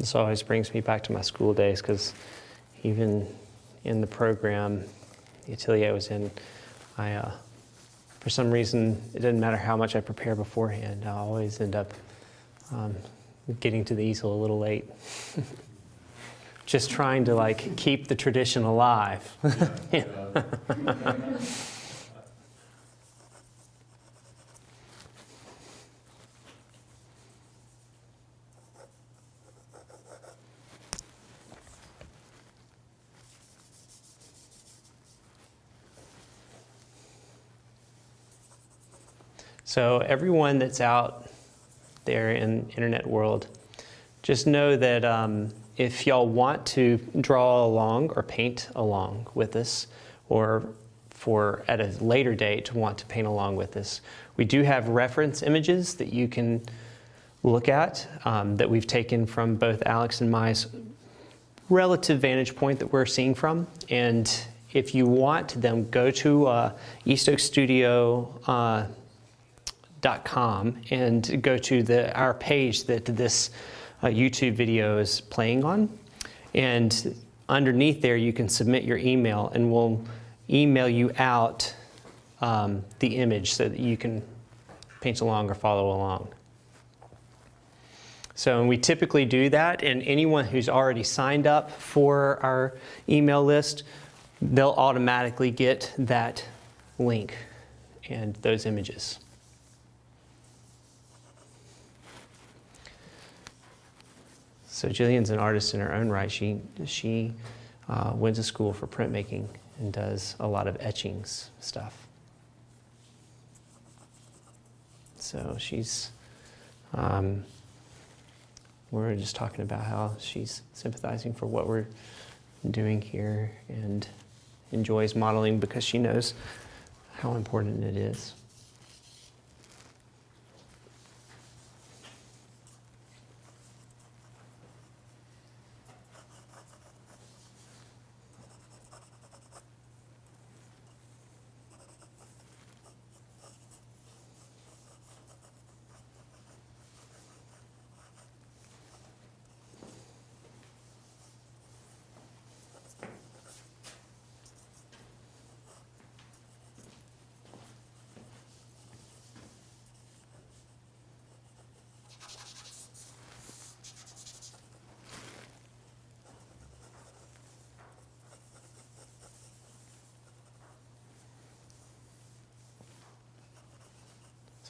This always brings me back to my school days, because even in the program, the Atelier I was in, for some reason, it didn't matter how much I prepare beforehand, I always end up getting to the easel a little late. Just trying to like keep the tradition alive. So everyone that's out there in the internet world, just know that if y'all want to draw along or paint along with us, or for at a later date want to paint along with us, we do have reference images that you can look at that we've taken from both Alex and my relative vantage point that we're seeing from. And if you want them, go to eastoakstudio.com and go to our page that this YouTube video is playing on. And underneath there, you can submit your email, and we'll email you out the image so that you can paint along or follow along. So we typically do that, and anyone who's already signed up for our email list, they'll automatically get that link and those images. So Jillian's an artist in her own right. She went to school for printmaking and does a lot of etchings stuff. So she's, we're just talking about how she's sympathizing for what we're doing here and enjoys modeling because she knows how important it is.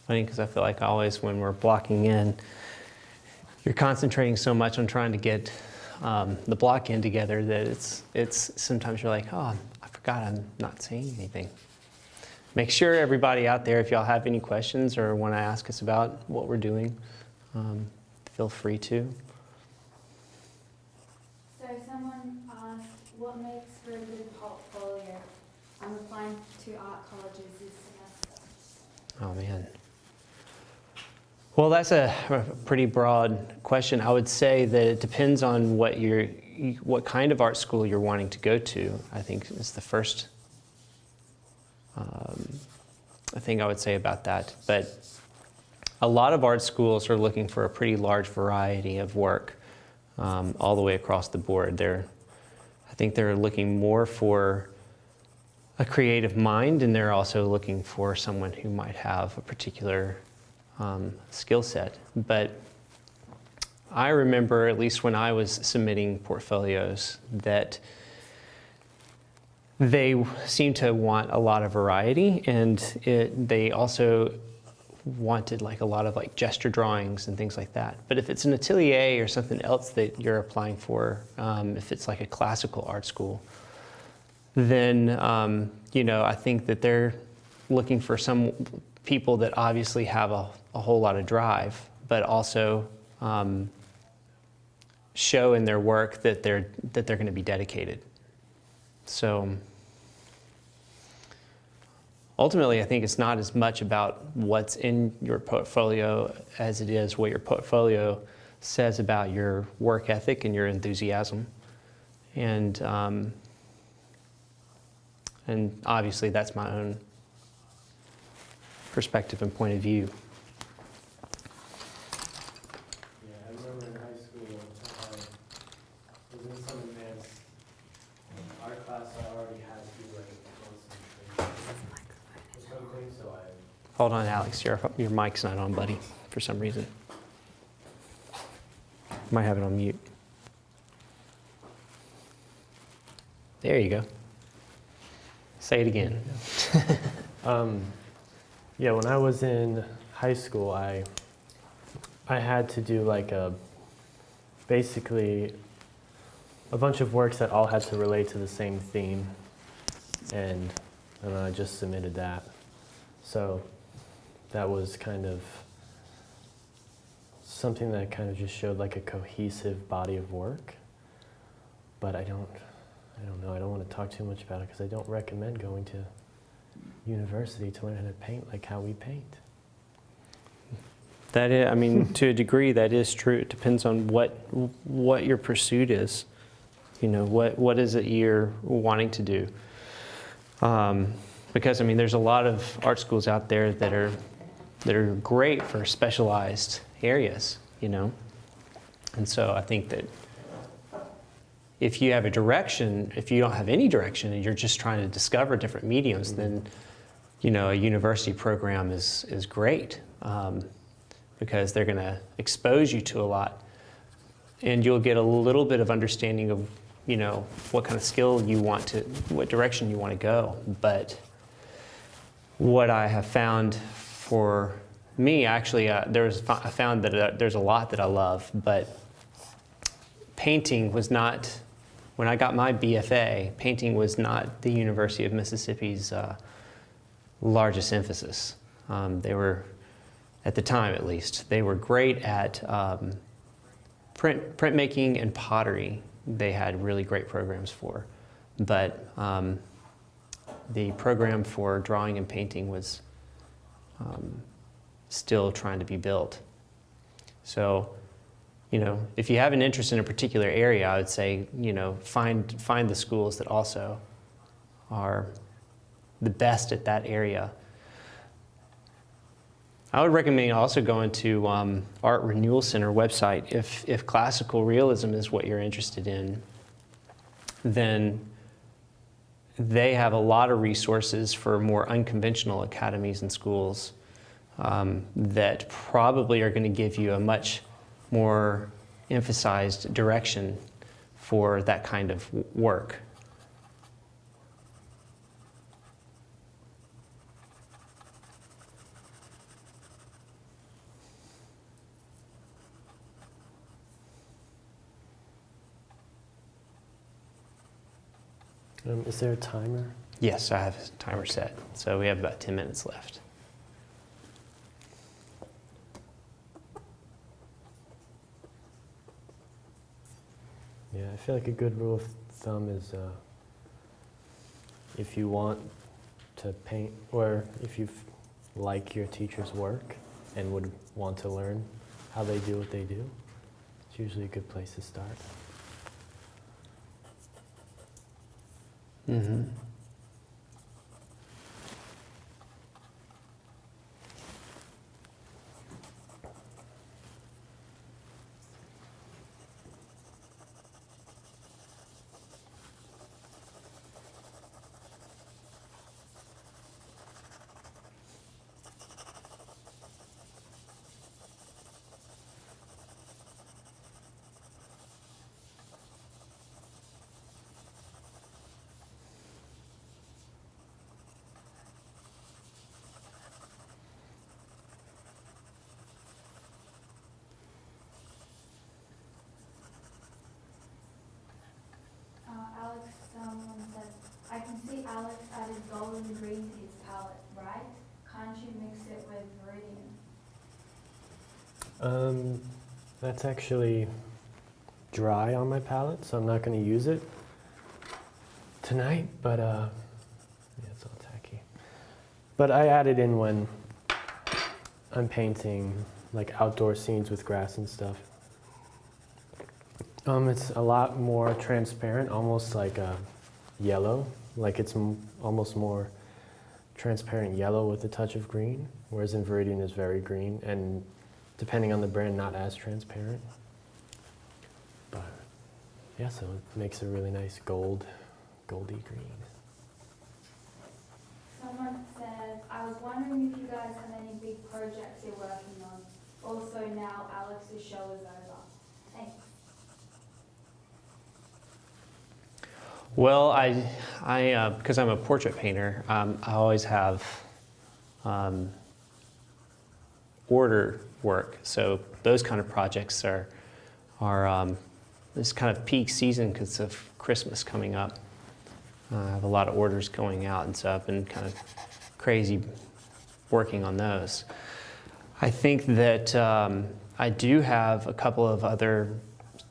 Funny, because I feel like always when we're blocking in, you're concentrating so much on trying to get the block in together that it's sometimes you're like, oh, I forgot I'm not saying anything. Make sure everybody out there, if y'all have any questions or want to ask us about what we're doing, feel free to. So someone asked, what makes for a good portfolio? I'm applying to art colleges this semester. Oh man. Well, that's a pretty broad question. I would say that it depends on what kind of art school you're wanting to go to. I think is the first thing I would say about that. But a lot of art schools are looking for a pretty large variety of work all the way across the board. I think they're looking more for a creative mind, and they're also looking for someone who might have a particular skill set. But I remember, at least when I was submitting portfolios, that they seemed to want a lot of variety, and they also wanted like a lot of like gesture drawings and things like that. But if it's an atelier or something else that you're applying for, if it's like a classical art school, then you know, I think that they're looking for some people that obviously have a whole lot of drive, but also show in their work that they're going to be dedicated. So ultimately, I think it's not as much about what's in your portfolio as it is what your portfolio says about your work ethic and your enthusiasm. And obviously, that's my own perspective and point of view. Yeah, I remember in high school, Hold on, Alex. Your mic's not on, buddy, for some reason. Might have it on mute. There you go. Say it again. Yeah, when I was in high school, I had to do like basically a bunch of works that all had to relate to the same theme, and I just submitted that. So that was kind of something that kind of just showed like a cohesive body of work. But I don't know, I don't want to talk too much about it because I don't recommend going to university to learn how to paint like how we paint. That is, I mean, to a degree, that is true. It depends on what your pursuit is. You know, what is it you're wanting to do? Because I mean, there's a lot of art schools out there that are great for specialized areas. You know, and so I think that if you have a direction, if you don't have any direction, and you're just trying to discover different mediums, then you know, a university program is great. Because they're going to expose you to a lot, and you'll get a little bit of understanding of, you know, what kind of skill you want to, what direction you want to go. But what I have found for me, actually, I found that there's a lot that I love, but painting was not, when I got my BFA, painting was not the University of Mississippi's largest emphasis. They were, at the time at least, they were great at printmaking and pottery. They had really great programs for. But the program for drawing and painting was still trying to be built. So, you know, if you have an interest in a particular area, I would say, you know, find the schools that also are the best at that area. I would recommend also going to Art Renewal Center website. If classical realism is what you're interested in, then they have a lot of resources for more unconventional academies and schools that probably are going to give you a much more emphasized direction for that kind of work. Is there a timer? Yes, I have a timer set. So we have about 10 minutes left. Yeah, I feel like a good rule of thumb is if you want to paint, or if you like your teacher's work and would want to learn how they do what they do, it's usually a good place to start. Mm-hmm. Alex, someone said, I can see Alex added gold and green to his palette, right? Can't you mix it with viridian? That's actually dry on my palette, so I'm not going to use it tonight, but yeah, it's all tacky. But I add it in when I'm painting like outdoor scenes with grass and stuff. It's a lot more transparent, almost like a yellow. Like it's almost more transparent yellow with a touch of green, whereas in Viridian is very green, and depending on the brand, not as transparent. But yeah, so it makes a really nice goldy green. Someone said, I was wondering if you guys have any big projects you're working on. Also now Alex's show is over. Thanks. Well, because I'm a portrait painter, I always have order work. So those kind of projects are this kind of peak season because of Christmas coming up. I have a lot of orders going out, and so I've been kind of crazy working on those. I think that I do have a couple of other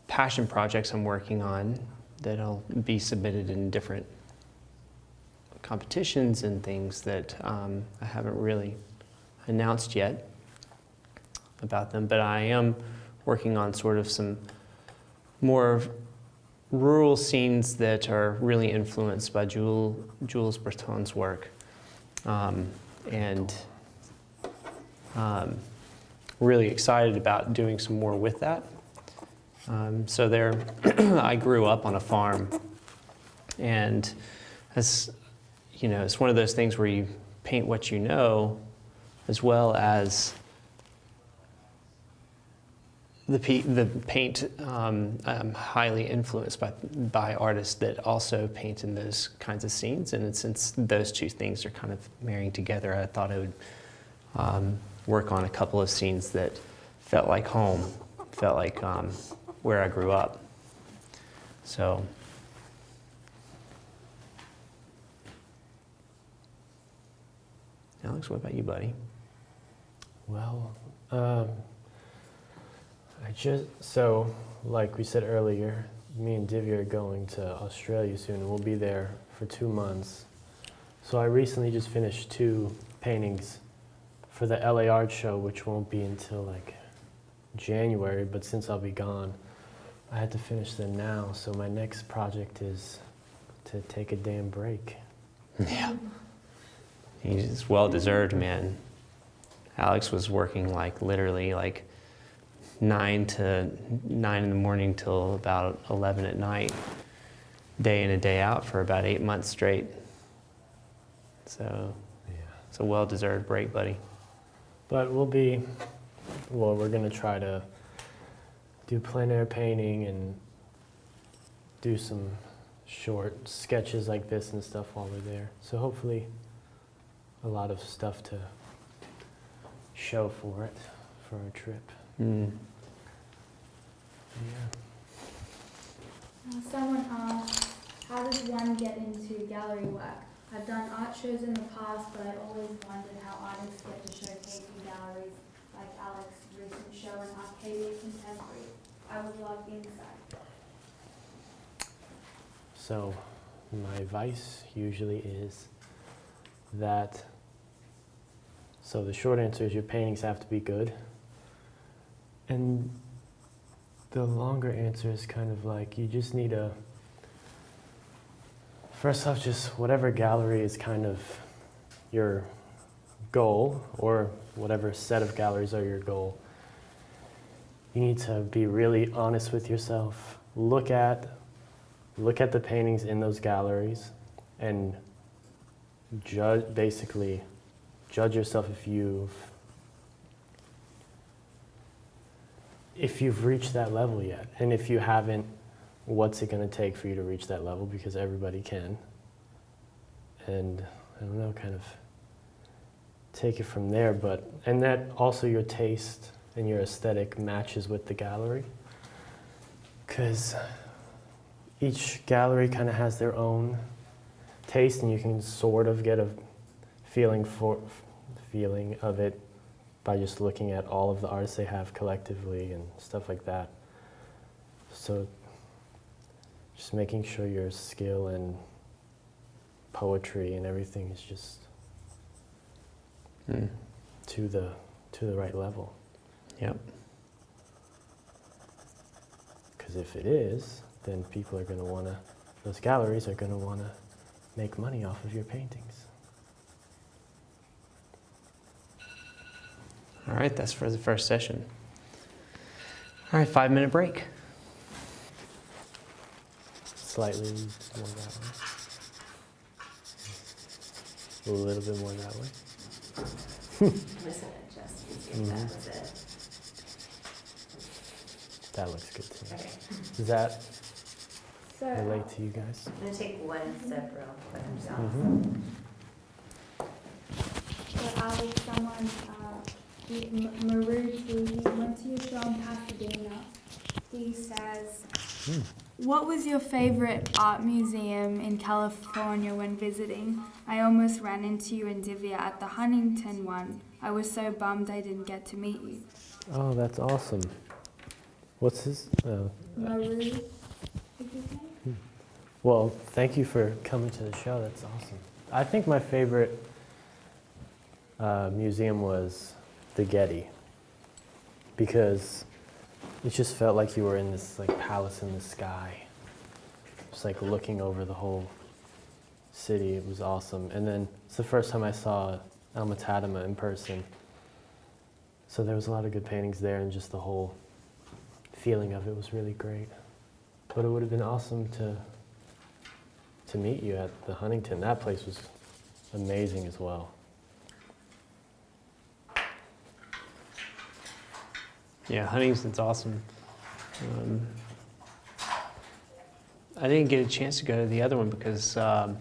passion projects I'm working on that'll be submitted in different competitions and things that I haven't really announced yet about them, but I am working on sort of some more rural scenes that are really influenced by Jules Breton's work, and really excited about doing some more with that. So there, I grew up on a farm, and as you know, it's one of those things where you paint what you know, as well as the paint. I'm highly influenced by artists that also paint in those kinds of scenes, and since those two things are kind of marrying together, I thought I would work on a couple of scenes that felt like home, felt like where I grew up. So. Alex, what about you, buddy? Well, so like we said earlier, me and Divya are going to Australia soon, and we'll be there for 2 months. So I recently just finished 2 paintings for the LA Art Show, which won't be until like January, but since I'll be gone, I had to finish them now. So my next project is to take a damn break. Yeah. He's well-deserved, man. Alex was working like literally like 9 in the morning till about 11 at night, day in and day out for about 8 months straight. So yeah, it's a well-deserved break, buddy. But we're gonna try to do plein air painting and do some short sketches like this and stuff while we're there. So hopefully a lot of stuff to show for our trip. Mm. Yeah. Someone asked, how does one get into gallery work? I've done art shows in the past, but I always wondered how artists get to showcase in galleries, like Alex's recent show in Atelier Contemporary. I would love insight. So my advice usually is that, so the short answer is your paintings have to be good. And the longer answer is kind of like you just need first off, just whatever gallery is kind of your goal, or whatever set of galleries are your goal, you need to be really honest with yourself. Look at the paintings in those galleries and basically judge yourself if you've reached that level yet. And if you haven't, what's it going to take for you to reach that level? Because everybody can. And I don't know, kind of take it from there. And that also your taste and your aesthetic matches with the gallery. Because each gallery kind of has their own taste, and you can sort of get a feeling of it by just looking at all of the artists they have collectively and stuff like that. So just making sure your skill and poetry and everything is just to the right level. Yep. Because if it is, then people are going to want to, those galleries are going to want to make money off of your paintings. All right, that's for the first session. All right, 5-minute break. Slightly more that way. a little bit more that way. I'm just gonna adjust and see if that was it. That looks good to me. Okay. Does that So, relate to you guys? I'm gonna take one step real quick. so Alex, someone, Maru, he went to your show in Pasadena. He says, what was your favorite art museum in California when visiting? I almost ran into you and Divya at the Huntington one. I was so bummed I didn't get to meet you. Oh, that's awesome. What's his? Maru, is his name? Well, thank you for coming to the show. That's awesome. I think my favorite museum was the Getty, because it just felt like you were in this like palace in the sky, just like looking over the whole city. It was awesome. And then it's the first time I saw Alma Tadema in person, so there was a lot of good paintings there, and just the whole feeling of it was really great. But it would have been awesome to meet you at the Huntington. That place was amazing as well. Yeah, Huntington's awesome. I didn't get a chance to go to the other one because the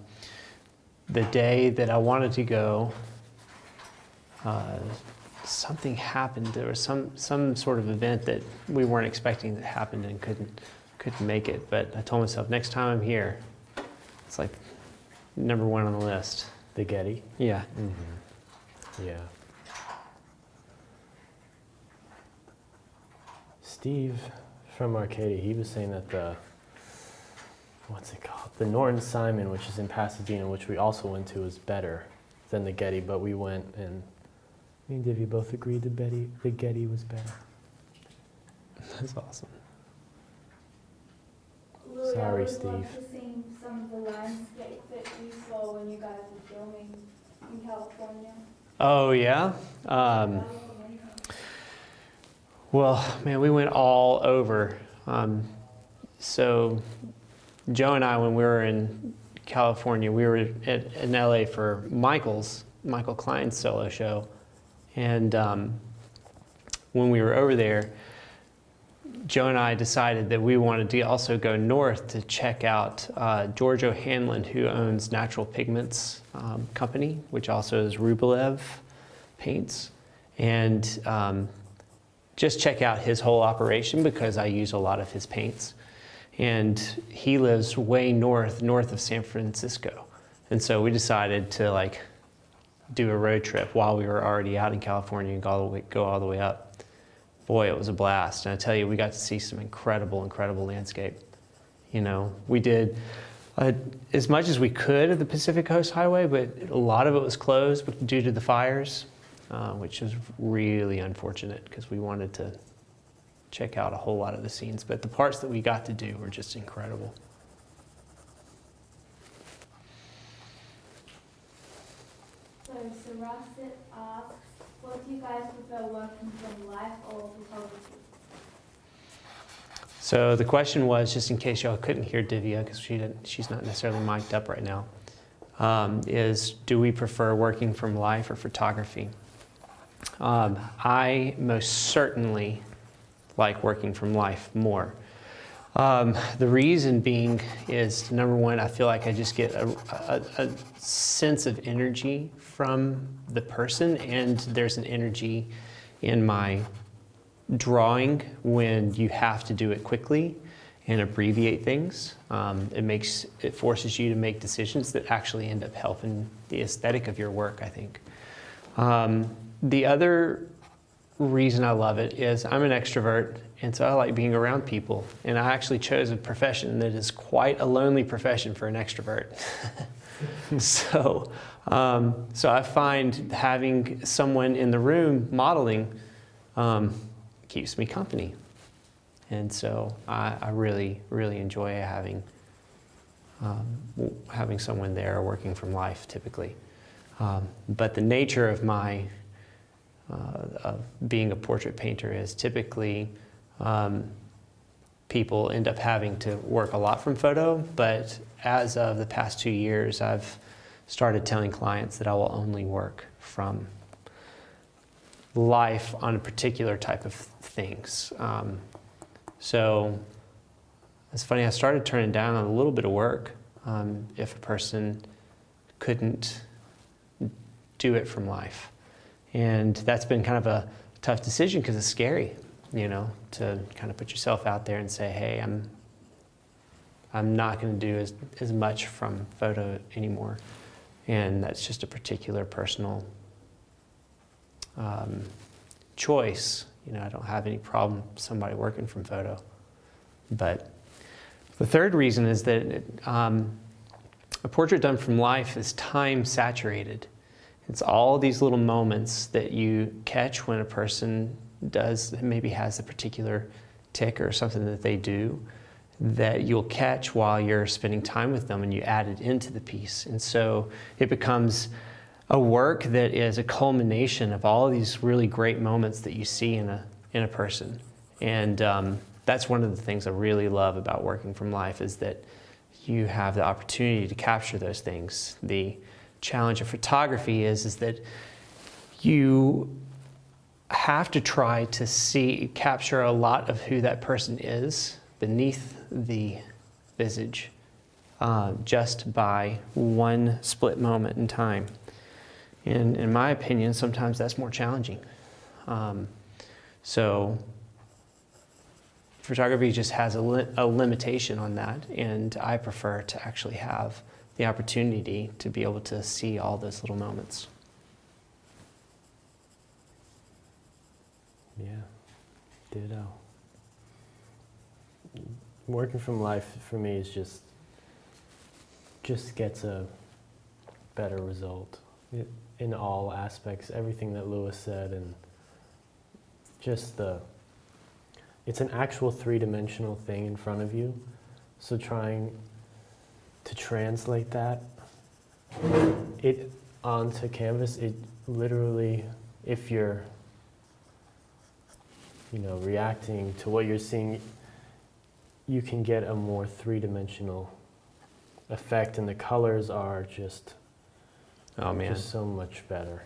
day that I wanted to go, something happened. There was some sort of event that we weren't expecting that happened and couldn't make it. But I told myself, next time I'm here, it's like #1 on the list. The Getty? Yeah. Mm-hmm. Yeah. Steve from Arcadia, he was saying that the, what's it called? The Norton Simon, which is in Pasadena, which we also went to, is better than the Getty, but we went and me and Divya both agreed the Getty was better. That's awesome. Louis, Sorry, I would Steve. love to see some of the landscape that you saw when you guys were filming in California. Oh, yeah? That was amazing. Well, man, we went all over. So Joe and I, when we were in California, we were in LA for Michael Klein's solo show. And when we were over there, Joe and I decided that we wanted to also go north to check out George O'Hanlon, who owns Natural Pigments Company, which also is Rublev Paints. And just check out his whole operation because I use a lot of his paints. And he lives way north of San Francisco. And so we decided to do a road trip while we were already out in California and go all the way up. Boy, it was a blast. And I tell you, we got to see some incredible landscape. You know, we did as much as we could of the Pacific Coast Highway, but a lot of it was closed due to the fires, which was really unfortunate because we wanted to check out a whole lot of the scenes. But the parts that we got to do were just incredible. So Sarasit asks, what do you guys prefer, working from life or photography? So the question was, just in case y'all couldn't hear Divya, because she's not necessarily mic'd up right now, is do we prefer working from life or photography? I most certainly like working from life more. The reason being is, #1, I feel like I just get a sense of energy from the person, and there's an energy in my drawing when you have to do it quickly and abbreviate things. It forces you to make decisions that actually end up helping the aesthetic of your work, I think. The other reason I love it is I'm an extrovert, and so I like being around people. And I actually chose a profession that is quite a lonely profession for an extrovert. So I find having someone in the room modeling keeps me company. And so I really enjoy having someone there working from life typically. But the nature of of being a portrait painter is typically people end up having to work a lot from photo, but as of the past 2 years, I've started telling clients that I will only work from life on a particular type of things. So it's funny, I started turning down a little bit of work if a person couldn't do it from life. And that's been kind of a tough decision because it's scary, you know, to kind of put yourself out there and say, hey, I'm not going to do as much from photo anymore. And that's just a particular personal choice. You know, I don't have any problem with somebody working from photo. But the third reason is that a portrait done from life is time saturated. It's all these little moments that you catch when a person maybe has a particular tic or something that they do that you'll catch while you're spending time with them, and you add it into the piece. And so it becomes a work that is a culmination of all of these really great moments that you see in a person. And that's one of the things I really love about working from life, is that you have the opportunity to capture those things. The challenge of photography is that you have to try to capture a lot of who that person is beneath the visage, just by one split moment in time. And in my opinion, sometimes that's more challenging. So photography just has a limitation on that, and I prefer to actually have the opportunity to be able to see all those little moments. Yeah, ditto. Working from life for me is just gets a better result in all aspects. Everything that Lewis said, and just it's an actual three-dimensional thing in front of you. So trying to translate that onto canvas, it literally, if you're, you know, reacting to what you're seeing, you can get a more three-dimensional effect, and the colors are just, just so much better,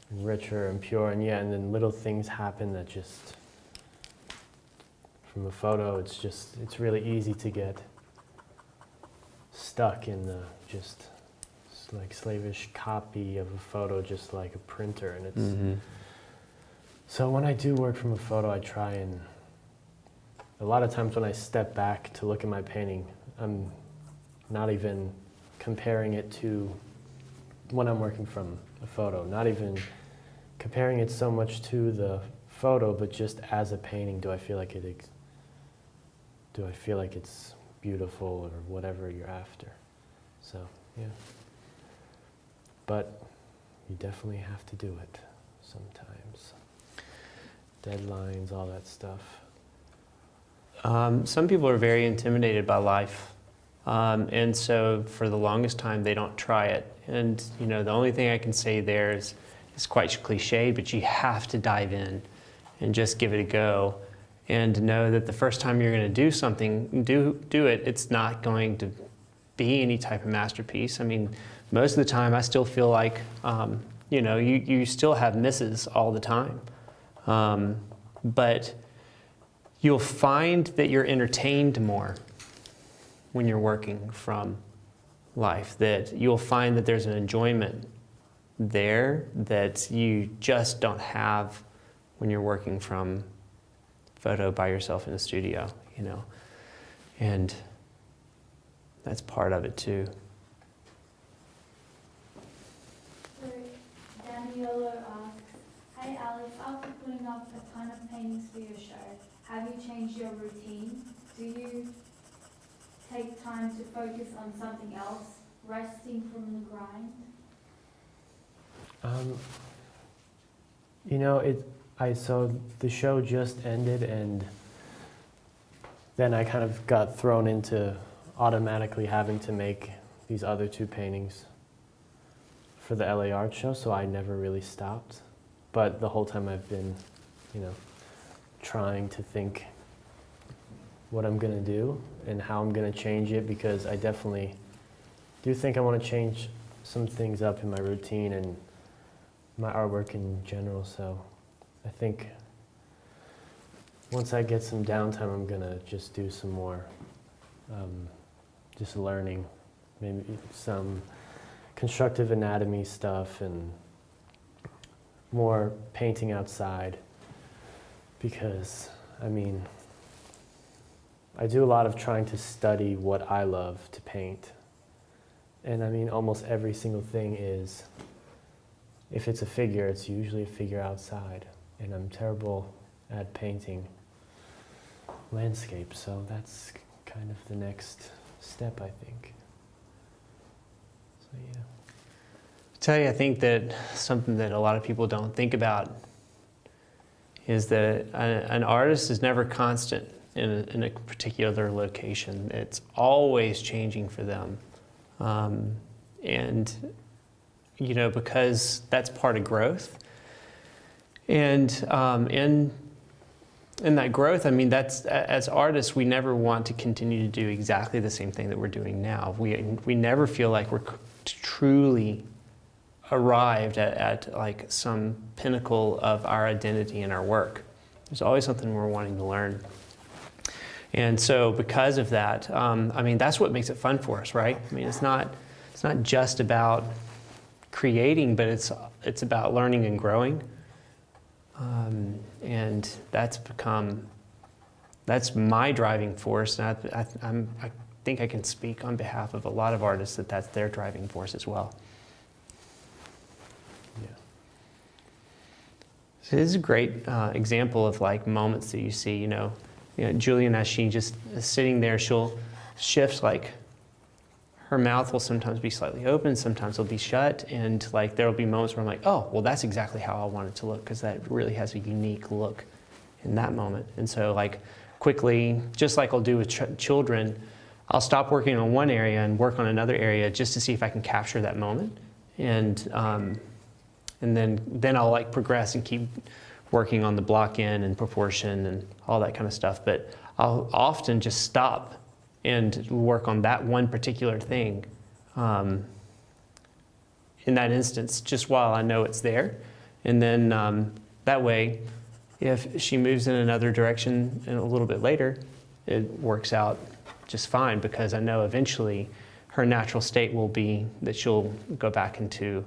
and richer and pure. And yeah, and then little things happen that just, from a photo, it's really easy to get stuck in the just like slavish copy of a photo, just like a printer. And it's so when I do work from a photo, I try, and a lot of times when I step back to look at my painting, I'm not even comparing it to when I'm working from a photo, not even comparing it so much to the photo, but just as a painting, do I feel like it's beautiful, or whatever you're after. So, yeah. But you definitely have to do it sometimes. Deadlines, all that stuff. Some people are very intimidated by life. And so for the longest time, they don't try it. And, you know, the only thing I can say there is quite cliched, but you have to dive in and just give it a go. And know that the first time you're going to do something, do it. It's not going to be any type of masterpiece. I mean, most of the time I still feel like, you know, you still have misses all the time. But you'll find that you're entertained more when you're working from life, that you'll find that there's an enjoyment there that you just don't have when you're working from photo by yourself in the studio, you know, and that's part of it too. Daniela asks, "Hey Alex, after putting up a ton of paintings for your show, have you changed your routine? Do you take time to focus on something else, resting from the grind?" You know, so the show just ended, and then I kind of got thrown into automatically having to make these other two paintings for the LA Art Show, so I never really stopped. But the whole time I've been, you know, trying to think what I'm going to do and how I'm going to change it, because I definitely do think I want to change some things up in my routine and my artwork in general. So I think once I get some downtime, I'm gonna just do some more, just learning, maybe some constructive anatomy stuff and more painting outside, because I mean, I do a lot of trying to study what I love to paint. And I mean, almost every single thing is, if it's a figure, it's usually a figure outside. And I'm terrible at painting landscape, so that's kind of the next step, I think. So yeah. Tell you, I think that something that a lot of people don't think about is that an artist is never constant in a particular location. It's always changing for them. And, you know, because that's part of growth. And in that growth, I mean, that's, as artists, we never want to continue to do exactly the same thing that we're doing now. We never feel like we're truly arrived at like some pinnacle of our identity in our work. There's always something we're wanting to learn. And so because of that, I mean, that's what makes it fun for us, right? I mean, it's not just about creating, but it's about learning and growing. And that's my driving force. And I think I can speak on behalf of a lot of artists that that's their driving force as well. Yeah. So this is a great example of like moments that you see, you know, Julian, as she just is sitting there, she'll shift, like her mouth will sometimes be slightly open, sometimes it'll be shut, and like there'll be moments where I'm like, oh, well, that's exactly how I want it to look, because that really has a unique look in that moment. And so like quickly, just like I'll do with children, I'll stop working on one area and work on another area just to see if I can capture that moment. And then I'll like progress and keep working on the block in and proportion and all that kind of stuff. But I'll often just stop and work on that one particular thing in that instance, just while I know it's there. And then that way, if she moves in another direction and a little bit later, it works out just fine, because I know eventually her natural state will be that she'll go back into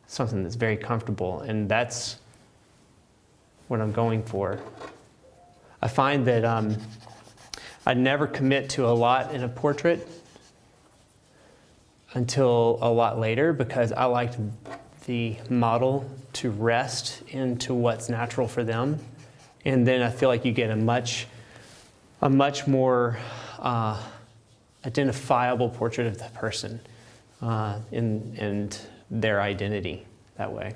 something that's very comfortable, and that's what I'm going for. I find that I never commit to a lot in a portrait until a lot later, because I like the model to rest into what's natural for them. And then I feel like you get a much more identifiable portrait of the person and their identity that way.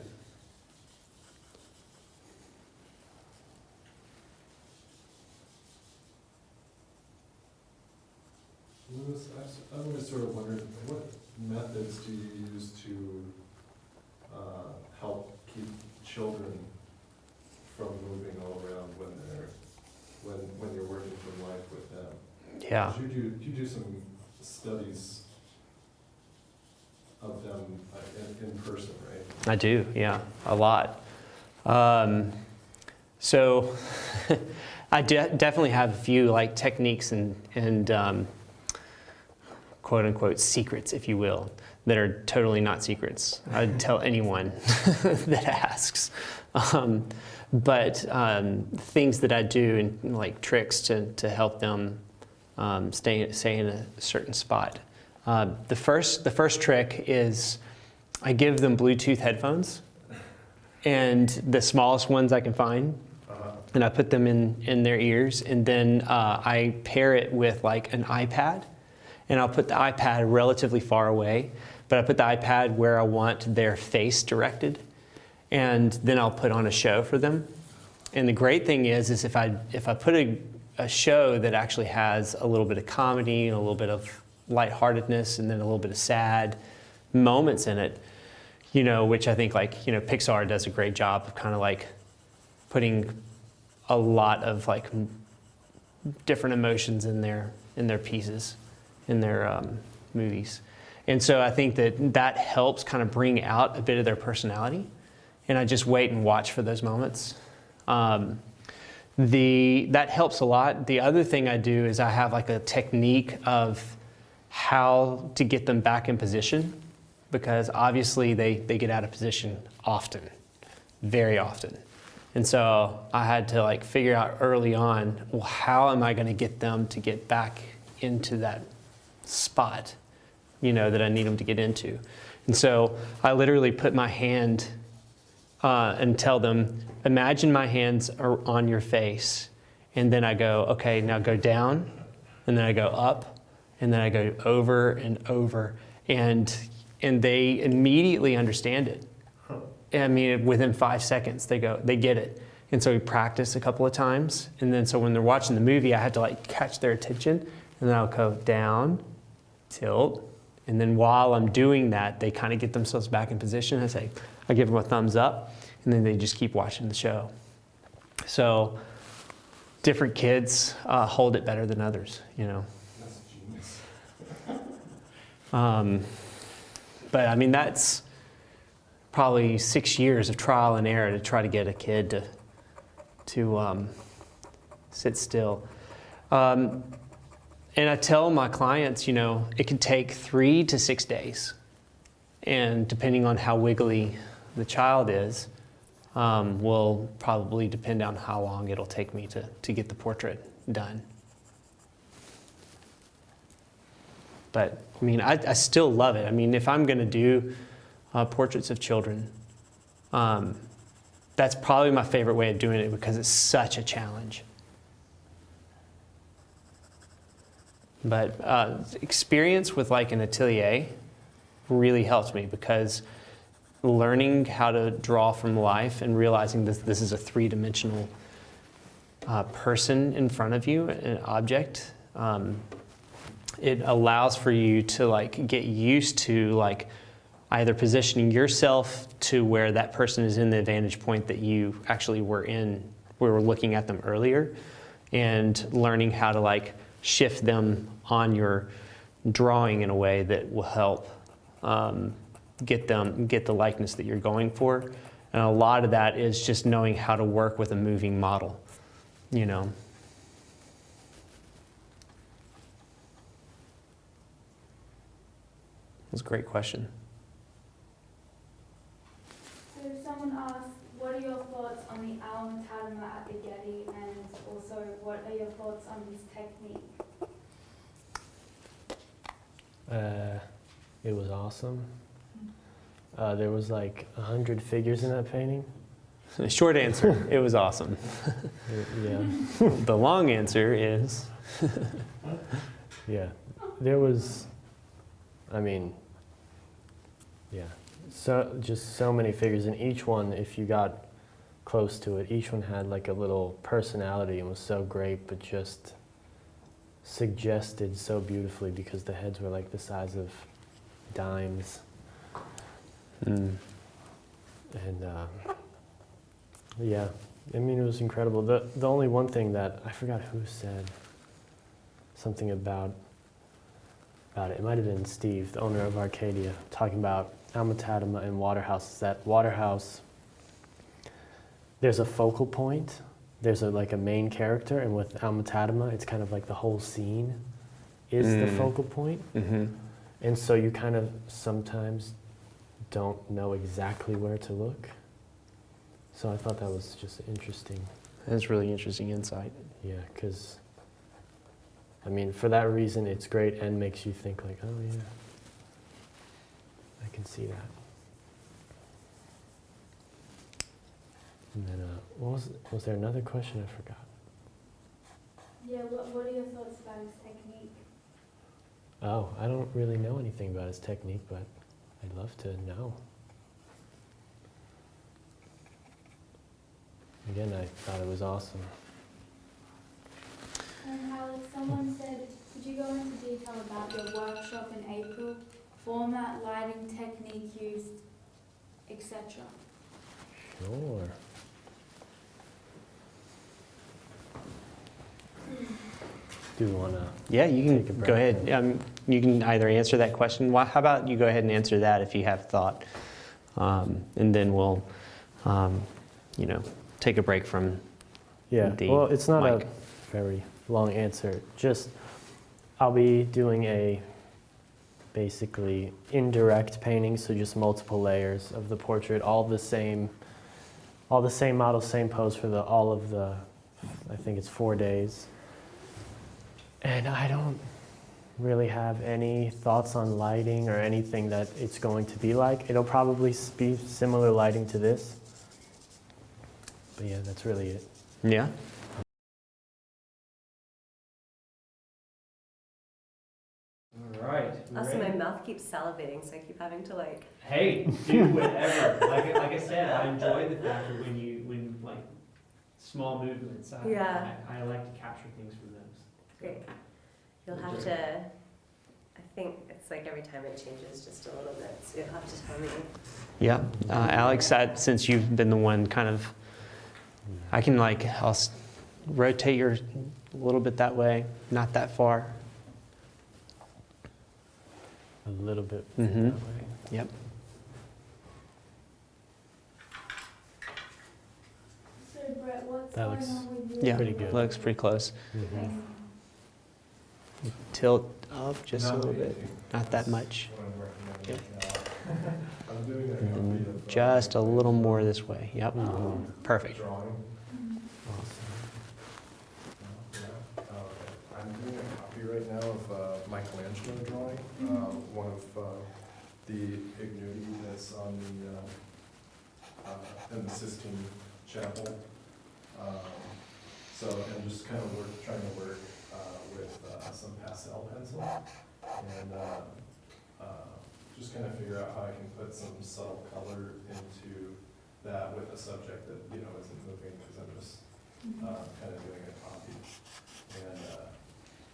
Louis, I've always sort of wondered, what methods do you use to help keep children from moving all around when you're working from life with them? Yeah. You do some studies of them in person, right? I do, yeah, a lot. So I definitely have a few like techniques and quote unquote secrets, if you will, that are totally not secrets. I'd tell anyone that asks. But things that I do, and like tricks to help them stay in a certain spot. The first trick is I give them Bluetooth headphones, and the smallest ones I can find, and I put them in their ears, and then I pair it with like an iPad, and I'll put the iPad relatively far away, but I put the iPad where I want their face directed, and then I'll put on a show for them. And the great thing is if I put a show that actually has a little bit of comedy and a little bit of lightheartedness and then a little bit of sad moments in it, you know, which I think like, you know, Pixar does a great job of kind of like putting a lot of like different emotions in their pieces, in their movies. And so I think that helps kind of bring out a bit of their personality. And I just wait and watch for those moments. That helps a lot. The other thing I do is I have like a technique of how to get them back in position, because obviously they get out of position often, very often. And so I had to like figure out early on, well, how am I going to get them to get back into that spot, that I need them to get into. And so I literally put my hand and tell them, imagine my hands are on your face. And then I go, okay, now go down. And then I go up. And then I go over and over. And they immediately understand it. I mean, within 5 seconds, they get it. And so we practice a couple of times. And then so when they're watching the movie, I had to like catch their attention. And then I'll go down, tilt. And then while I'm doing that, they kind of get themselves back in position. I give them a thumbs up. And then they just keep watching the show. So different kids hold it better than others, That's genius. But I mean, that's probably 6 years of trial and error to try to get a kid to sit still. And I tell my clients, it can take 3 to 6 days. And depending on how wiggly the child is, will probably depend on how long it'll take me to get the portrait done. But I mean, I still love it. I mean, if I'm going to do portraits of children, that's probably my favorite way of doing it because it's such a challenge. But experience with like an atelier really helped me, because learning how to draw from life and realizing this is a three-dimensional person in front of you, an object, it allows for you to like get used to like either positioning yourself to where that person is in the vantage point that you actually were in, we were looking at them earlier, and learning how to like shift them on your drawing in a way that will help get the likeness that you're going for. And a lot of that is just knowing how to work with a moving model, That's a great question. So someone asked, what are your thoughts on the Alma at the Getty, and also what are your thoughts on his technique? It was awesome. There was like 100 figures in that painting. The short answer, it was awesome. Yeah. The long answer is... Yeah. There was, just so many figures, and each one, if you got close to it, each one had like a little personality and was so great, but just suggested so beautifully because the heads were like the size of dimes. And yeah, it was incredible. The only one thing that, I forgot who said something about it. It might have been Steve, the owner of Arcadia, talking about Alma and Waterhouse. That Waterhouse, there's a focal point. There's like a main character, and with Alma, it's kind of like the whole scene is the focal point. Mm-hmm. And so you kind of sometimes don't know exactly where to look. So I thought that was just interesting. That's really interesting insight. Yeah, because, for that reason, it's great and makes you think like, oh yeah, I can see that. And then, was there another question? I forgot. Yeah, what are your thoughts about his technique? Oh, I don't really know anything about his technique, but I'd love to know. Again, I thought it was awesome. And Alex, someone said, could you go into detail about your workshop in April, format, lighting, technique used, etc.? Sure. Do you want to? Yeah, you Take a can go break. ahead. You can either answer that question. How about you go ahead and answer that if you have thought, and then we'll, take a break from. Yeah. The Well, it's not mic. a very long answer. Just I'll be doing a basically indirect painting, so just multiple layers of the portrait, all the same model, same pose for all of the, I think it's 4 days. And I don't really have any thoughts on lighting or anything that it's going to be like. It'll probably be similar lighting to this. But yeah, that's really it. Yeah. All right. Also, my mouth keeps salivating, so I keep having to like. Hey, do whatever. like I said, I enjoy the fact that when small movements. Yeah. I like to capture things from those. Great. You'll have to. I think it's like every time it changes just a little bit, so you'll have to tell me. Yeah, Alex, since you've been the one kind of, I can I'll rotate yours a little bit that way, not that far. A little bit Mm-hmm. that way. Yep. So Brett, what's That going looks on with your? Yeah, pretty good. looks pretty close. Mhm. Tilt up just a Not little bit, painting. not that much. What I'm working on right now. I'm doing a And copy then of. just a little more this way. Yep. Mhm. Perfect. Drawing. Awesome. Yeah. I'm doing a copy right now of Michelangelo drawing, one of the Ignudi that's on in the Sistine Chapel. So I'm just kind of trying to work with some pastel pencil and just kind of figure out how I can put some subtle color into that with a subject that isn't moving, because I'm just kind of doing a copy. And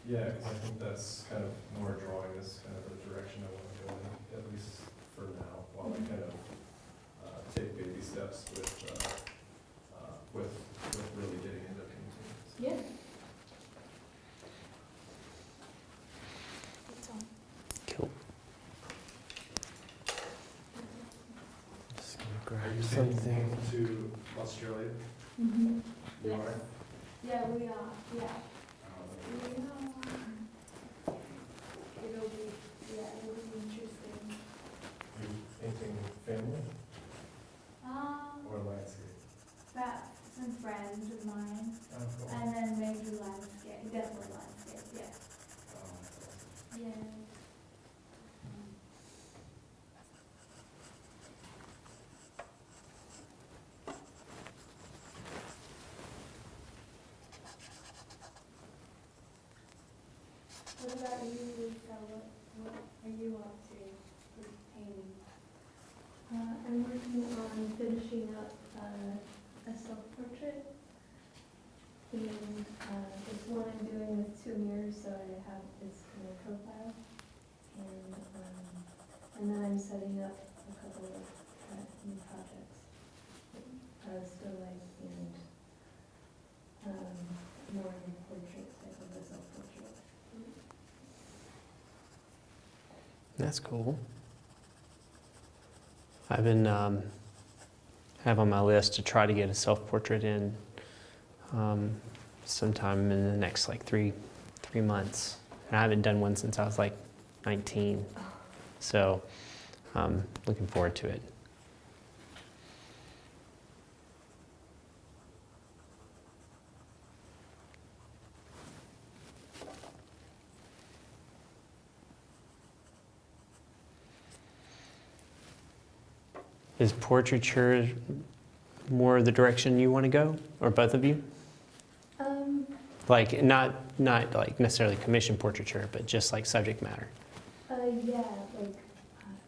yeah, because I think that's kind of more drawing is kind of the direction I want to go in, at least for now, while I kind of take baby steps with really getting into painting. Yeah. That's all. Cool. Just gonna Are grab you something. taking to Australia? Mm-hmm. You Yes. are? Yeah, we are, yeah. Um, We are. It'll be interesting. You painting family Um, or landscape? About some friends of mine, Oh, cool. and then maybe landscape, definitely landscape, yeah. Yeah. What about you, Lisa? What are you up to with painting? I'm working on finishing up a self-portrait. And it's one I'm doing with 2 mirrors, so I have this kind of profile. And then I'm setting up a couple of new projects. Still life and more of a portrait type of a self-portrait. That's cool. I've been have on my list to try to get a self-portrait in sometime in the next 3 months. And I haven't done one since I was 19. So I'm looking forward to it. Is portraiture more the direction you want to go, or both of you? Not necessarily commission portraiture, but just subject matter. Yeah,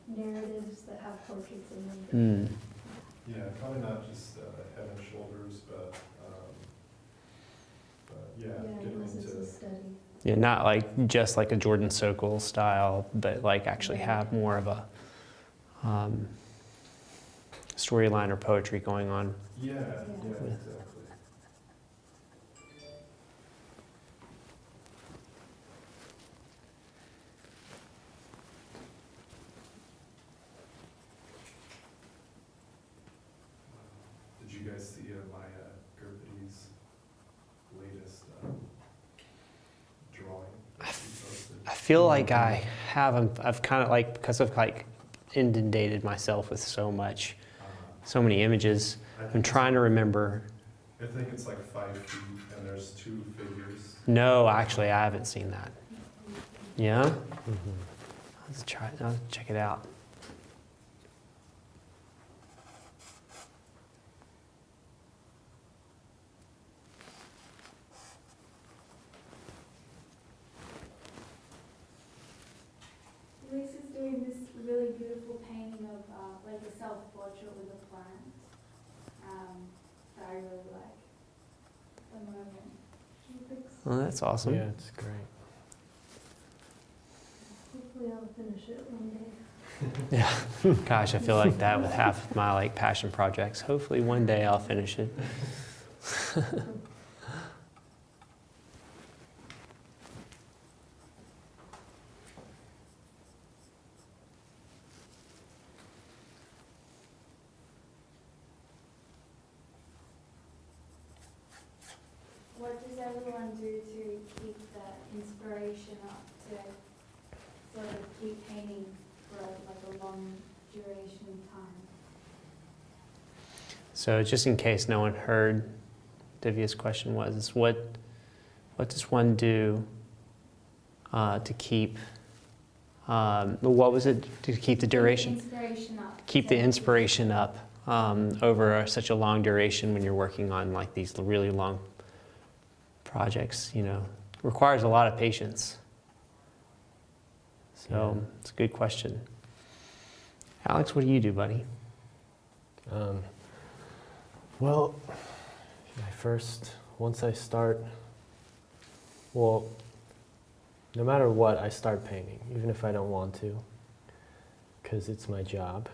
narratives that have portraits in them. Yeah, probably not just head and shoulders, but yeah, getting Unless it's a into. study. Yeah, not just a Jordan Sokol style, but actually have more of a storyline or poetry going on. Yeah, yeah, Yeah. exactly. Did you guys see Maya Gerpity's latest drawing that she posted? I feel like I have. I've kind of like, because I've like inundated myself with so many images. I'm trying to remember. I think it's like 5 feet, and there's 2 figures. No, actually, I haven't seen that. Yeah? Mm-hmm. Let's try. I'll check it out. Lisa's doing this really beautiful painting of like a self-portrait with a plant that I really like at the moment. Oh, that's awesome. Yeah, it's great. Hopefully I'll finish it one day. Yeah. Gosh, I feel like that with half of my like passion projects. Hopefully one day I'll finish it. What does everyone do to keep the inspiration up, to sort of keep painting for like a long duration of time? So just in case no one heard, Divya's question was, what does one do to keep, what was it, to keep the duration? Keep the inspiration up. Keep the inspiration up over such a long duration when you're working on like these really long projects, you know, requires a lot of patience. So Yeah. it's a good question. Alex, what do you do, buddy? Well, once I start, well, no matter what, I start painting, even if I don't want to, because it's my job.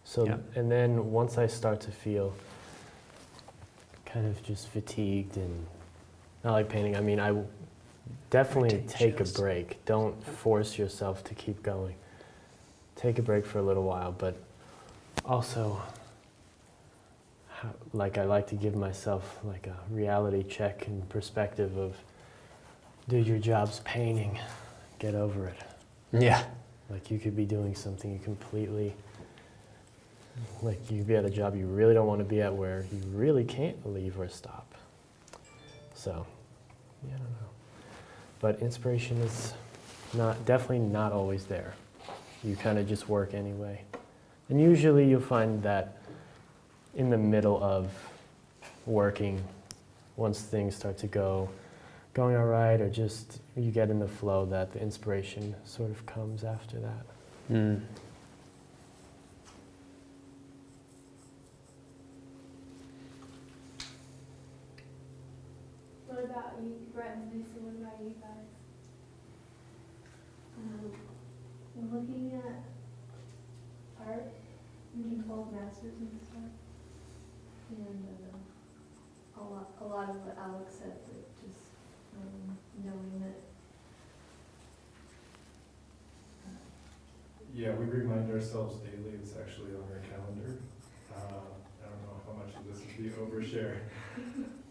So, Yeah. And then once I start to feel kind of just fatigued and not like painting, I mean, I definitely take a break. Don't force yourself to keep going. Take a break for a little while, but also, like, I like to give myself like a reality check and perspective of, dude, your job's painting, get over it. Yeah. Like, you could be doing something you completely, like, you could be at a job you really don't want to be at where you really can't leave or stop. So, yeah, I don't know. But inspiration is definitely not always there. You kind of just work anyway. And usually you'll find that in the middle of working, once things start to going all right, or just you get in the flow, that the inspiration sort of comes after that. Mm. What about you, Brett and Lisa? What about you guys? Looking at art, reading old masters and stuff, and a lot of what Alex said, but just knowing that. Yeah, we remind ourselves daily. It's actually on our calendar. I don't know how much of this is the overshare,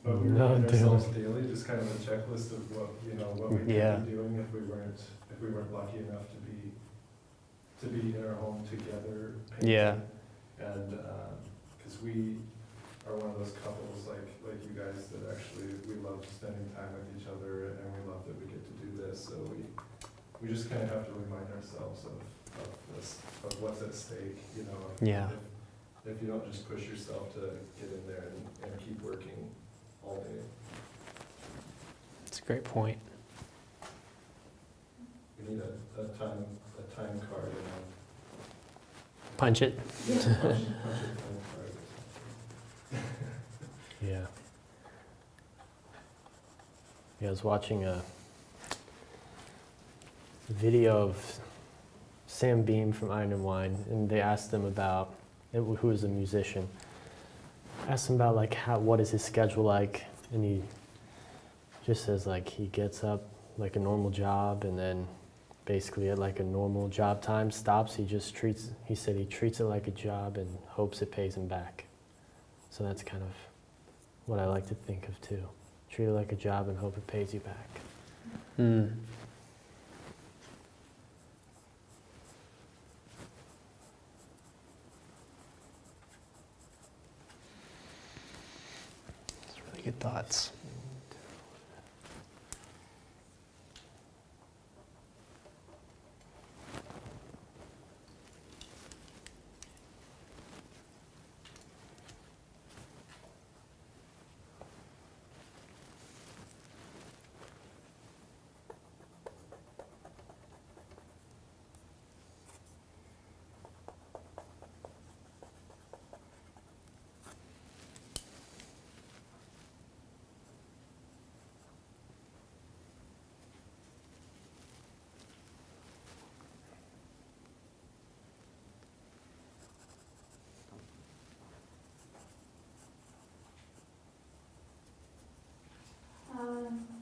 but we remind ourselves daily, just kind of a checklist of what we could be doing if we weren't lucky enough to be in our home together. Painting. Yeah. And because we are one of those couples like you guys that actually we love spending time with each other, and we love that we get to do this. So we just kind of have to remind ourselves of what's at stake, you know. Yeah. If you don't just push yourself to get in there and keep working all day. That's a great point. We need a time card and Punch it. punch it time card. Yeah. Yeah, I was watching a video of Sam Beam from Iron and Wine, and they asked him about, who is a musician, asked him about like what is his schedule like, and he just says like he gets up like a normal job, and then basically at like a normal job time stops. He said he treats it like a job and hopes it pays him back. So that's kind of what I like to think of too. Treat it like a job and hope it pays you back. Hmm. That's really good thoughts.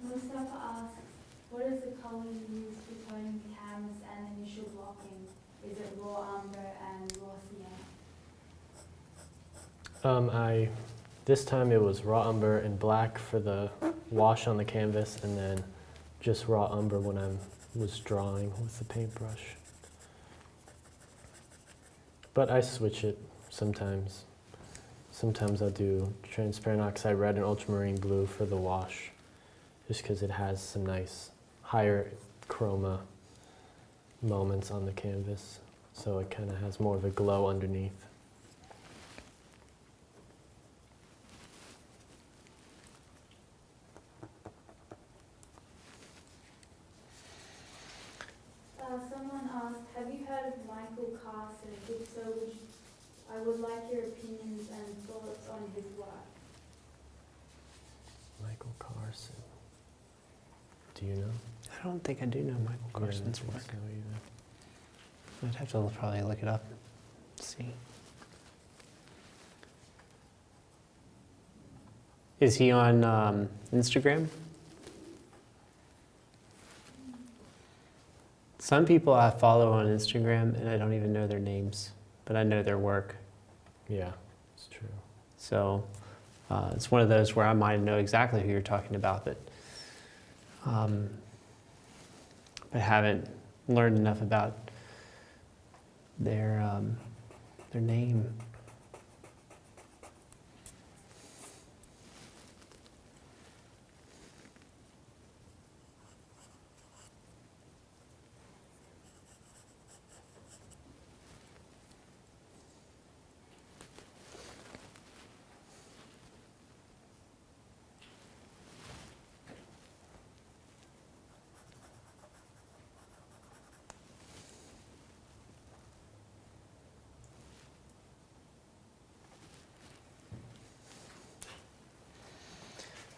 Mustafa asks, what is the color you use for toning the canvas and initial blocking? Is it raw umber and raw sienna? This time it was raw umber and black for the wash on the canvas, and then just raw umber when I was drawing with the paintbrush. But I switch it sometimes. Sometimes I'll do transparent oxide red and ultramarine blue for the wash, just because it has some nice higher chroma moments on the canvas, so it kind of has more of a glow underneath. Someone asked, have you heard of Michael Carson? If so, I would like your opinions and thoughts on his work. Michael Carson. Do you know? I don't think I do know Michael Carson's work. So either. I'd have to probably look it up, see. Is he on Instagram? Some people I follow on Instagram and I don't even know their names, but I know their work. Yeah, it's true. So it's one of those where I might know exactly who you're talking about, but haven't learned enough about their name.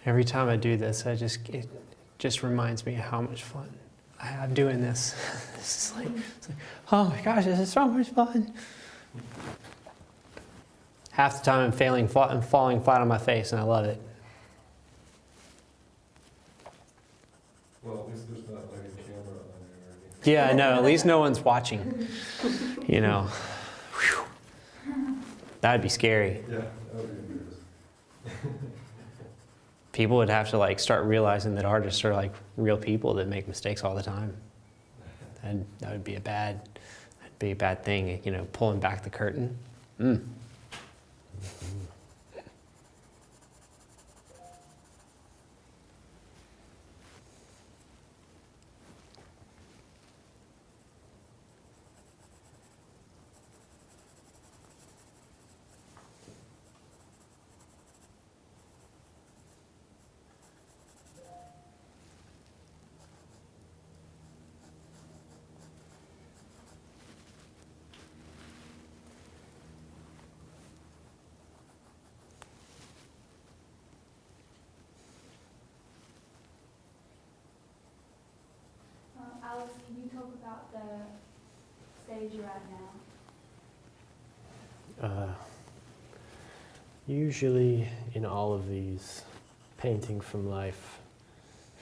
Every time I do this, it just reminds me of how much fun I have doing this. It's like, oh my gosh, this is so much fun. Half the time I'm falling flat on my face, and I love it. Well, at least there's not like a camera on there or anything. Yeah, I know. At least no one's watching. You know, whew. That'd be scary. Yeah, that would be embarrassing. People would have to like start realizing that artists are like real people that make mistakes all the time. And that would be a bad thing, you know, pulling back the curtain. Alex, can you talk about the stage you're at now? Usually in all of these painting from life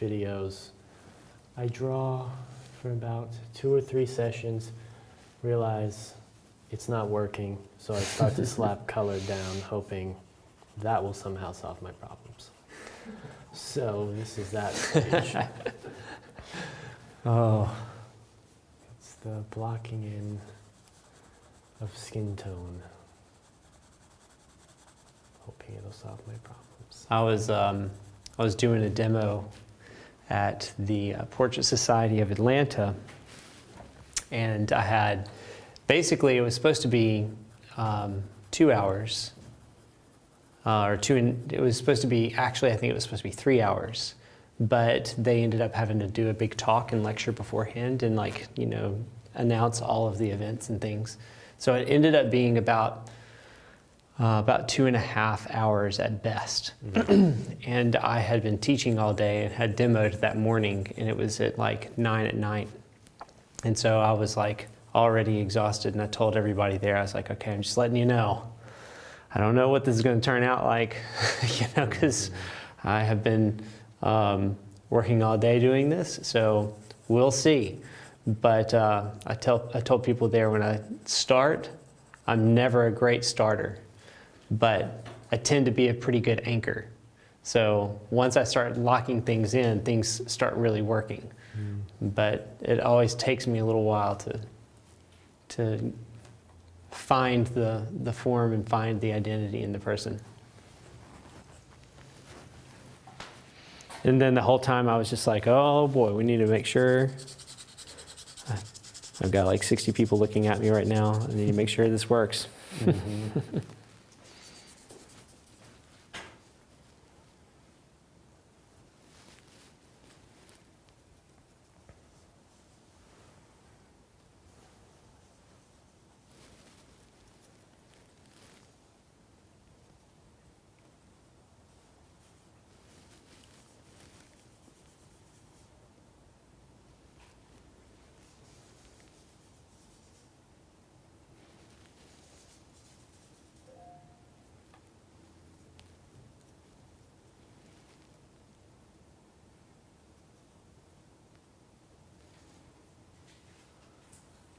videos, I draw for about 2 or 3 sessions, realize it's not working, so I start to slap color down, hoping that will somehow solve my problems. So this is that stage. Oh, It's the blocking in of skin tone. Hoping it'll solve my problems. I was doing a demo at the Portrait Society of Atlanta, and I had, basically it was supposed to be 2 hours, it was supposed to be, actually I think it was supposed to be 3 hours, but they ended up having to do a big talk and lecture beforehand and like, you know, announce all of the events and things. So it ended up being about 2.5 hours at best. And I had been teaching all day and had demoed that morning, and it was at like 9 at night. And so I was like already exhausted, and I told everybody there, I was like, okay, I'm just letting you know. I don't know what this is going to turn out like, you know, because I have been working all day doing this, so we'll see. But I told people there, when I start, I'm never a great starter, but I tend to be a pretty good anchor. So once I start locking things in, things start really working. But it always takes me a little while to find the form and find the identity in the person. And then the whole time I was just like, oh boy, we need to make sure. I've got like 60 people looking at me right now. I need to make sure this works. Mm-hmm.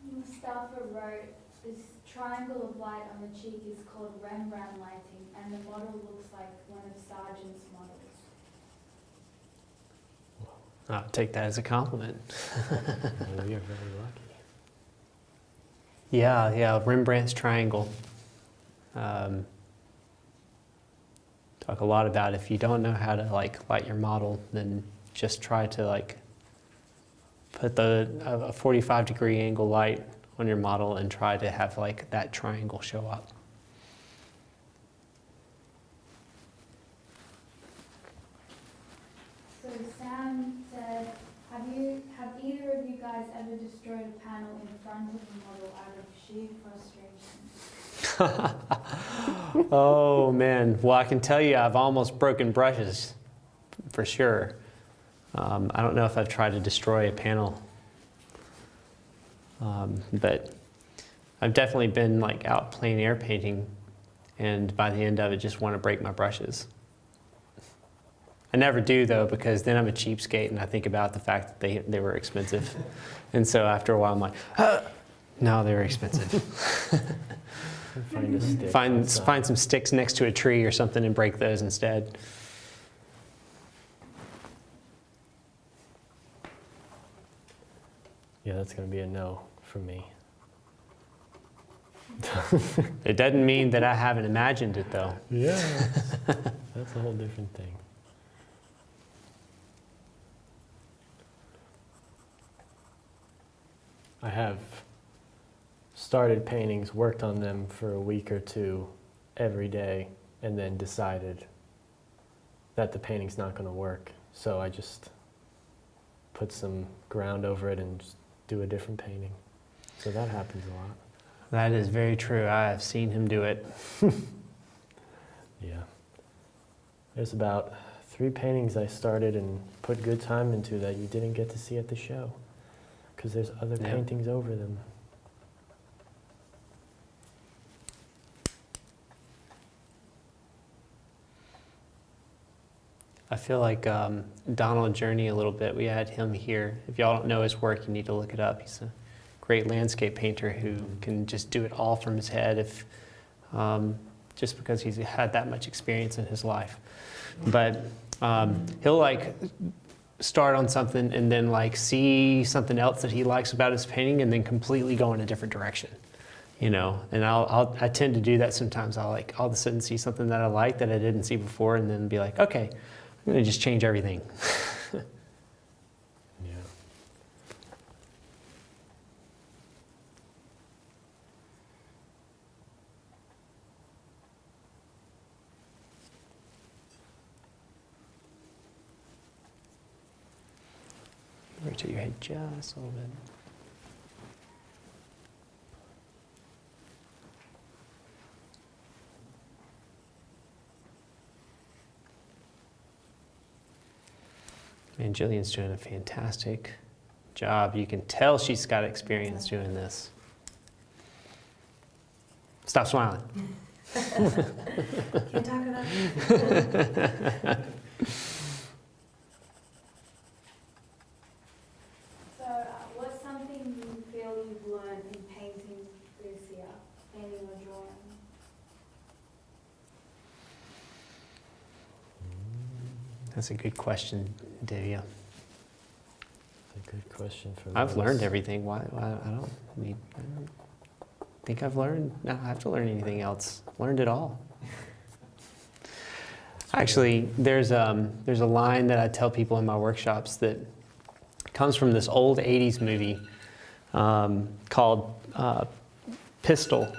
Mustafa wrote, this triangle of light on the cheek is called Rembrandt lighting, and the model looks like one of Sargent's models. I'll take that as a compliment. Well, we are very lucky. Yeah, Rembrandt's triangle. Talk a lot about, if you don't know how to like light your model, then just try to like put a 45-degree angle light on your model and try to have like that triangle show up. So Sam said, have either of you guys ever destroyed a panel in front of the model out of sheer frustration? Oh man, well I can tell you I've almost broken brushes, for sure. I don't know if I've tried to destroy a panel, but I've definitely been like out plein air painting, and by the end of it just want to break my brushes. I never do though, because then I'm a cheapskate and I think about the fact that they were expensive. And so after a while I'm like, no, they were expensive. Find a stick. Find some sticks next to a tree or something and break those instead. Yeah, that's going to be a no from me. It doesn't mean that I haven't imagined it though. Yeah. That's a whole different thing. I have started paintings, worked on them for a week or two every day, and then decided that the painting's not going to work. So I just put some ground over it and just do a different painting. So that happens a lot. That is very true. I have seen him do it. Yeah. There's about 3 paintings I started and put good time into that you didn't get to see at the show, because there's other paintings over them. I feel like Donald Journey a little bit. We had him here. If y'all don't know his work, you need to look it up. He's a great landscape painter who can just do it all from his head. If just because he's had that much experience in his life. But he'll like start on something and then like see something else that he likes about his painting and then completely go in a different direction, you know. And I tend to do that sometimes. I'll like all of a sudden see something that I like that I didn't see before and then be like, okay, I'm gonna just change everything. Yeah. Rotate your head just a little bit. And Jillian's doing a fantastic job. You can tell she's got experience doing this. Stop smiling. Can't talk about it. So, what's something you feel you've learned in painting this year, painting or drawing? That's a good question, Divya. That's a good question for I've those. learned everything. Why I don't think I've learned. No, I have to learn anything else. Learned it all. Actually, there's a line that I tell people in my workshops that comes from this old 80s movie called Pistol.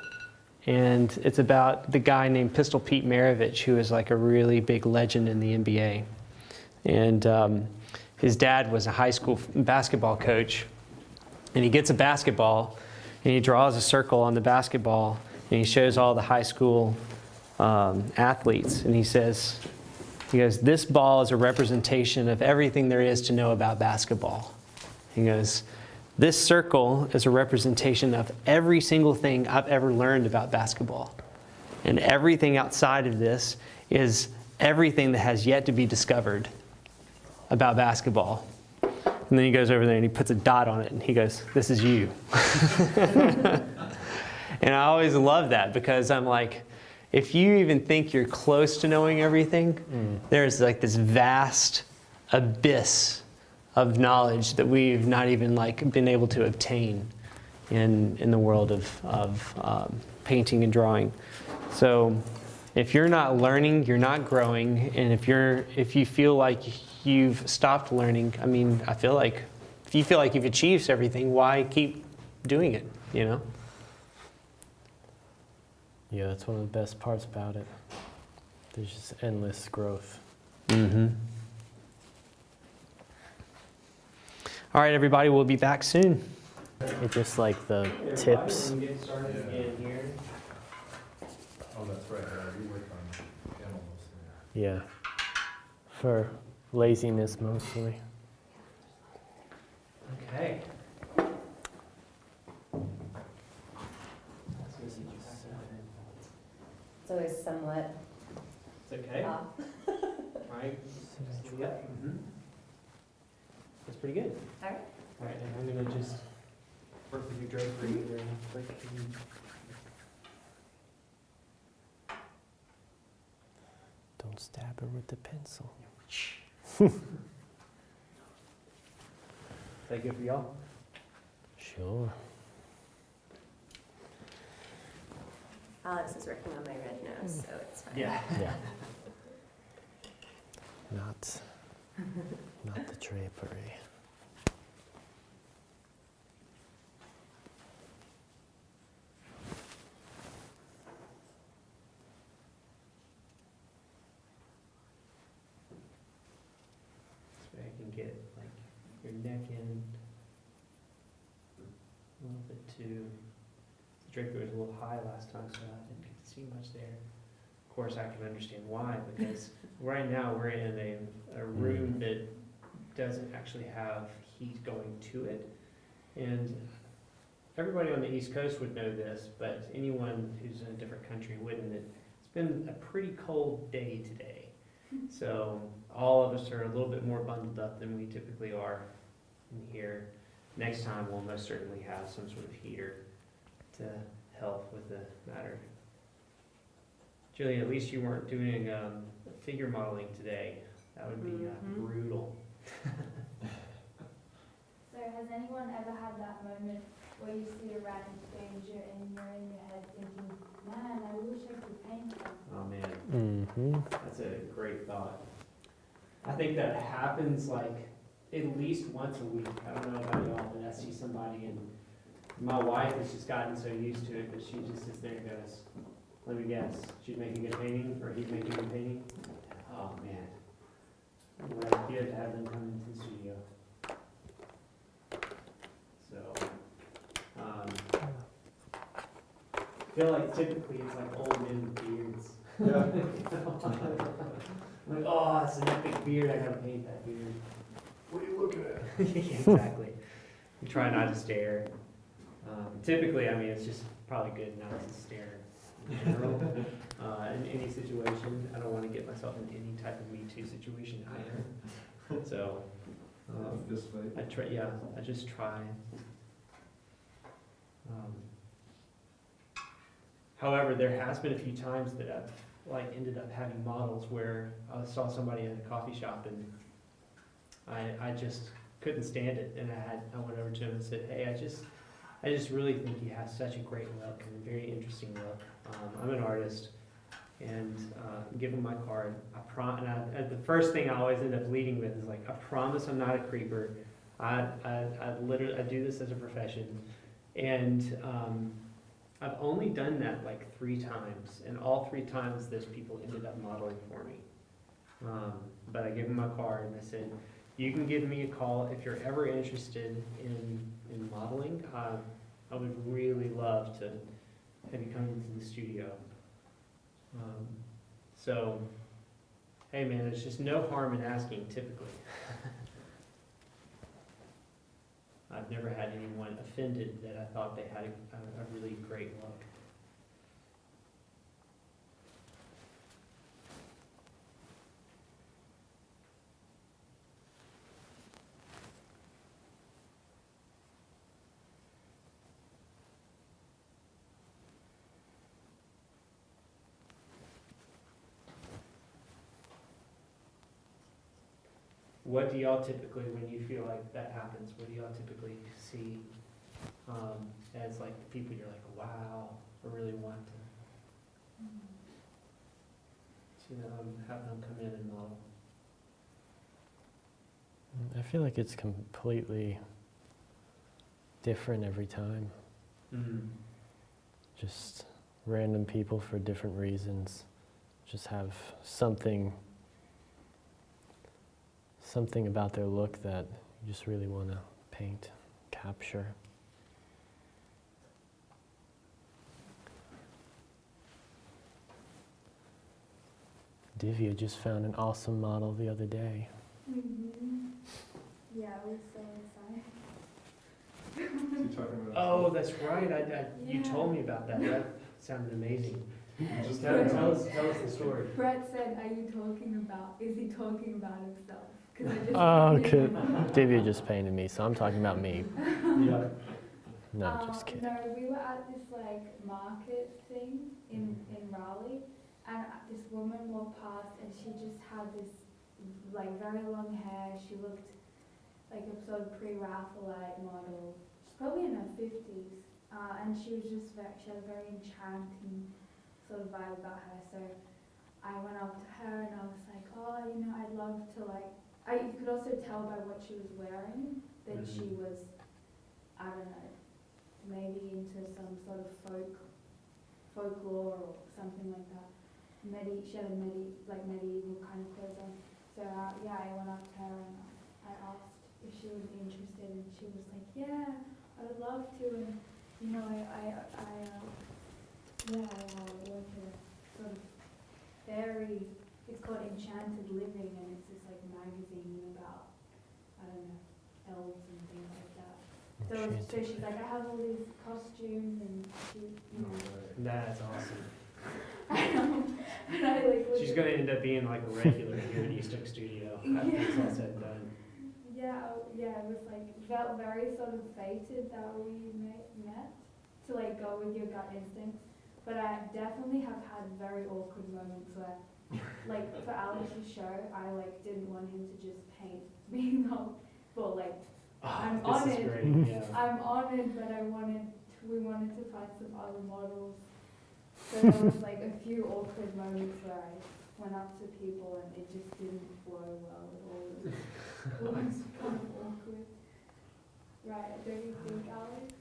And it's about the guy named Pistol Pete Maravich, who is like a really big legend in the NBA. And his dad was a high school basketball coach. And he gets a basketball, and he draws a circle on the basketball, and he shows all the high school athletes. And he goes, this ball is a representation of everything there is to know about basketball. He goes, this circle is a representation of every single thing I've ever learned about basketball. And everything outside of this is everything that has yet to be discovered about basketball. And then he goes over there and he puts a dot on it and he goes, this is you. And I always love that because I'm like, if you even think you're close to knowing everything, there's like this vast abyss of knowledge that we've not even like been able to obtain in the world of painting and drawing. So if you're not learning, you're not growing, and if you feel like you've stopped learning, I mean, I feel like if you feel like you've achieved everything, why keep doing it, you know? Yeah, that's one of the best parts about it. There's just endless growth. Mm-hmm. All right, everybody, we'll be back soon. It's just like the tips. Get started in here. Oh, that's right, we work on animals. Yeah. For laziness mostly. Okay. It's always somewhat It's okay. off. All right. Yep. That's pretty good. All right. All right, and I'm gonna just work with your drapery really quick. Don't stab her with the pencil. Is that good for y'all? Sure. Alex is working on my red nose, so it's fine. Yeah. Yeah. Not the drapery. So I can get like your neck in a little bit too. The drapery was a little high last time, so I didn't get to see much there. Of course, I can understand why, because right now we're in a room that doesn't actually have heat going to it. And everybody on the East Coast would know this, but anyone who's in a different country wouldn't. It's been a pretty cold day today. So all of us are a little bit more bundled up than we typically are in here. Next time we'll most certainly have some sort of heater to help with the matter. Julian, at least you weren't doing figure modeling today. That would be brutal. So has anyone ever had that moment where you see a random page and you're in your head thinking, man, I wish I could paint that? Oh man, that's a great thought. I think that happens like at least once a week. I don't know about y'all, but I see somebody and my wife has just gotten so used to it that she just sits there and goes, let me guess, she's making a good painting or he's making a good painting? Oh man, what a gift to have them come into the studio. So, I feel like typically it's like old men with beards. Yeah. Like, oh, it's an epic beard, I gotta paint that beard. What are you looking at? Yeah, exactly. You try not to stare. Typically, I mean, it's just probably good not to stare in general. In any situation, I don't want to get myself in any type of Me Too situation either. So, Fist fight. I just try. However, there has been a few times that I've like ended up having models where I saw somebody at a coffee shop and I just couldn't stand it, and I went over to him and said, hey, I just really think he has such a great look and a very interesting look. I'm an artist, and give him my card. And the first thing I always end up leading with is like, I promise I'm not a creeper. I do this as a profession, and I've only done that like 3 times, and all 3 times those people ended up modeling for me. But I gave him my card and I said, you can give me a call if you're ever interested in modeling. I would really love to have you come into the studio. So, hey man, there's just no harm in asking typically. I've never had anyone offended that I thought they had a really great look. What do y'all typically, when you feel like that happens, what do y'all typically see as like the people you're like, wow, I really want to have them come in and model? I feel like it's completely different every time. Just random people for different reasons. Just have something about their look that you just really want to paint, capture. Divya just found an awesome model the other day. Yeah, I was so excited. You talking about? Oh, that's right. You told me about that. That sounded amazing. Just Tell us the story. Brett said, is he talking about himself? Oh, okay. Divya just painted me, so I'm talking about me. Yeah. No, just kidding. No, we were at this like market thing in Raleigh, and this woman walked past and she just had this like very long hair. She looked like a sort of pre-Raphaelite model. She's probably in her 50s, and she was just she had a very enchanting sort of vibe about her. So I went up to her and I was like, oh, I'd love to like. You could also tell by what she was wearing that she was, I don't know, maybe into some sort of folklore or something like that. She had a medieval kind of clothes on. So I went up to her and I asked if she would be interested, and she was like, yeah, I would love to. And I work at a sort of very, it's called Enchanted Living, and it's this like magazine about, I don't know, elves and things like that. So she's like, I have all these costumes, and she, That's awesome. And I like. She's gonna end up being like a regular here at East Oak Studio after it's all said and done. Yeah, it was like, felt very sort of fated that we met to like go with your gut instincts. But I definitely have had very awkward moments where, like for Alex's show, I like didn't want him to just paint me though, but like I'm This is honored. great, yeah. I'm honored, but we wanted to find some other models. So there was like a few awkward moments where I went up to people and it just didn't flow well at all. It was kind of awkward. Right, don't you think, Alex?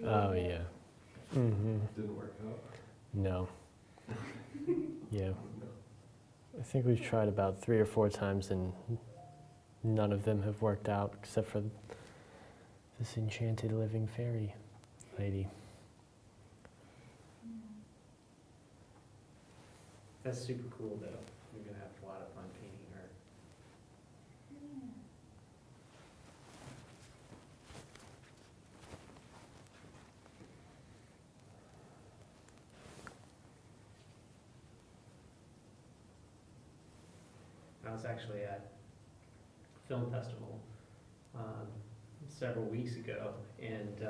Oh yeah. Mm-hmm. Didn't work out. No. Yeah. I think we've tried about 3 or 4 times and none of them have worked out except for this enchanted living fairy lady. That's super cool, though. You're going to have a lot of fun painting her. I was actually at a film festival several weeks ago, and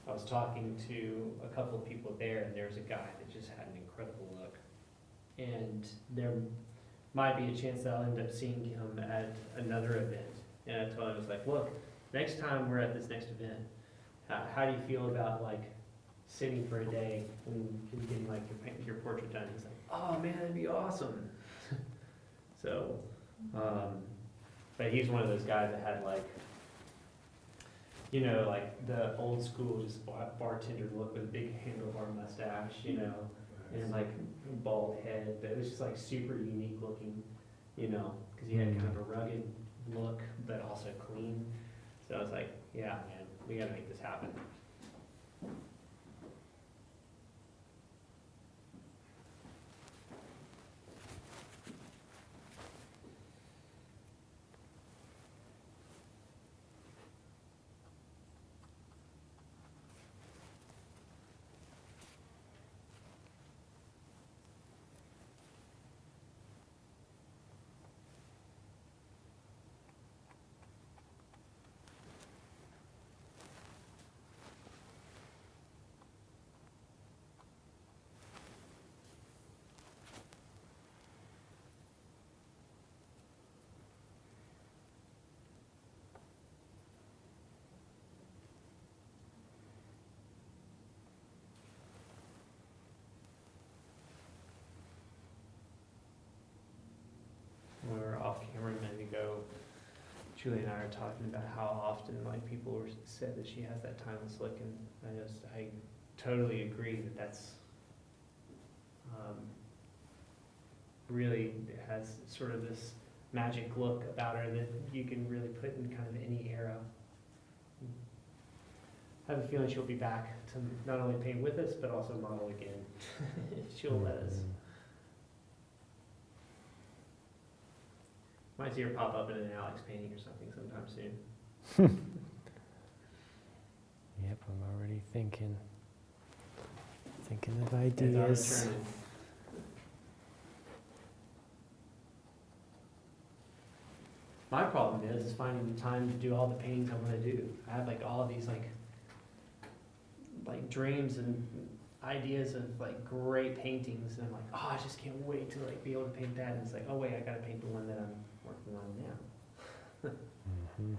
I was talking to a couple of people there, and there was a guy that just had an incredible look. And there might be a chance that I'll end up seeing him at another event. And I told him, I was like, look, next time we're at this next event, how do you feel about like sitting for a day and getting like your portrait done? He's like, oh man, that'd be awesome. So, but he's one of those guys that had like, you know, like the old school just bartender look with a big handlebar mustache, you know, and like bald head, but it was just like super unique looking, you know, because he had kind of a rugged look, but also clean. So I was like, yeah, man, we gotta make this happen. When we were off camera a minute ago, Julie and I are talking about how often like people were said that she has that timeless look, and I totally agree that that's really has sort of this magic look about her that you can really put in kind of any era. I have a feeling she'll be back to not only paint with us but also model again. She'll let us. Might see her pop up in an Alex painting or something sometime soon. Yep, I'm already thinking of It's ideas. our turn. My problem is finding the time to do all the paintings I want to do. I have like all of these like dreams and ideas of like great paintings, and I'm like, oh, I just can't wait to like be able to paint that. And it's like, oh wait, I gotta paint the one that I'm working on now. Mm-hmm.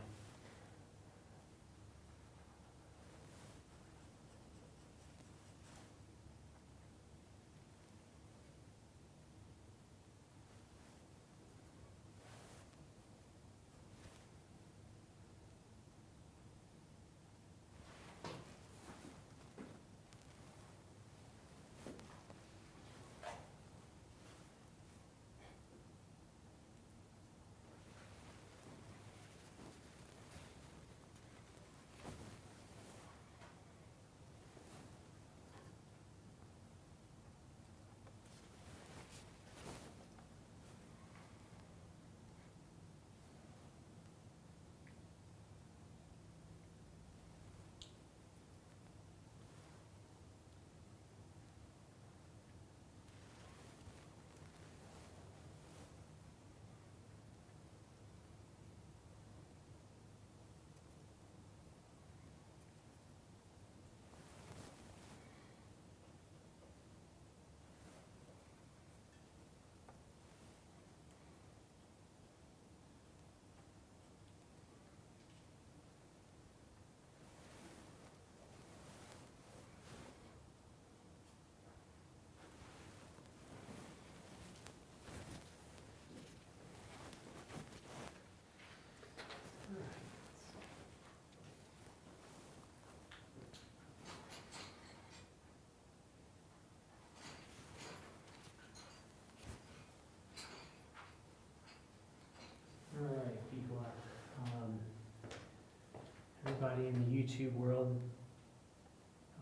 anybody in the YouTube world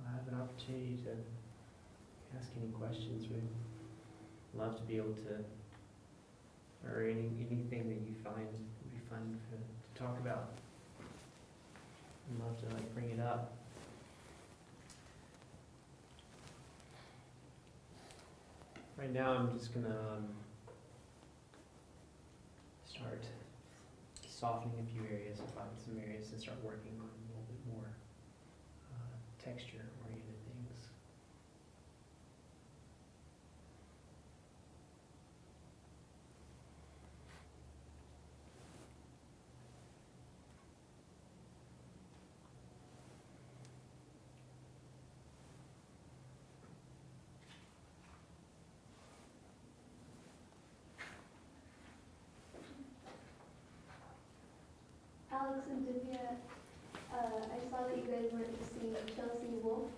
have an opportunity to ask any questions, we'd love to be able to, or anything that you find would be fun to talk about. I'd love to like bring it up. Right now, I'm just gonna start softening a few areas and find some areas and start working on a little bit more texture-oriented things. Alex and Divya, I saw that you guys went to see Chelsea Wolfe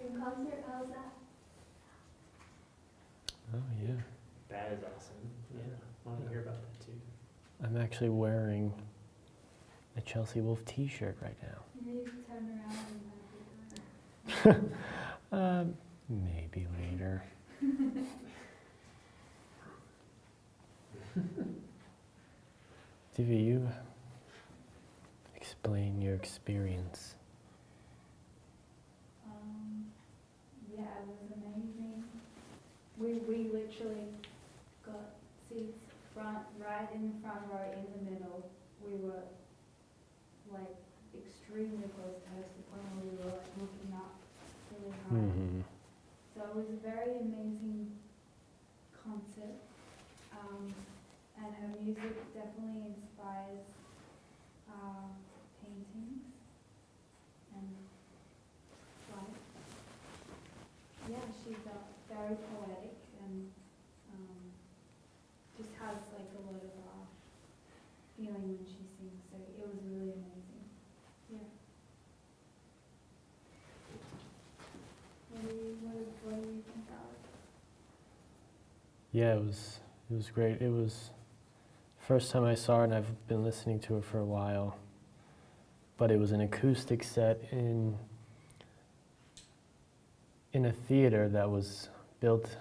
in concert. How's that? Oh yeah. That is awesome. Yeah, I want to hear about that too. I'm actually wearing a Chelsea Wolfe t-shirt right now. You turn around and Maybe later. Divya, you explain your experience. yeah, it was amazing. We literally got seats right in the front row, in the middle. We were like extremely close to her to the point where we were like looking up really high. Mm-hmm. So it was a very amazing concert. And her music definitely inspires paintings and life. Yeah, she's very poetic and just has like a lot of feeling when she sings. So it was really amazing. Yeah. What do you think, Alex? Yeah, it was great. It was first time I saw her, and I've been listening to her for a while. But it was an acoustic set in a theater that was built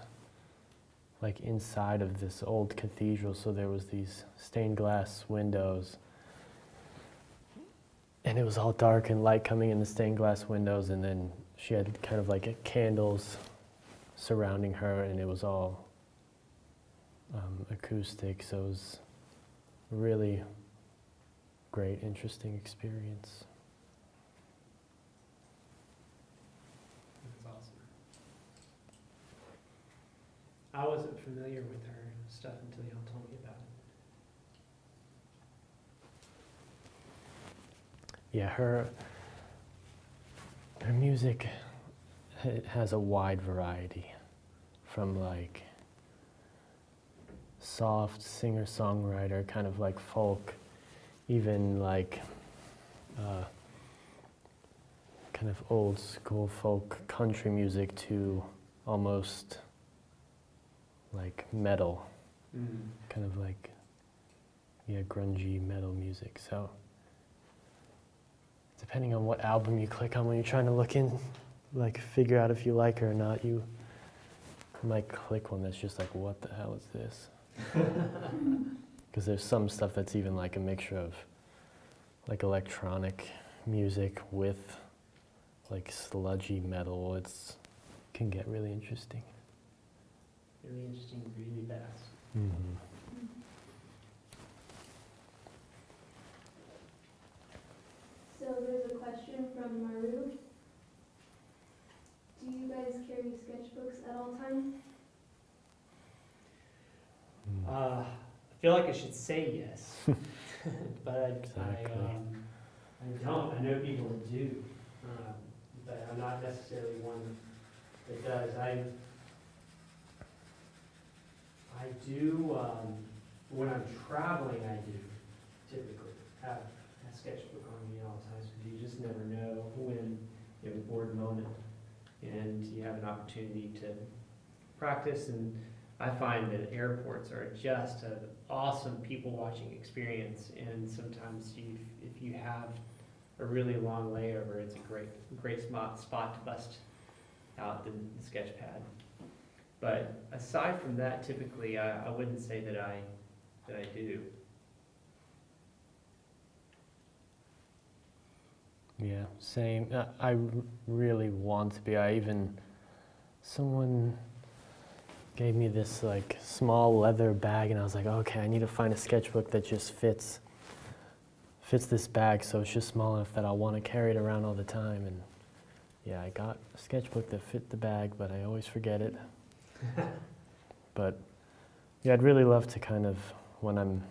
like inside of this old cathedral. So there was these stained glass windows, and it was all dark and light coming in the stained glass windows. And then she had kind of like candles surrounding her, and it was all acoustic. So it was a really great, interesting experience. That's awesome. I wasn't familiar with her stuff until y'all told me about it. Yeah, her music has a wide variety, from like soft singer-songwriter, kind of like folk, even like kind of old school folk country music, to almost like metal, kind of like, yeah, grungy metal music. So depending on what album you click on when you're trying to look in, like figure out if you like her or not, you might click one that's just like, what the hell is this? Because there's some stuff that's even like a mixture of like electronic music with like sludgy metal. It can get really interesting. Really interesting, really fast. Mm-hmm. So there's a question from Maru. Do you guys carry sketchbooks at all times? I feel like I should say yes, but Exactly. I don't. I know people that do, but I'm not necessarily one that does. I do, when I'm traveling, I do typically have a sketchbook on me at all times, because you just never know when you have a bored moment and you have an opportunity to practice. And I find that airports are just an awesome people watching experience, and sometimes if you have a really long layover, it's a great spot to bust out the sketch pad. But aside from that, typically I wouldn't say that I do. Yeah, same. I really want to be. Someone gave me this like small leather bag, and I was like, okay, I need to find a sketchbook that just fits this bag, so it's just small enough that I'll want to carry it around all the time. And yeah, I got a sketchbook that fit the bag, but I always forget it. But yeah, I'd really love to kind of, when I'm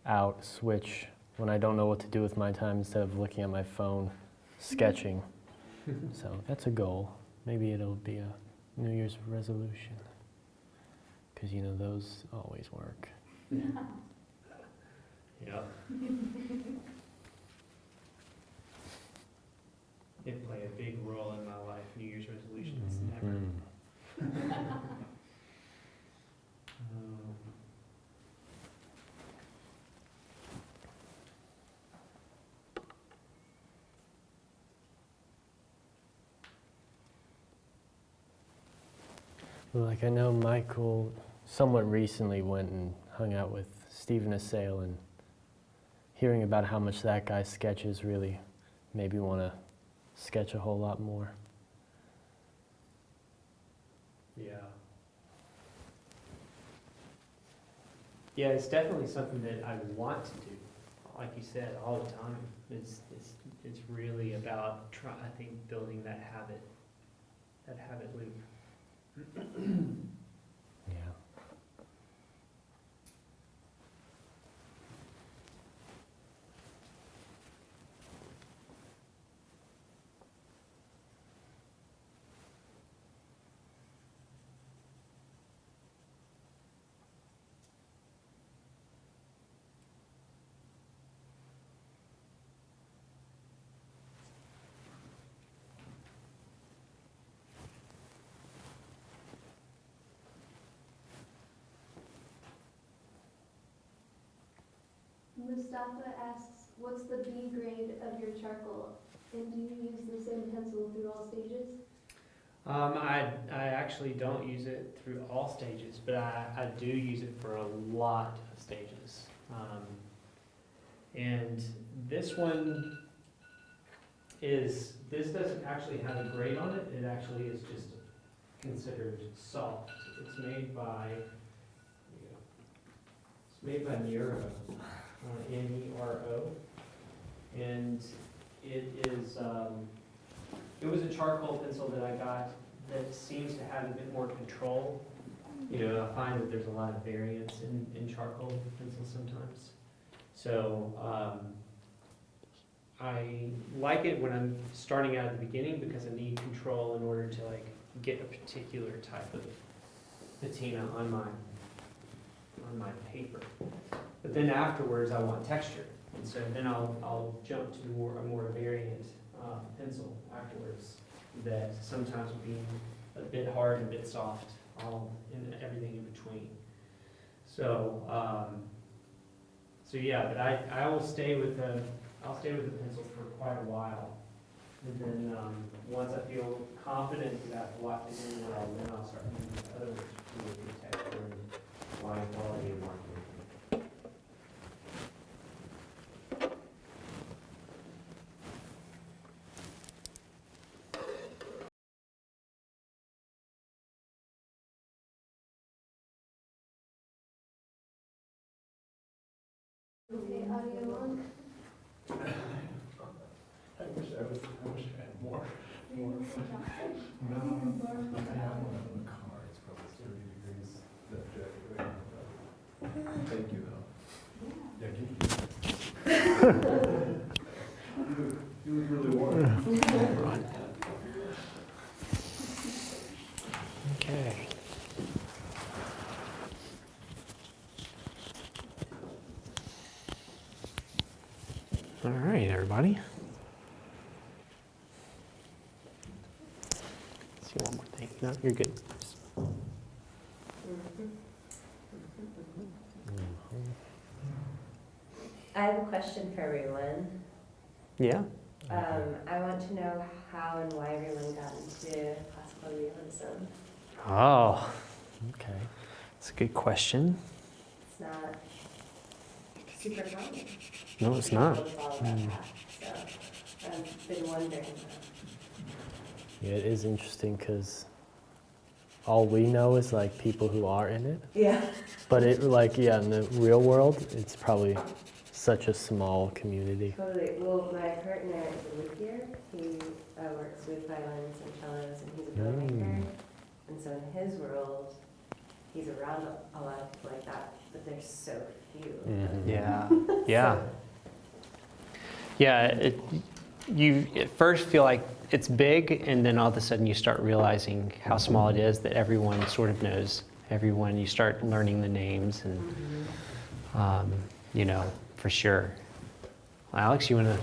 out, switch, when I don't know what to do with my time, instead of looking at my phone, sketching. So that's a goal. Maybe it'll be a New Year's resolution, because you know those always work. Yep. It played a big role in my life. New Year's resolutions never. Well, like I know Michael somewhat recently went and hung out with Stephen Assail, and hearing about how much that guy sketches really made me want to sketch a whole lot more. Yeah. Yeah, it's definitely something that I want to do. Like you said, all the time. It's really about I think building that habit loop. Yeah. Mustafa asks, what's the B grade of your charcoal? And do you use the same pencil through all stages? I actually don't use it through all stages, but I do use it for a lot of stages. And this one this doesn't actually have a grade on it. It actually is just considered soft. It's made by Nero, Nero, and it was a charcoal pencil that I got that seems to have a bit more control. You know, I find that there's a lot of variance in charcoal pencils sometimes. So I like it when I'm starting out at the beginning because I need control in order to like get a particular type of patina on my paper. But then afterwards I want texture. And so then I'll jump to a more variant pencil afterwards that sometimes will be a bit hard and a bit soft, all in everything in between. So so yeah, but I will stay with the pencil for quite a while, and then once I feel confident that I've locked it in well, then I'll start moving to other ones to get texture and line quality and marking. Okay, audio on. I wish I had more. No, I have one in the car. It's probably 30 degrees. That jacket. Thank you, though. Yeah, you look really warm. Okay. All right, everybody. Let's see one more thing. No, you're good. I have a question for everyone. Yeah. I want to know how and why everyone got into classical realism. Oh, Okay. that's a good question. It's not super common. No, it's not. To follow that path, so I've been wondering. Yeah, it is interesting because all we know is like people who are in it. Yeah. But it like, yeah, in the real world, it's probably such a small community. Totally. Well, my partner is a here. He works with violins and cellos, and he's a filmmaker. And so in his world, he's around a lot of people like that, but there's so few. Yeah. Yeah. Yeah. You at first feel like it's big, and then all of a sudden you start realizing how small it is, that everyone sort of knows everyone. You start learning the names, and you know, for sure. Well, Alex, you want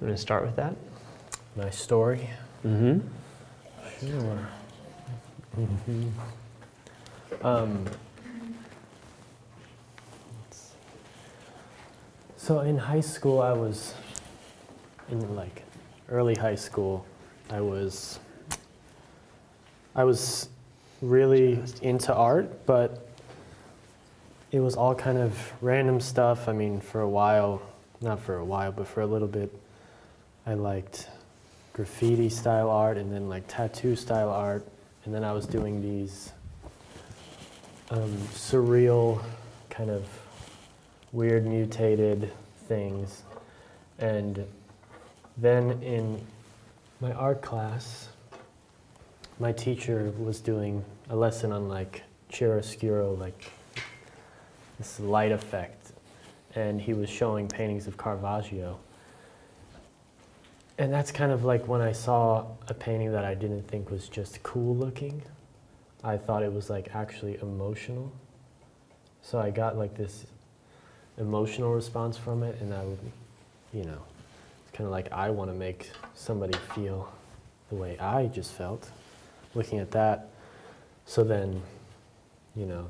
to start with that? My story? Mm-hmm. Sure. So in high school, in like early high school, I was really into art, but it was all kind of random stuff. I mean, for a while, not for a while, but for a little bit, I liked graffiti style art and then like tattoo style art. And then I was doing these surreal, kind of weird mutated things. And then in my art class, my teacher was doing a lesson on like chiaroscuro, like this light effect. And he was showing paintings of Caravaggio. And that's kind of like when I saw a painting that I didn't think was just cool looking. I thought it was like actually emotional. So I got like this emotional response from it, and I would, you know, it's kind of like I want to make somebody feel the way I just felt looking at that. So then, you know,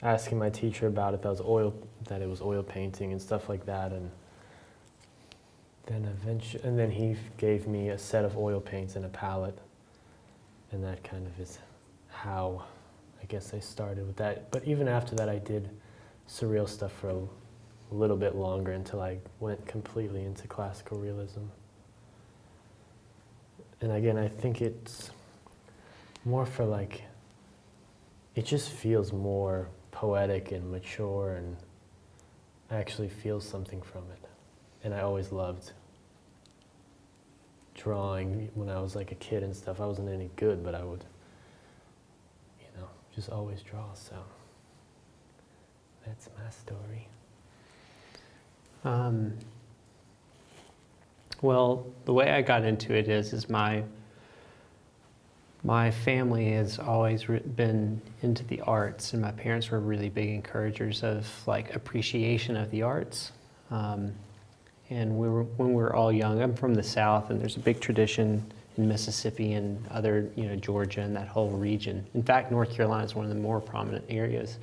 asking my teacher about it, that it was oil painting and stuff like that, and then he gave me a set of oil paints and a palette, and that kind of is how I guess I started with that. But even after that, I did surreal stuff for a little bit longer until I went completely into classical realism. And again, I think it's more for like, it just feels more poetic and mature, and I actually feel something from it. And I always loved drawing when I was like a kid and stuff. I wasn't any good, but I would, you know, just always draw. So that's my story. Well, the way I got into it is my family has always been into the arts, and my parents were really big encouragers of like appreciation of the arts. And when we were all young, I'm from the South, and there's a big tradition in Mississippi and other, you know, Georgia and that whole region. In fact, North Carolina is one of the more prominent areas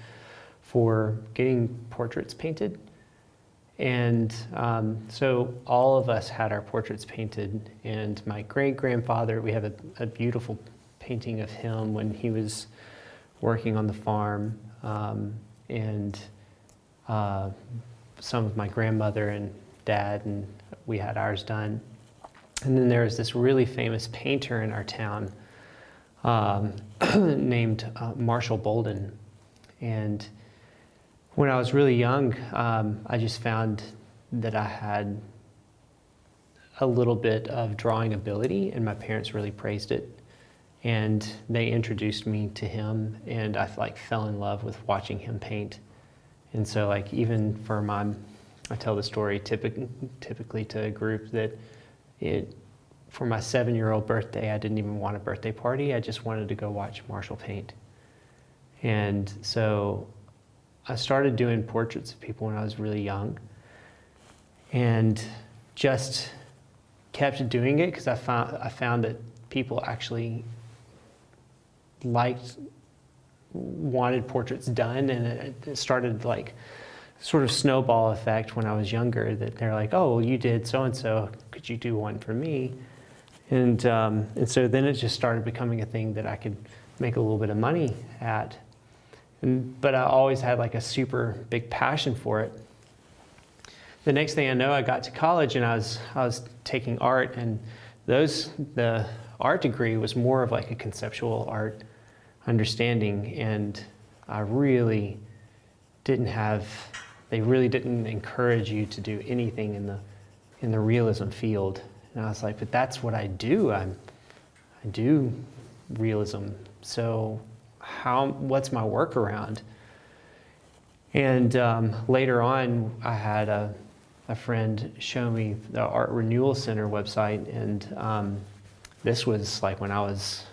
for getting portraits painted. And so all of us had our portraits painted, and my great-grandfather, we have a beautiful painting of him when he was working on the farm, and some of my grandmother and dad, and we had ours done. And then there was this really famous painter in our town named Marshall Bolden. And when I was really young, I just found that I had a little bit of drawing ability, and my parents really praised it. And they introduced me to him, and I like fell in love with watching him paint. And so like even for I tell the story typically to a group that for my 7-year-old birthday, I didn't even want a birthday party. I just wanted to go watch Marshall paint. And so I started doing portraits of people when I was really young, and just kept doing it because I found that people actually wanted portraits done, and it started like sort of snowball effect when I was younger, that they're like, oh, well, you did so-and-so, could you do one for me? And so then it just started becoming a thing that I could make a little bit of money at. But I always had like a super big passion for it. The next thing I know, I got to college and I was taking art, and the art degree was more of like a conceptual art understanding, and I really they really didn't encourage you to do anything in the realism field. And I was like, but that's what I do. I do realism. So what's my workaround? And later on, I had a friend show me the Art Renewal Center website, and this was like when I was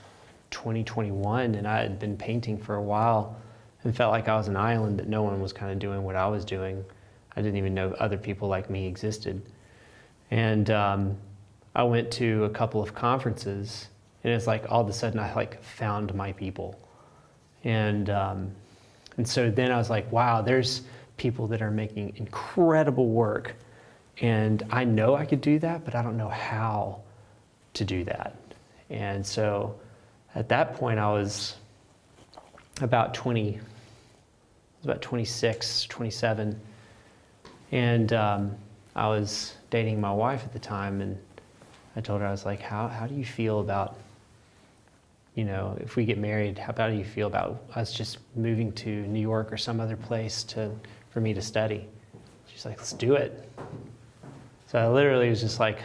21, and I had been painting for a while and felt like I was an island, that no one was kind of doing what I was doing. I didn't even know other people like me existed. And I went to a couple of conferences, and it's like all of a sudden I like found my people. And so then I was like, wow, there's people that are making incredible work, and I know I could do that, but I don't know how to do that. And so at that point I was about 26, 27, and I was dating my wife at the time, and I told her, I was like, how do you feel about, if we get married, how do you feel about us just moving to New York or some other place for me to study? She's like, let's do it. So I literally was just like,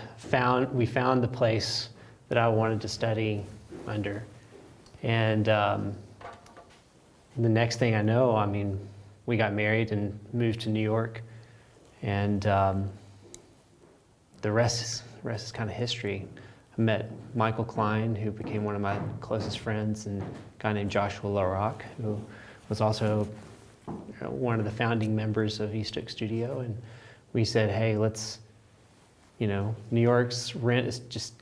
we found the place that I wanted to study under. And the next thing I know, I mean, we got married and moved to New York. And the rest is kind of history. I met Michael Klein, who became one of my closest friends, and a guy named Joshua LaRock, who was also one of the founding members of East Oak Studio. And we said, hey, New York's rent is just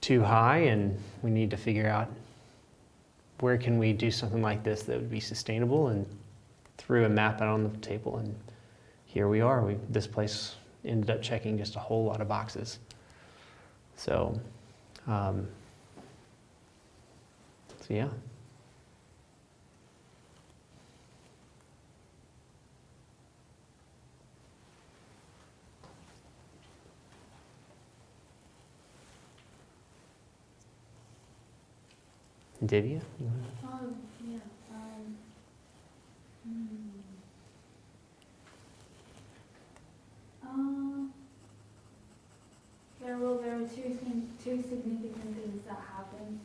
too high, and we need to figure out where can we do something like this that would be sustainable, and threw a map out on the table, and here we are. This place ended up checking just a whole lot of boxes. So, yeah. Divya? Yeah. There were two significant things that happened.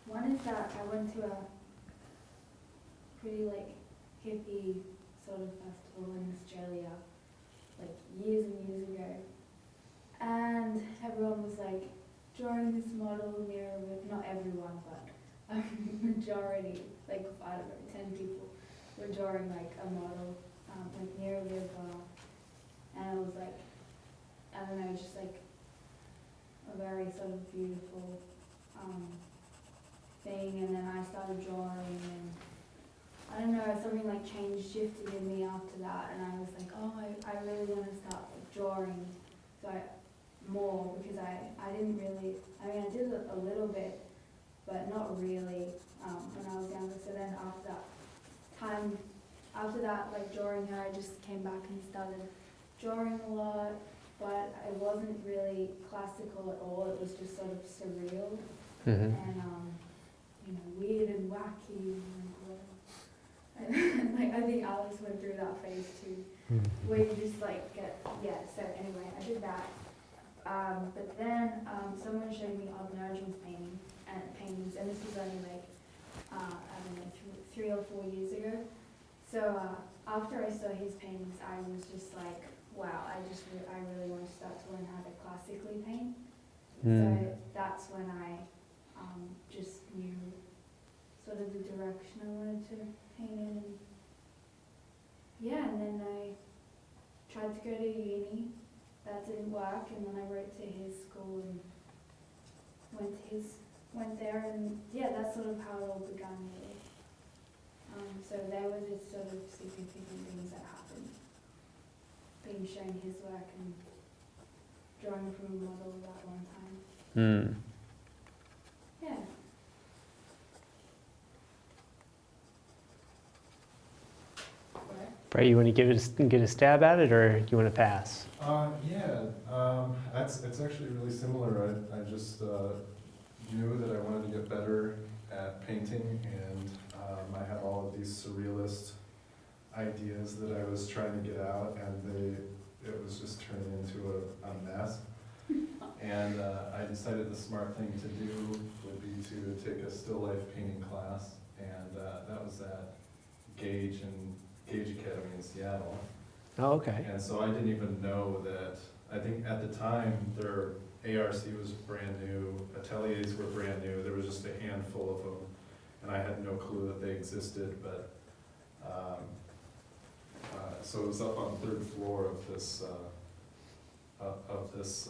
One is that I went to a pretty hippie sort of festival in Australia, years and years ago, and everyone was drawing this model mirror with, not everyone, but a majority, I don't know, 10 people were drawing a model nearly a bar, and it was I don't know, just a very sort of beautiful thing. And then I started drawing, and I don't know, something shifted in me after that, and I was like, oh, I really want to start drawing more, because I didn't really, I did a little bit, but not really when I was younger. So then after that drawing her, I just came back and started drawing a lot, but it wasn't really classical at all. It was just sort of surreal, and weird and wacky, and I think Alex went through that phase too, where you just so anyway, I did that. But then someone showed me Odd Nurgeon's paintings, and this was only I don't know, 3 or 4 years ago. So after I saw his paintings, I was just wow, I really want to start to learn how to classically paint. So that's when I just knew sort of the direction I wanted to paint in. And then I tried to go to uni. That didn't work, and then I wrote to his school and went there, and that's sort of how it all began, really. So they were was just sort of speaking things that happened. Being shown his work and drawing from a model at one time. Hmm. Yeah. Brett, you want to get a stab at it, or you want to pass? It's actually really similar. I just knew that I wanted to get better at painting, and I had all of these surrealist ideas that I was trying to get out, and it was just turning into a mess. And I decided the smart thing to do would be to take a still life painting class, and that was at Gage Academy in Seattle. Oh, okay. And so I didn't even know that, I think at the time, their ARC was brand new, Ateliers were brand new, there was just a handful of them, and I had no clue that they existed, but, so it was up on the 3rd floor of this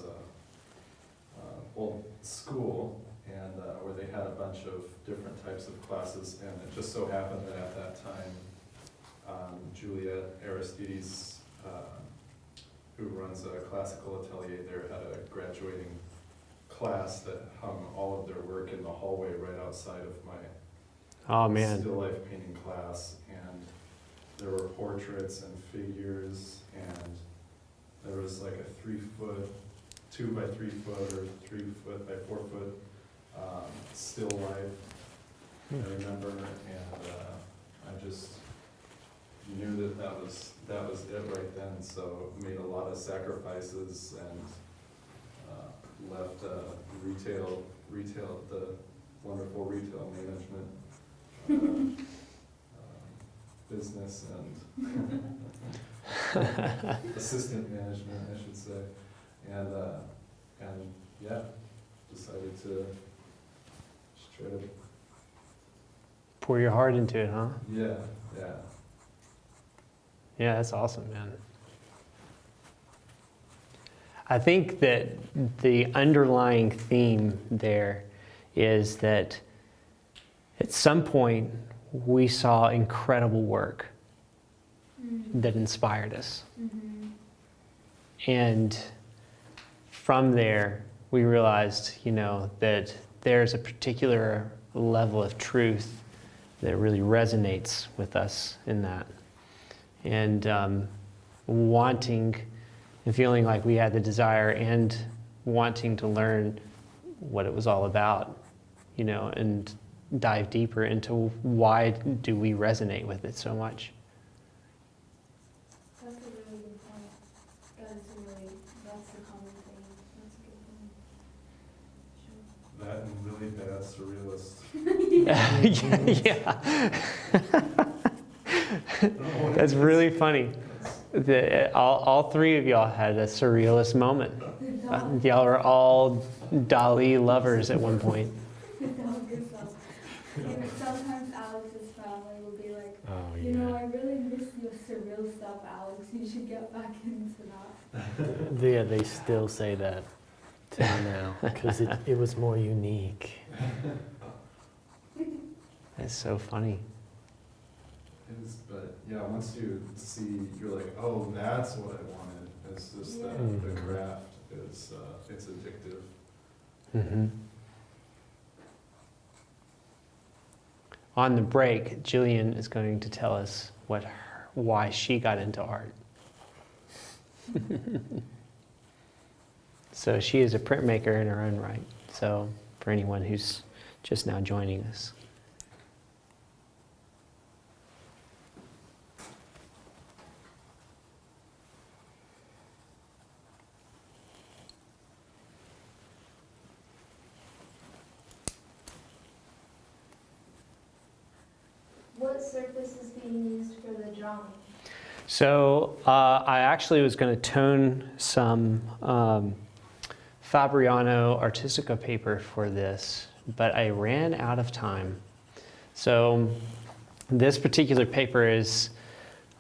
old school, and where they had a bunch of different types of classes, and it just so happened that at that time, Julia Aristides, who runs a classical atelier there, had a graduating class that hung all of their work in the hallway right outside of my still life painting class, and there were portraits and figures, and there was like a 3-foot, 2 by 3 foot, or 3 foot by 4 foot still life, I remember, and I just knew that was it right then, so made a lot of sacrifices and left the wonderful retail management business and assistant management, I should say, and yeah, decided to just try to Pour your heart into it, huh? yeah. Yeah, that's awesome, man. I think that the underlying theme there is that at some point we saw incredible work that inspired us. Mm-hmm. And from there, we realized, that there's a particular level of truth that really resonates with us in that. And wanting and feeling like we had the desire and wanting to learn what it was all about, and dive deeper into why do we resonate with it so much. That's a really good point. That's the common thing. That's a good point. Sure. That and really bad surrealists. Yeah. That's really funny. All 3 of y'all had a surrealist moment. Y'all are all Dali lovers at one point. Sometimes Alex's family will be like, Oh, I really miss your surreal stuff, Alex. You should get back into that. Yeah, they still say that to me now, because it was more unique. That's so funny. It is, but yeah, once you see, you're like, oh, that's what I wanted. It's just that the craft is, it's addictive. Mm-hmm. On the break, Jillian is going to tell us why she got into art. So she is a printmaker in her own right. So for anyone who's just now joining us. What surface is being used for the drawing? So I actually was going to tone some Fabriano Artistica paper for this, but I ran out of time. So this particular paper is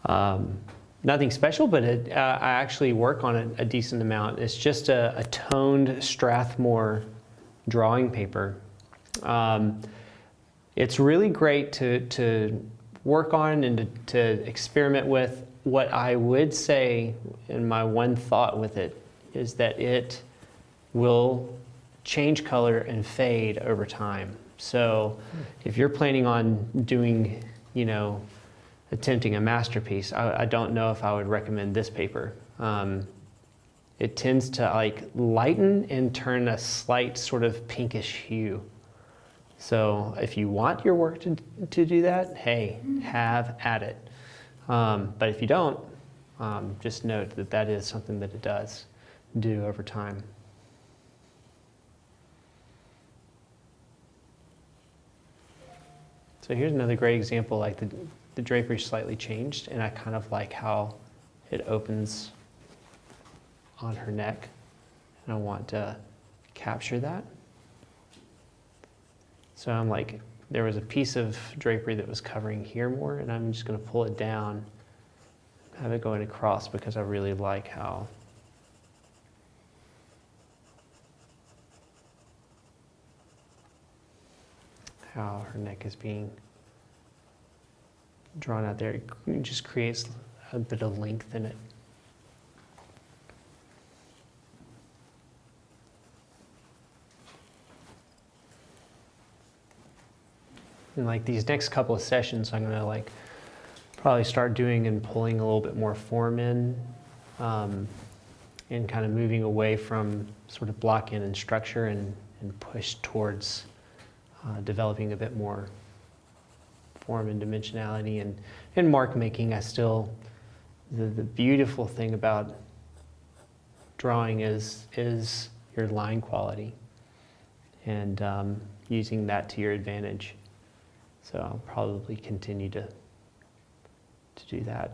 nothing special, but I actually work on it a decent amount. It's just a toned Strathmore drawing paper. It's really great to work on and to experiment with. What I would say, and my one thought with it, is that it will change color and fade over time. So if you're planning on doing, attempting a masterpiece, I don't know if I would recommend this paper. It tends to like lighten and turn a slight sort of pinkish hue. So if you want your work to do that, hey, have at it. But if you don't, just note that that is something that it does do over time. So here's another great example, like the drapery slightly changed, and I kind of like how it opens on her neck, and I want to capture that. So I'm like, there was a piece of drapery that was covering here more, and I'm just going to pull it down, have it going across, because I really like how her neck is being drawn out there. It just creates a bit of length in it. And like these next couple of sessions, I'm gonna like probably start doing and pulling a little bit more form in, and kind of moving away from sort of block in and structure and push towards developing a bit more form and dimensionality. And in mark making, I still, the beautiful thing about drawing is your line quality, and using that to your advantage. So I'll probably continue to do that.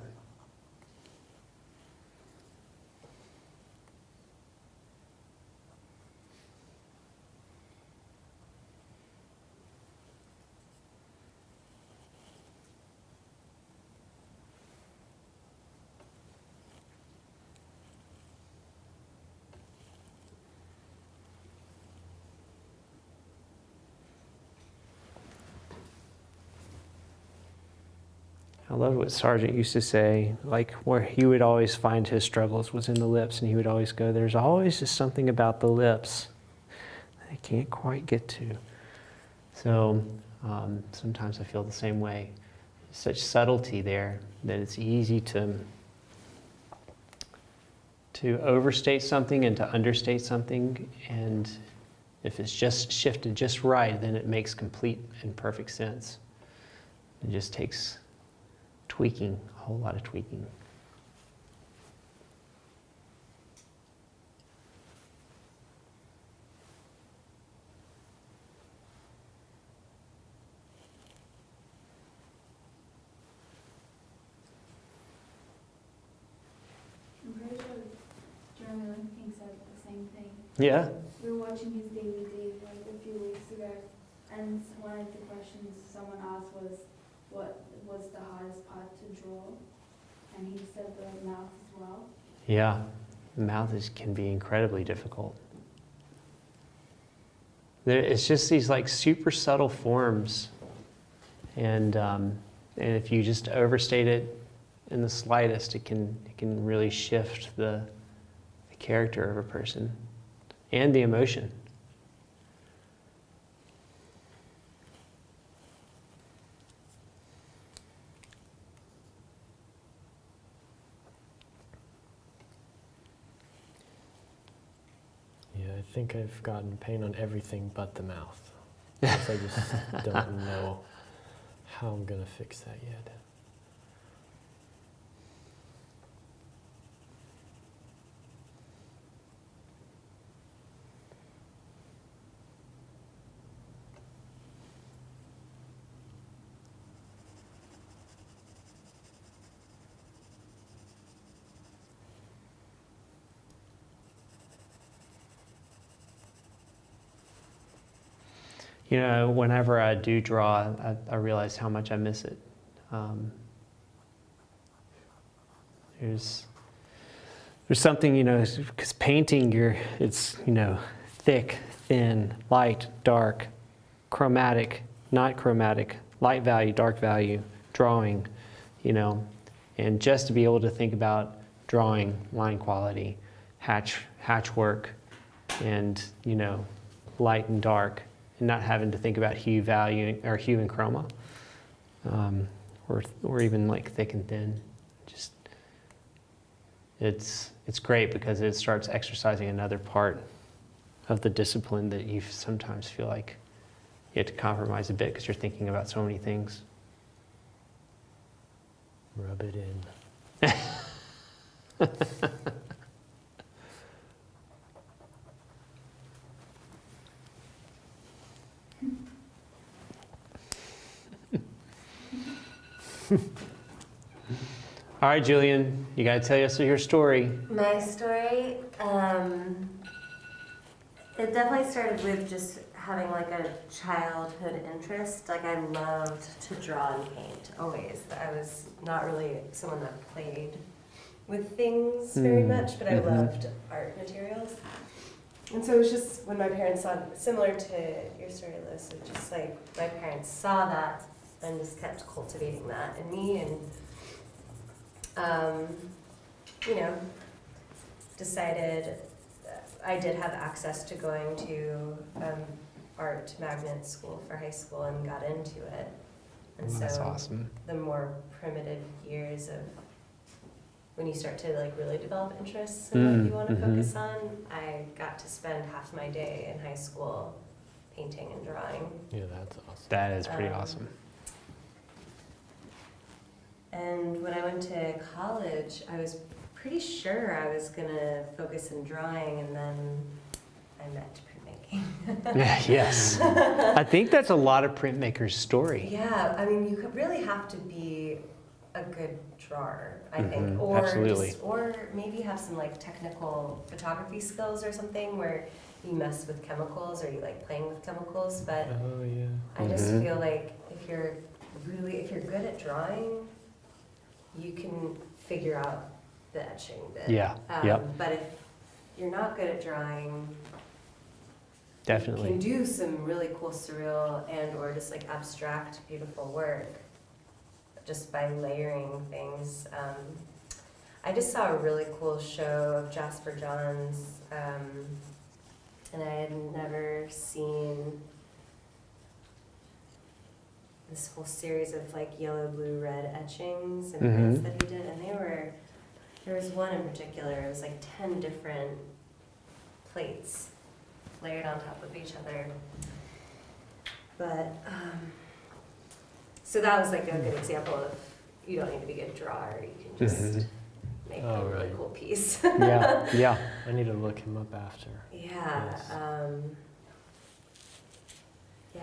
I love what Sargent used to say, like where he would always find his struggles was in the lips, and he would always go, there's always just something about the lips that I can't quite get to. So sometimes I feel the same way. Such subtlety there that it's easy to overstate something and to understate something, and if it's just shifted just right, then it makes complete and perfect sense. It just takes tweaking, a whole lot of tweaking. I'm pretty sure Jeremy Linking said the same thing. Yeah? We were watching his DVD like a few weeks ago, and one of the questions someone asked was, what was the hardest part to draw? And he said the mouth as well. Yeah, the mouth can be incredibly difficult. It's just these like super subtle forms, and if you just overstate it in the slightest, it can really shift the character of a person and the emotion. I think I've gotten paint on everything but the mouth. I just don't know how I'm going to fix that yet. You know, whenever I do draw, I realize how much I miss it. There's something, you know, because painting, it's, you know, thick, thin, light, dark, chromatic, not chromatic, light value, dark value, drawing, you know, and just to be able to think about drawing, line quality, hatch work, and, you know, light and dark, and not having to think about hue value or hue and chroma, or even like thick and thin. Just it's great because it starts exercising another part of the discipline that you sometimes feel like you have to compromise a bit because you're thinking about so many things. Rub it in. All right, Julian, you got to tell us your story. My story, it definitely started with just having like a childhood interest. Like I loved to draw and paint, always. I was not really someone that played with things very much, but I loved art materials. And so it was just when my parents saw, similar to your story, Liz, it just like my parents saw that and just kept cultivating that in me, and you know, decided I did have access to going to art magnet school for high school and got into it. And That's so awesome. the more primitive years of when you start to like really develop interests in what you want to focus on, I got to spend half my day in high school painting and drawing. Yeah, that's awesome. That is pretty awesome. And when I went to college, I was pretty sure I was going to focus in drawing, and then I met printmaking. Yes. I think that's a lot of printmakers' story. Yeah, I mean, you really have to be a good drawer, I think, or absolutely. or maybe have some like technical photography skills or something where you mess with chemicals or you like playing with chemicals. But Oh, yeah. I just feel like if you're good at drawing, you can figure out the etching bit. Yeah. Yep. But if you're not good at drawing, Definitely. you can do some really cool surreal and or just like abstract, beautiful work just by layering things. I just saw a really cool show of Jasper Johns, and I had never seen this whole series of like yellow, blue, red etchings and prints that he did, and there was one in particular, it was like 10 different plates layered on top of each other. But, so that was like a good example of, you don't need to be a good drawer, you can just make a really cool piece. Yeah, yeah. I need to look him up after. Yeah, Yes. yeah,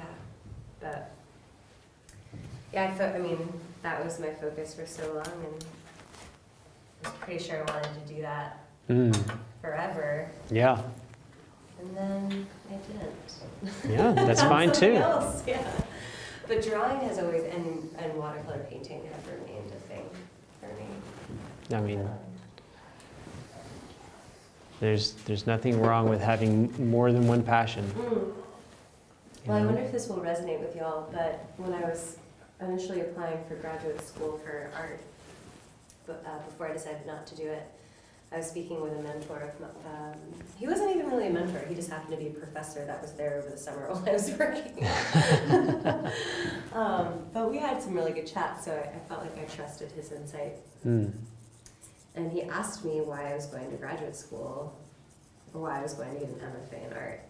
but, yeah, I mean, that was my focus for so long, and I was pretty sure I wanted to do that forever, Yeah. and then I didn't. Yeah, that's fine Something too. else, yeah. But drawing has always, and watercolor painting have remained a thing for me. I mean, there's nothing wrong with having more than one passion. Well, I wonder if this will resonate with y'all, but when I was initially applying for graduate school for art, before I decided not to do it, I was speaking with a mentor of he wasn't even really a mentor, he just happened to be a professor that was there over the summer while I was working. But we had some really good chats, so I felt like I trusted his insight. And he asked me why I was going to graduate school, or why I was going to get an MFA in art.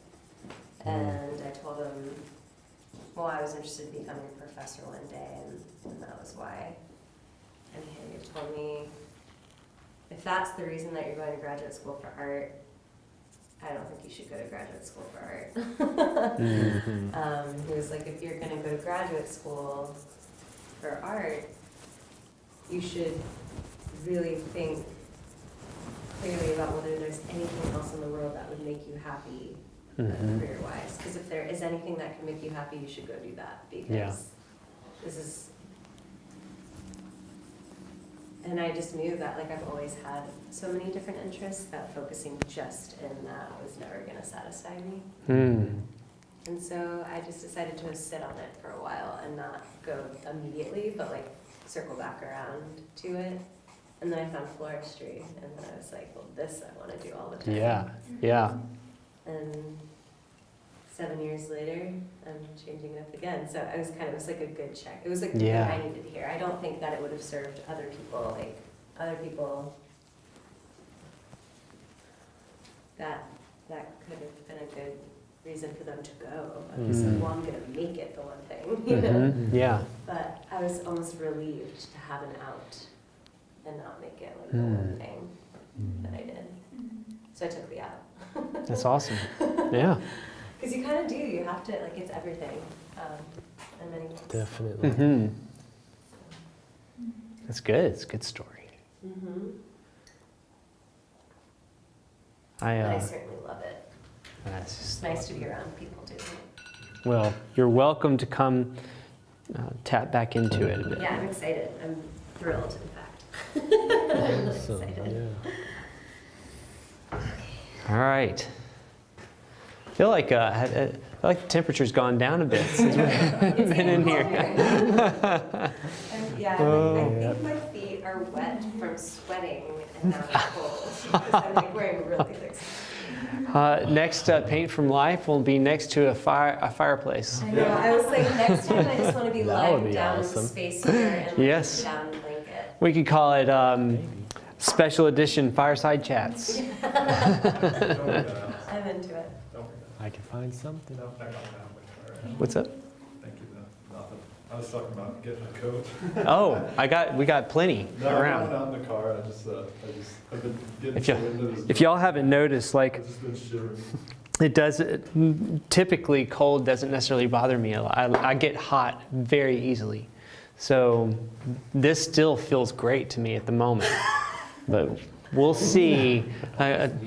And I told him, well, I was interested in becoming a professor one day, and that was why. And he told me, if that's the reason that you're going to graduate school for art, I don't think you should go to graduate school for art. He was like, if you're going to go to graduate school for art, you should really think clearly about whether there's anything else in the world that would make you happy career-wise. Because if there is anything that can make you happy, you should go do that, because this is... And I just knew that, like, I've always had so many different interests that focusing just in that was never going to satisfy me. And so I just decided to sit on it for a while and not go immediately, but like circle back around to it. And then I found floristry, and then I was like, well, this I want to do all the time. Yeah, yeah. And 7 years later, I'm changing it up again. So it was like a good check. It was like the thing Yeah. I needed to hear. I don't think that it would have served other people. Like other people, that could have been a good reason for them to go. I was like, well, I'm gonna make it the one thing, you know. Mhm. Yeah. But I was almost relieved to have an out and not make it like the one thing that I did. So I took the out. That's awesome. Yeah. Because you kind of do. You have to, like, it's everything in many ways. Definitely. Hmm. That's good. It's a good story. Mm-hmm. I I certainly love it. that's It's just nice to be around people doing it. well, you're welcome to come tap back into it a bit. Yeah, I'm excited. I'm thrilled, in fact. I'm Awesome, excited. yeah. All right. I feel like the temperature's gone down a bit since we've been in here. And yeah, I think my feet are wet from sweating and now they're cold. Because I'm like wearing really thick socks. Next, Paint from Life will be next to a fireplace. I know. I was like, next time I just want to be That would lying be down awesome. in space here and like Yes. a down blanket. We could call it Special Edition Fireside Chats. Don't worry about it. I'm into it. Don't worry I can find something. about it. No, I got that one. All right. What's up? Thank you. No, nothing. I was talking about getting a coat. Oh, we got plenty No, around. I'm not in the car. I've been getting If so you- into this. If y'all haven't noticed, like I've just been shivering. it does. Typically, cold doesn't necessarily bother me a lot. I get hot very easily, so this still feels great to me at the moment. But we'll see.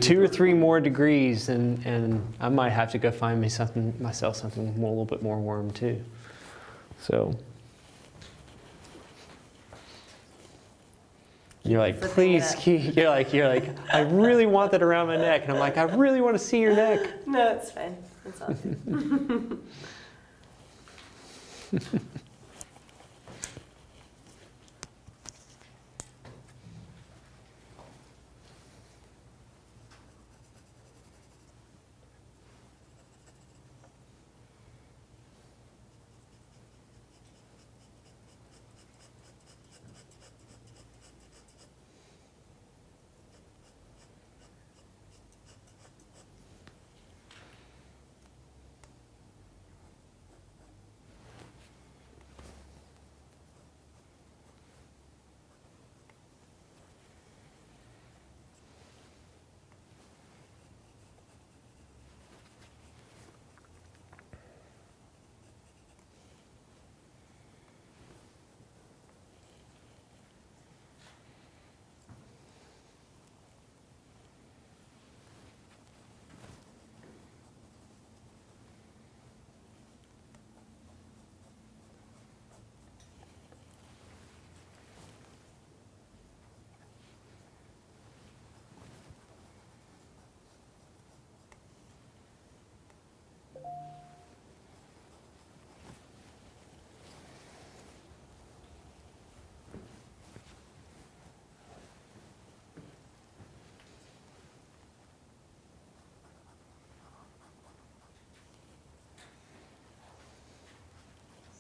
2 or 3 more degrees, and I might have to go find myself something a little bit more warm too. So you're like, please, you're like, I really want that around my neck, and I'm like, I really want to see your neck. No, it's fine. It's all good.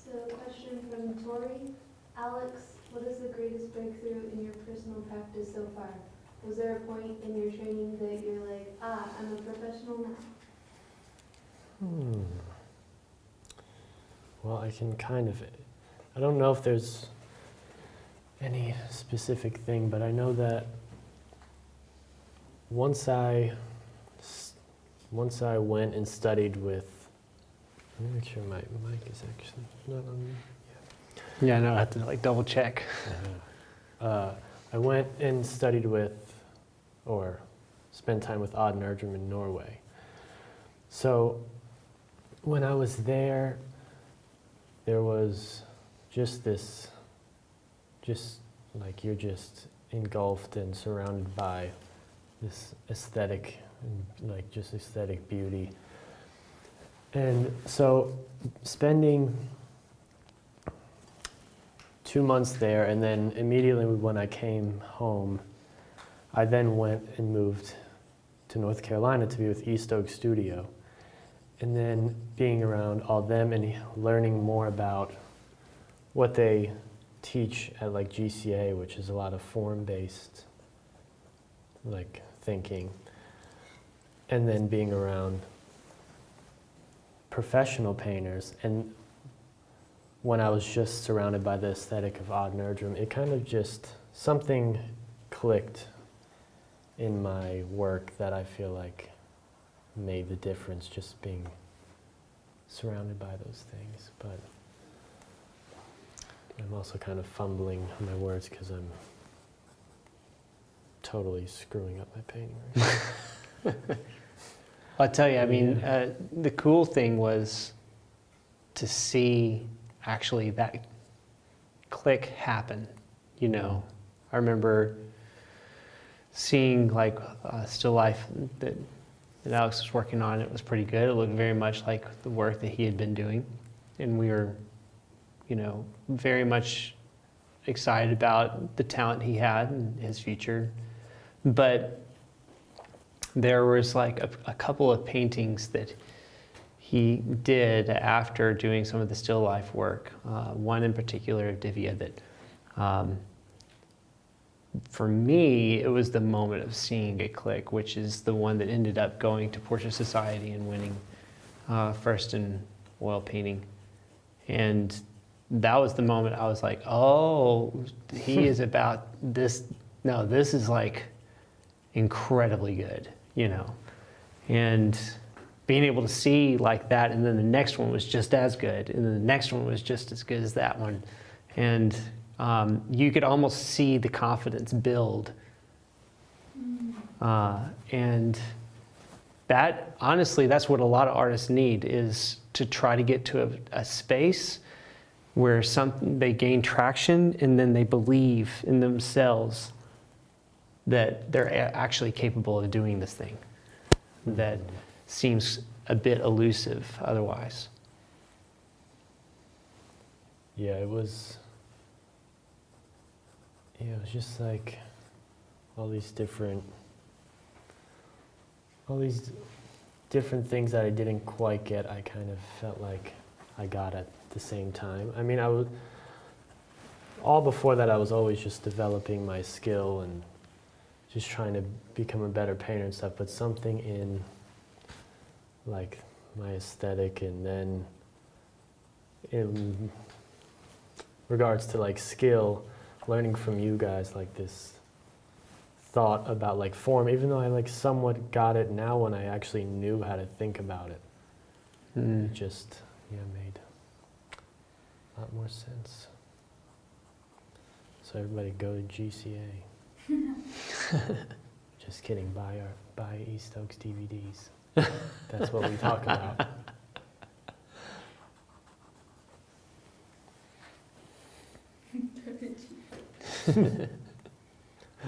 So, question from Tori. Alex, what is the greatest breakthrough in your personal practice so far? Was there a point in your training that you're like, I'm a professional now? Well, I can kind of, I don't know if there's any specific thing, but I know that once I went and studied with, let me make sure my mic is actually not on. Yeah, no, I have to like double check. I went and studied with, or spent time with Odd Nerdrum in Norway. So when I was there, there was just this, just like you're just engulfed and surrounded by this aesthetic, and like just aesthetic beauty. And so spending 2 months there, and then immediately when I came home, I then went and moved to North Carolina to be with East Oak Studio. And then being around all them and learning more about what they teach at like GCA, which is a lot of form-based like thinking. And then being around professional painters, and when I was just surrounded by the aesthetic of Odd Nerdrum, it kind of just, something clicked in my work that I feel like made the difference, just being surrounded by those things. But I'm also kind of fumbling on my words because I'm totally screwing up my painting right now. I'll tell you, I mean, the cool thing was to see actually that click happen, you know. I remember seeing like still life that Alex was working on. It was pretty good. It looked very much like the work that he had been doing. And we were, you know, very much excited about the talent he had and his future. But there was like a couple of paintings that he did after doing some of the still life work. One in particular of Divya that, for me, it was the moment of seeing it click, which is the one that ended up going to Portrait Society and winning first in oil painting. And that was the moment I was like, oh, he is about this. No, this is like incredibly good, you know. And being able to see like that, and then the next one was just as good, and then the next one was just as good as that one. And you could almost see the confidence build. And that, honestly, that's what a lot of artists need, is to try to get to a space where they gain traction, and then they believe in themselves that they're actually capable of doing this thing that seems a bit elusive otherwise. Yeah, it was just like all these different things that I didn't quite get, I kind of felt like I got at the same time. I mean, all before that I was always just developing my skill and just trying to become a better painter and stuff, but something in like my aesthetic, and then in regards to like skill, learning from you guys, like this thought about like form, even though I like somewhat got it now, when I actually knew how to think about it, it just made a lot more sense. So everybody go to GCA. Just kidding, buy East Oaks DVDs. That's what we talk about.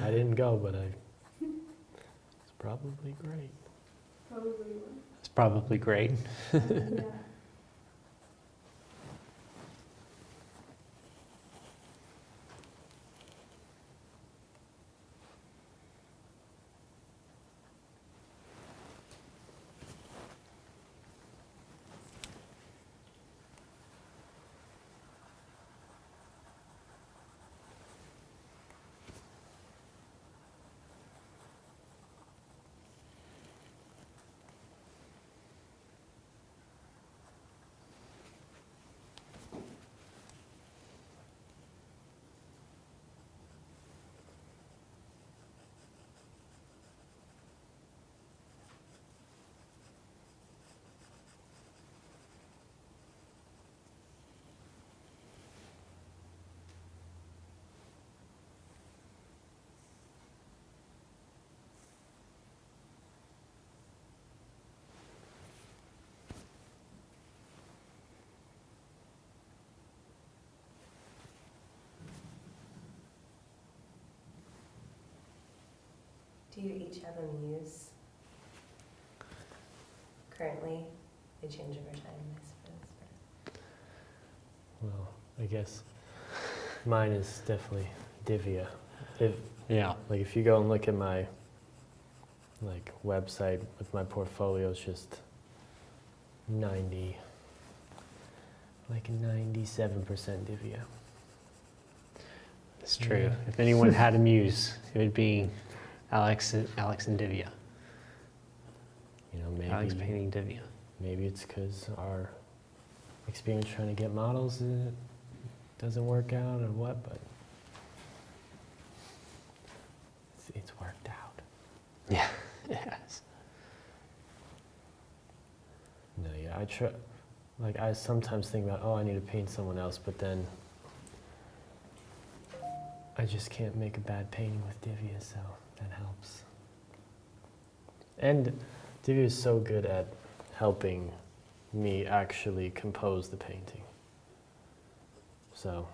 I didn't go, but it's probably great. Probably would. It's probably great. Yeah. Do you each have a muse currently? They change over time, I suppose. Well, I guess Mine is definitely Divya. Yeah. Like if you go and look at my like website with my portfolio, it's just 97% Divya. It's true. Yeah. If anyone had a muse, it would be Alex and Divya. You know, maybe Alex painting Divya. maybe it's because our experience trying to get models doesn't work out or what, but it's worked out. Yeah, yes. No, yeah, I sometimes think about, oh, I need to paint someone else, but then I just can't make a bad painting with Divya, so that helps. And Divya is so good at helping me actually compose the painting. So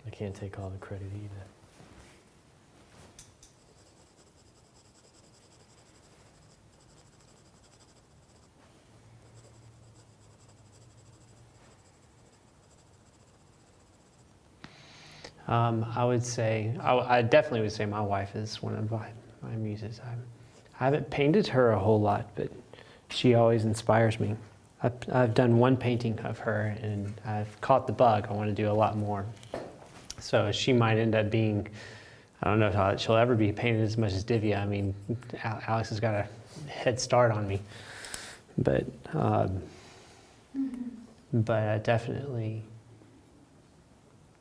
I can't take all the credit either. I would say, I definitely would say my wife is one of my muses. I haven't painted her a whole lot, but she always inspires me. I've done one painting of her and I've caught the bug. I want to do a lot more. So she might end up being, I don't know if she'll ever be painted as much as Divya. I mean, Alex has got a head start on me. But I definitely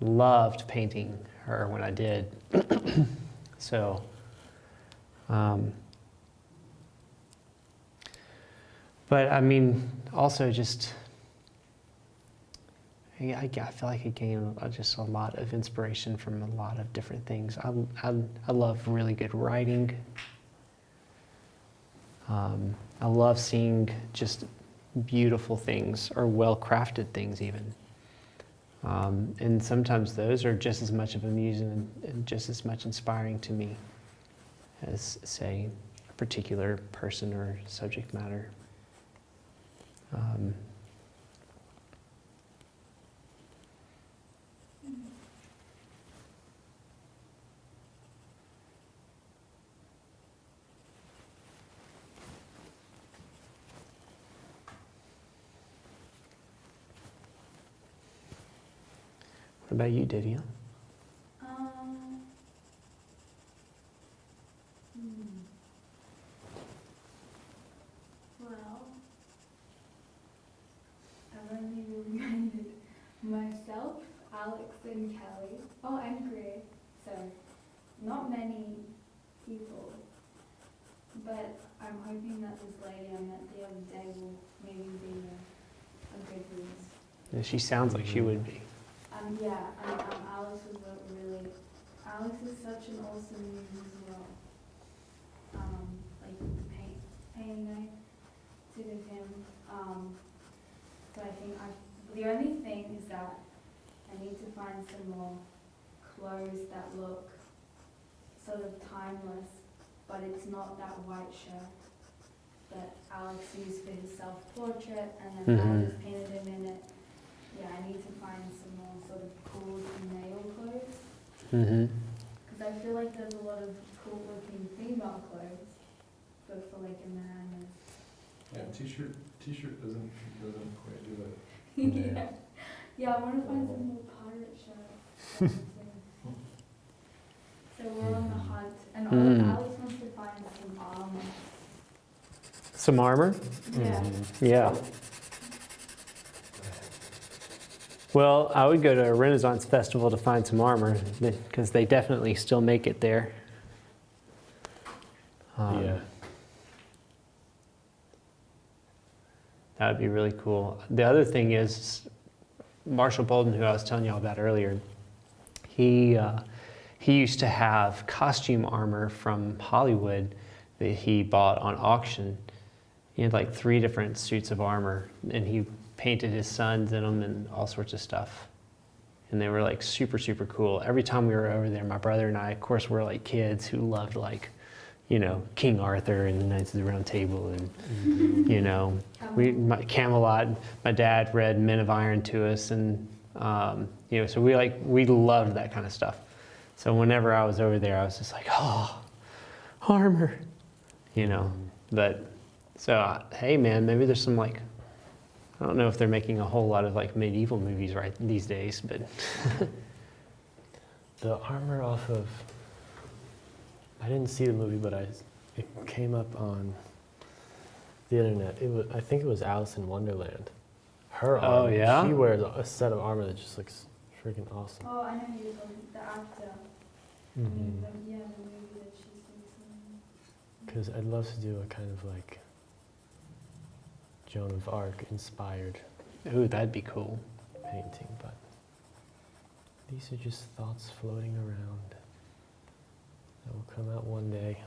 loved painting her when I did. So, but I mean, also just, I feel like I gain just a lot of inspiration from a lot of different things. I love really good writing. I love seeing just beautiful things or well-crafted things even. And sometimes those are just as much of a muse and just as much inspiring to me as, say, a particular person or subject matter. What about you, Divya? Well, I've only reminded myself, Alex and Kelly, and Gray, so not many people, but I'm hoping that this lady I met the other day will maybe be a good muse. Yeah, she sounds like she would be. Alex was Alex is such an awesome muse as well. Like the painting I did of him. So I think the only thing is that I need to find some more clothes that look sort of timeless, but it's not that white shirt that Alex used for his self-portrait, and then I just painted him in it. Yeah, I need to find some more sort of cool male clothes. Because I feel like there's a lot of cool looking female clothes, but for like a man. Yeah, t-shirt doesn't quite do it. Yeah, I want to find some more pirate shirts. So we're on the hunt, and Alex wants to find some armor. Some armor? Yeah. Yeah. Well, I would go to a Renaissance festival to find some armor, because they definitely still make it there. Yeah. That would be really cool. The other thing is, Marshall Bolden, who I was telling y'all about earlier, he used to have costume armor from Hollywood that he bought on auction. He had like 3 different suits of armor, and he painted his sons in them and all sorts of stuff. And they were like super, super cool. Every time we were over there, my brother and I, of course, were like kids who loved like, you know, King Arthur and the Knights of the Round Table and, you know, Camelot. My dad read Men of Iron to us, and, You know, so we loved that kind of stuff. So whenever I was over there, I was just like, oh, armor, you know. But so hey, man, maybe there's some like, I don't know if they're making a whole lot of like medieval movies right these days, but the armor off of, I didn't see the movie, but it came up on the internet. I think it was Alice in Wonderland. Her armor, yeah? she wears a set of armor that just looks freaking awesome. Oh, I know you were talking, the actor. I mean, yeah, the movie that she's in. Because I'd love to do a kind of like Joan of Arc inspired ooh, that'd be cool. painting, but these are just thoughts floating around that will come out one day.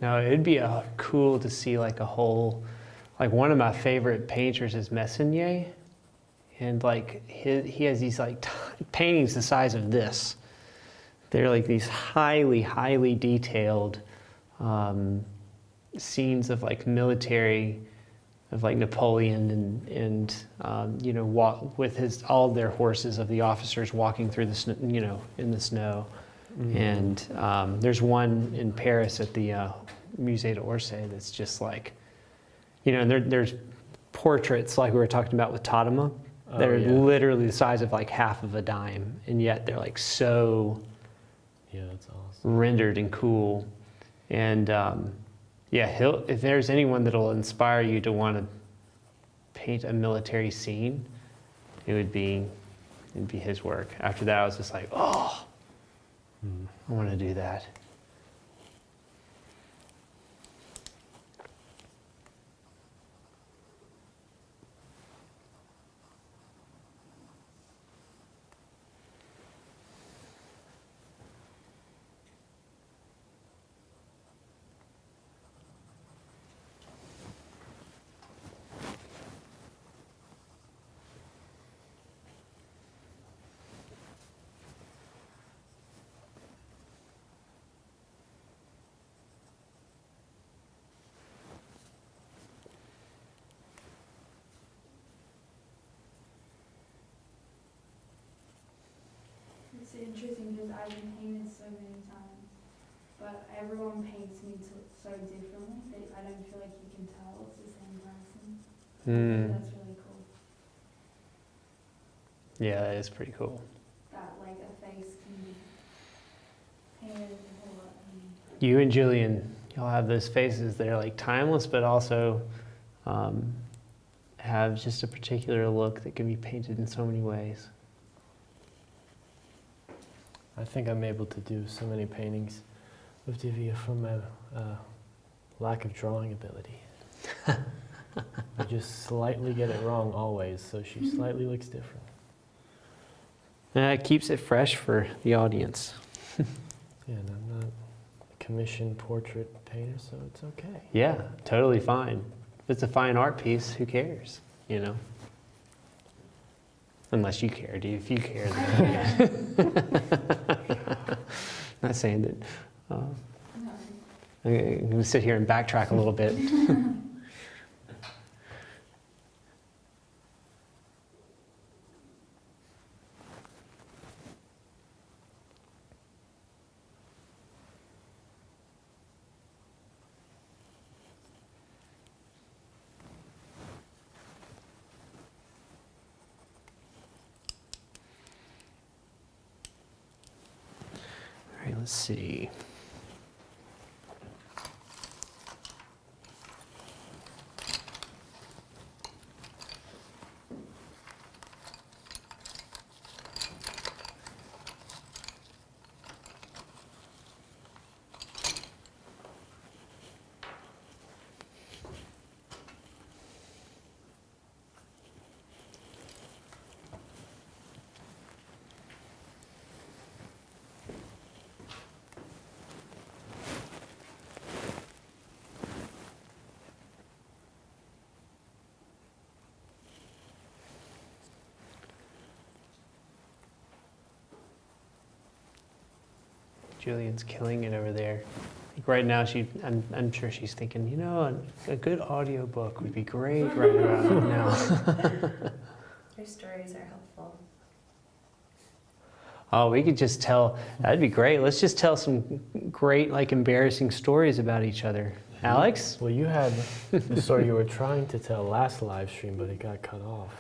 No, it'd be cool to see like a whole, like one of my favorite painters is Messonnier, and like he has these like paintings the size of this. They're like these highly detailed scenes of like military, of like Napoleon and you know, with all their horses of the officers walking through the snow, you know, in the snow. And there's one in Paris at the Musée d'Orsay that's just like, you know, and there's portraits like we were talking about with Tadema. They're literally the size of like half of a dime, and yet they're like so that's awesome. rendered and cool. And yeah, if there's anyone that'll inspire you to want to paint a military scene, it'd be his work. After that, I was just like, oh, I want to do that. It's interesting because I've been painted so many times, but everyone paints me so differently that I don't feel like you can tell it's the same person. That's really cool. Yeah, that is pretty cool. That like a face can be painted a whole lot. You and Julian, y'all have those faces that are like timeless, but also have just a particular look that can be painted in so many ways. I think I'm able to do so many paintings with Divya from my lack of drawing ability. I just slightly get it wrong always, so she slightly looks different. And it keeps it fresh for the audience. Yeah, and I'm not a commissioned portrait painter, so it's okay. Yeah, totally fine. If it's a fine art piece, who cares, you know? Unless you care, dude. If you care, then not saying that. I'm going to sit here and backtrack a little bit. All right, let's see. Julian's killing it over there. Like right now, I'm sure she's thinking, you know, a good audio book would be great right around now. Your stories are helpful. Oh, we could just tell, that'd be great. Let's just tell some great, like, embarrassing stories about each other. Alex? Well, you had the story you were trying to tell last live stream, but it got cut off.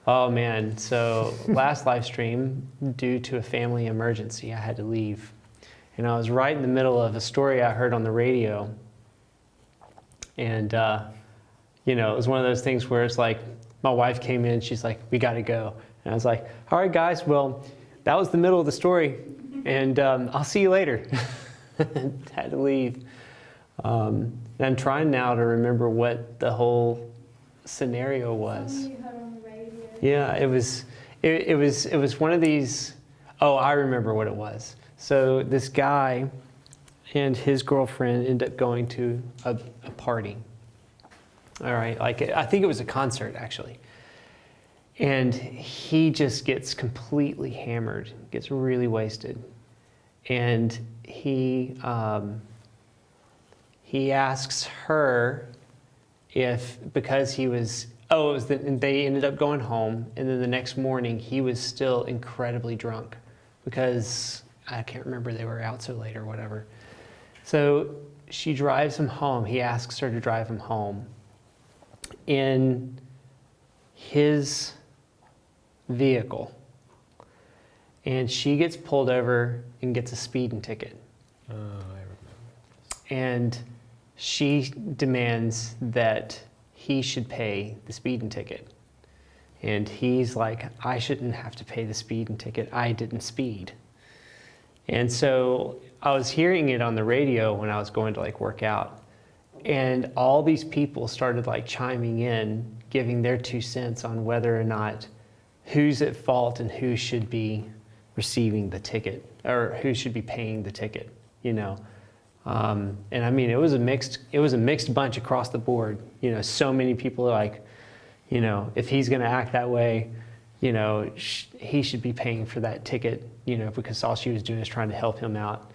Oh man, so last live stream, due to a family emergency, I had to leave. And I was right in the middle of a story I heard on the radio. And, you know, it was one of those things where it's like, my wife came in, she's like, we gotta go. And I was like, all right guys, well, that was the middle of the story. And I'll see you later. Had to leave. And I'm trying now to remember what the whole scenario was. Something you heard on the radio. Yeah, it was one of these. Oh, I remember what it was. So this guy and his girlfriend end up going to a party. All right, like I think it was a concert actually. And he just gets completely hammered, gets really wasted, and he asks her if, because he was, and they ended up going home, and then the next morning he was still incredibly drunk because I can't remember, they were out so late or whatever. So she drives him home. He asks her to drive him home in his vehicle, and she gets pulled over and gets a speeding ticket. Oh, I remember. And she demands that he should pay the speeding ticket. And he's like, I shouldn't have to pay the speeding ticket. I didn't speed. And so I was hearing it on the radio when I was going to like work out. And all these people started like chiming in, giving their 2 cents on whether or not who's at fault and who should be receiving the ticket, or who should be paying the ticket, you know. And I mean, it was a mixed bunch across the board. You know, so many people are like, you know, if he's going to act that way, you know, he should be paying for that ticket, you know, because all she was doing is trying to help him out,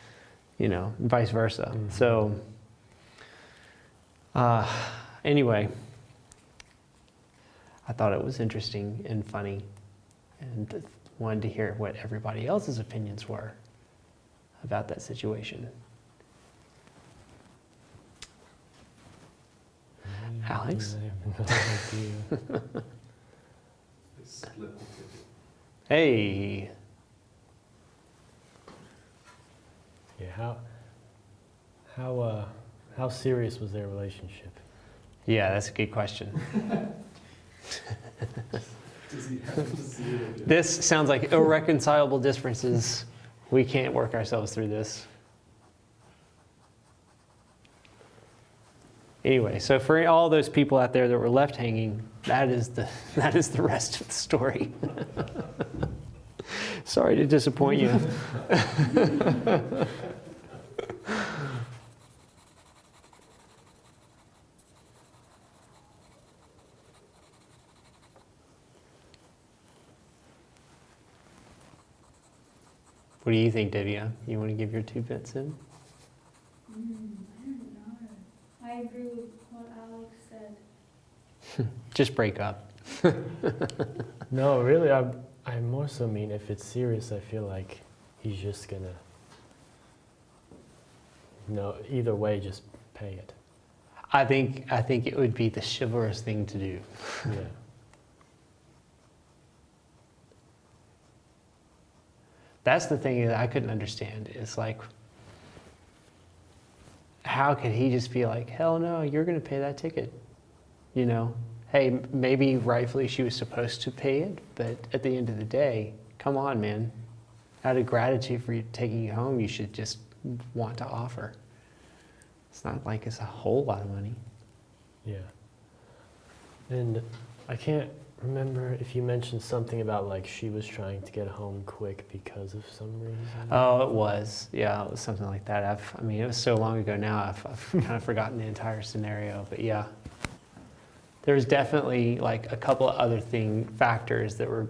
you know, and vice versa. Mm-hmm. So, anyway, I thought it was interesting and funny, and wanted to hear what everybody else's opinions were about that situation. Alex? I have no idea. They split the ticket. Hey. Yeah, how serious was their relationship? Yeah, that's a good question. Does he have to see it again? This sounds like irreconcilable differences. We can't work ourselves through this. Anyway, so for all those people out there that were left hanging, that is the rest of the story. Sorry to disappoint you. What do you think, Divya? You want to give your 2 bits in? I don't know. I agree with what Alex said. Just break up. No, really, I more so mean if it's serious, I feel like he's just gonna, no, either way, just pay it. I think it would be the chivalrous thing to do. Yeah. That's the thing that I couldn't understand. Is like, how could he just be like, hell no, you're going to pay that ticket? You know, hey, maybe rightfully she was supposed to pay it, but at the end of the day, come on, man. Out of gratitude for you taking you home, you should just want to offer. It's not like it's a whole lot of money. Yeah. And I can't remember if you mentioned something about like she was trying to get home quick because of some reason. Oh, it was. Yeah, it was something like that. I mean, it was so long ago now, I've kind of forgotten the entire scenario, but yeah. There was definitely like a couple of other factors that were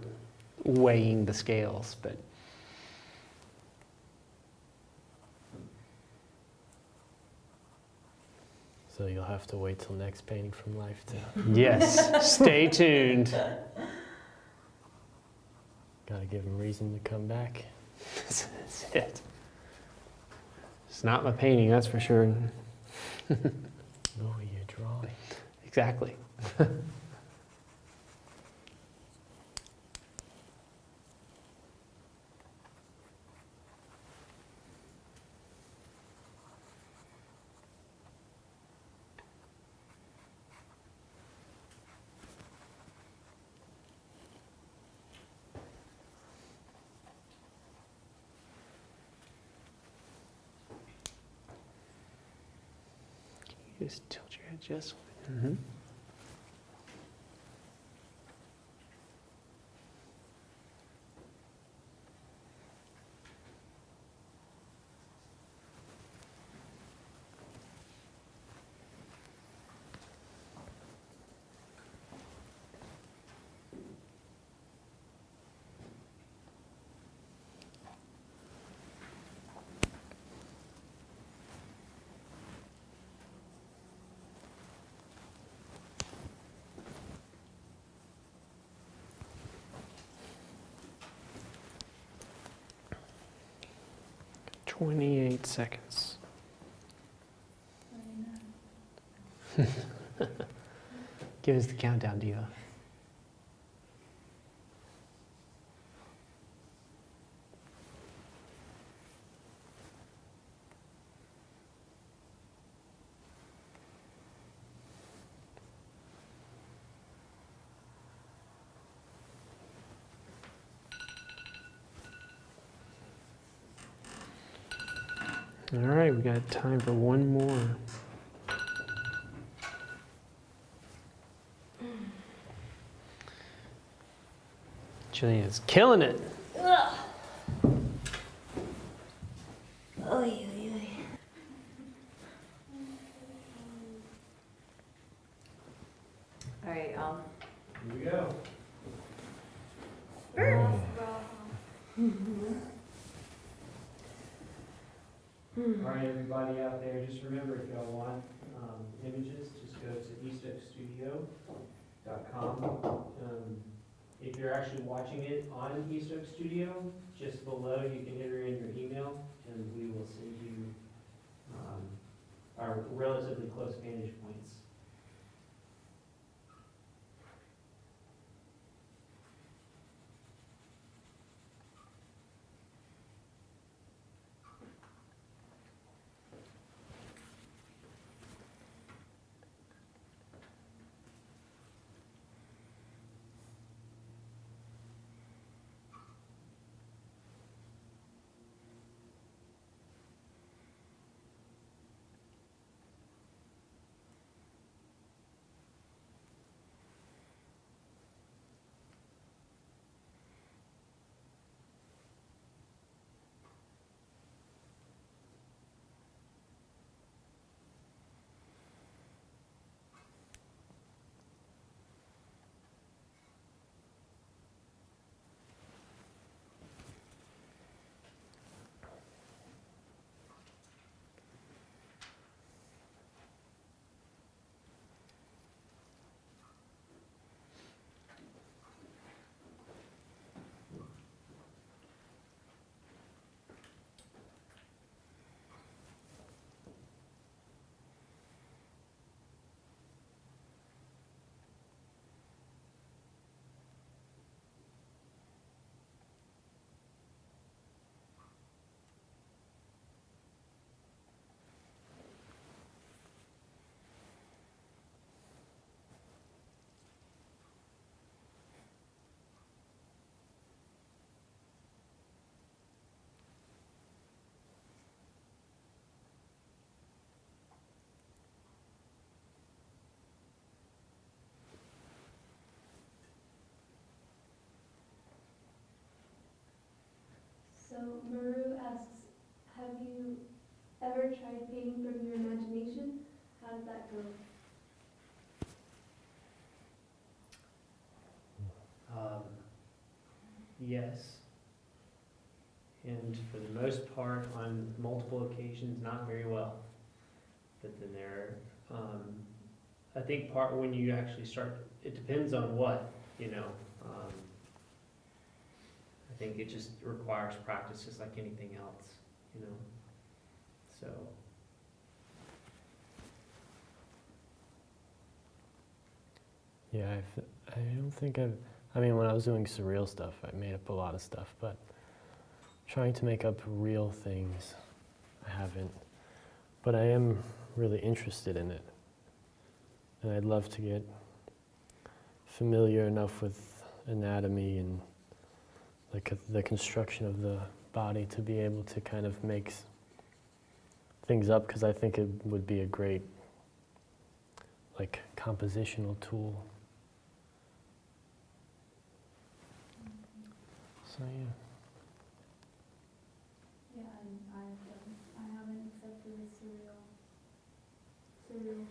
weighing the scales, but. So you'll have to wait till next painting from life to. Yes, stay tuned. Gotta give him reason to come back. That's it. It's not my painting, that's for sure. Oh, you're drawing. Exactly. Just tilt your head just. Mm-hmm. "28 seconds. Give us the countdown, Diva. All right, we got time for one more. Jillian is killing it. Ugh. Oy, oy, oy. All right, Here we go. All right, everybody out there, just remember, if y'all want images, just go to eastoakstudio.com. If you're actually watching it on Eastoak Studio, just below you can enter in your email, and we will send you our relatively close vantage points. So Maru asks, have you ever tried painting from your imagination? How did that go? Yes. And for the most part, on multiple occasions, not very well. But then there I think part when you actually start, it depends on what, you know. I think it just requires practice just like anything else, you know. So. Yeah, I don't think I mean, when I was doing surreal stuff, I made up a lot of stuff, but trying to make up real things, I haven't. But I am really interested in it. And I'd love to get familiar enough with anatomy and the construction of the body to be able to kind of make things up, because I think it would be a great, like, compositional tool. So yeah. Yeah, I haven't accepted the surreal phase.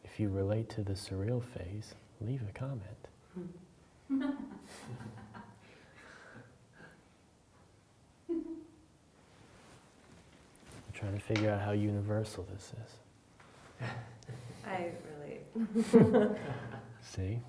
If you relate to the surreal phase, leave a comment. I'm trying to figure out how universal this is. I relate. See?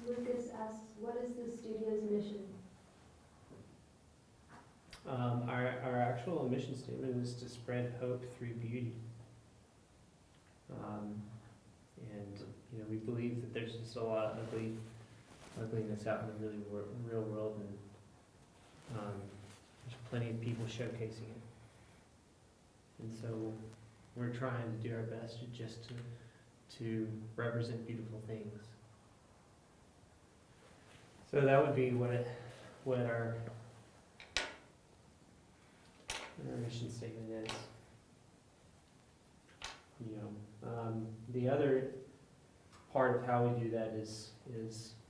Lucas asks, what is the studio's mission? Our actual mission statement is to spread hope through beauty. And you know, we believe that there's just a lot of ugliness out in the real world, and there's plenty of people showcasing it. And so we're trying to do our best to represent beautiful things. So that would be what our mission statement is. You know, the other part of how we do that is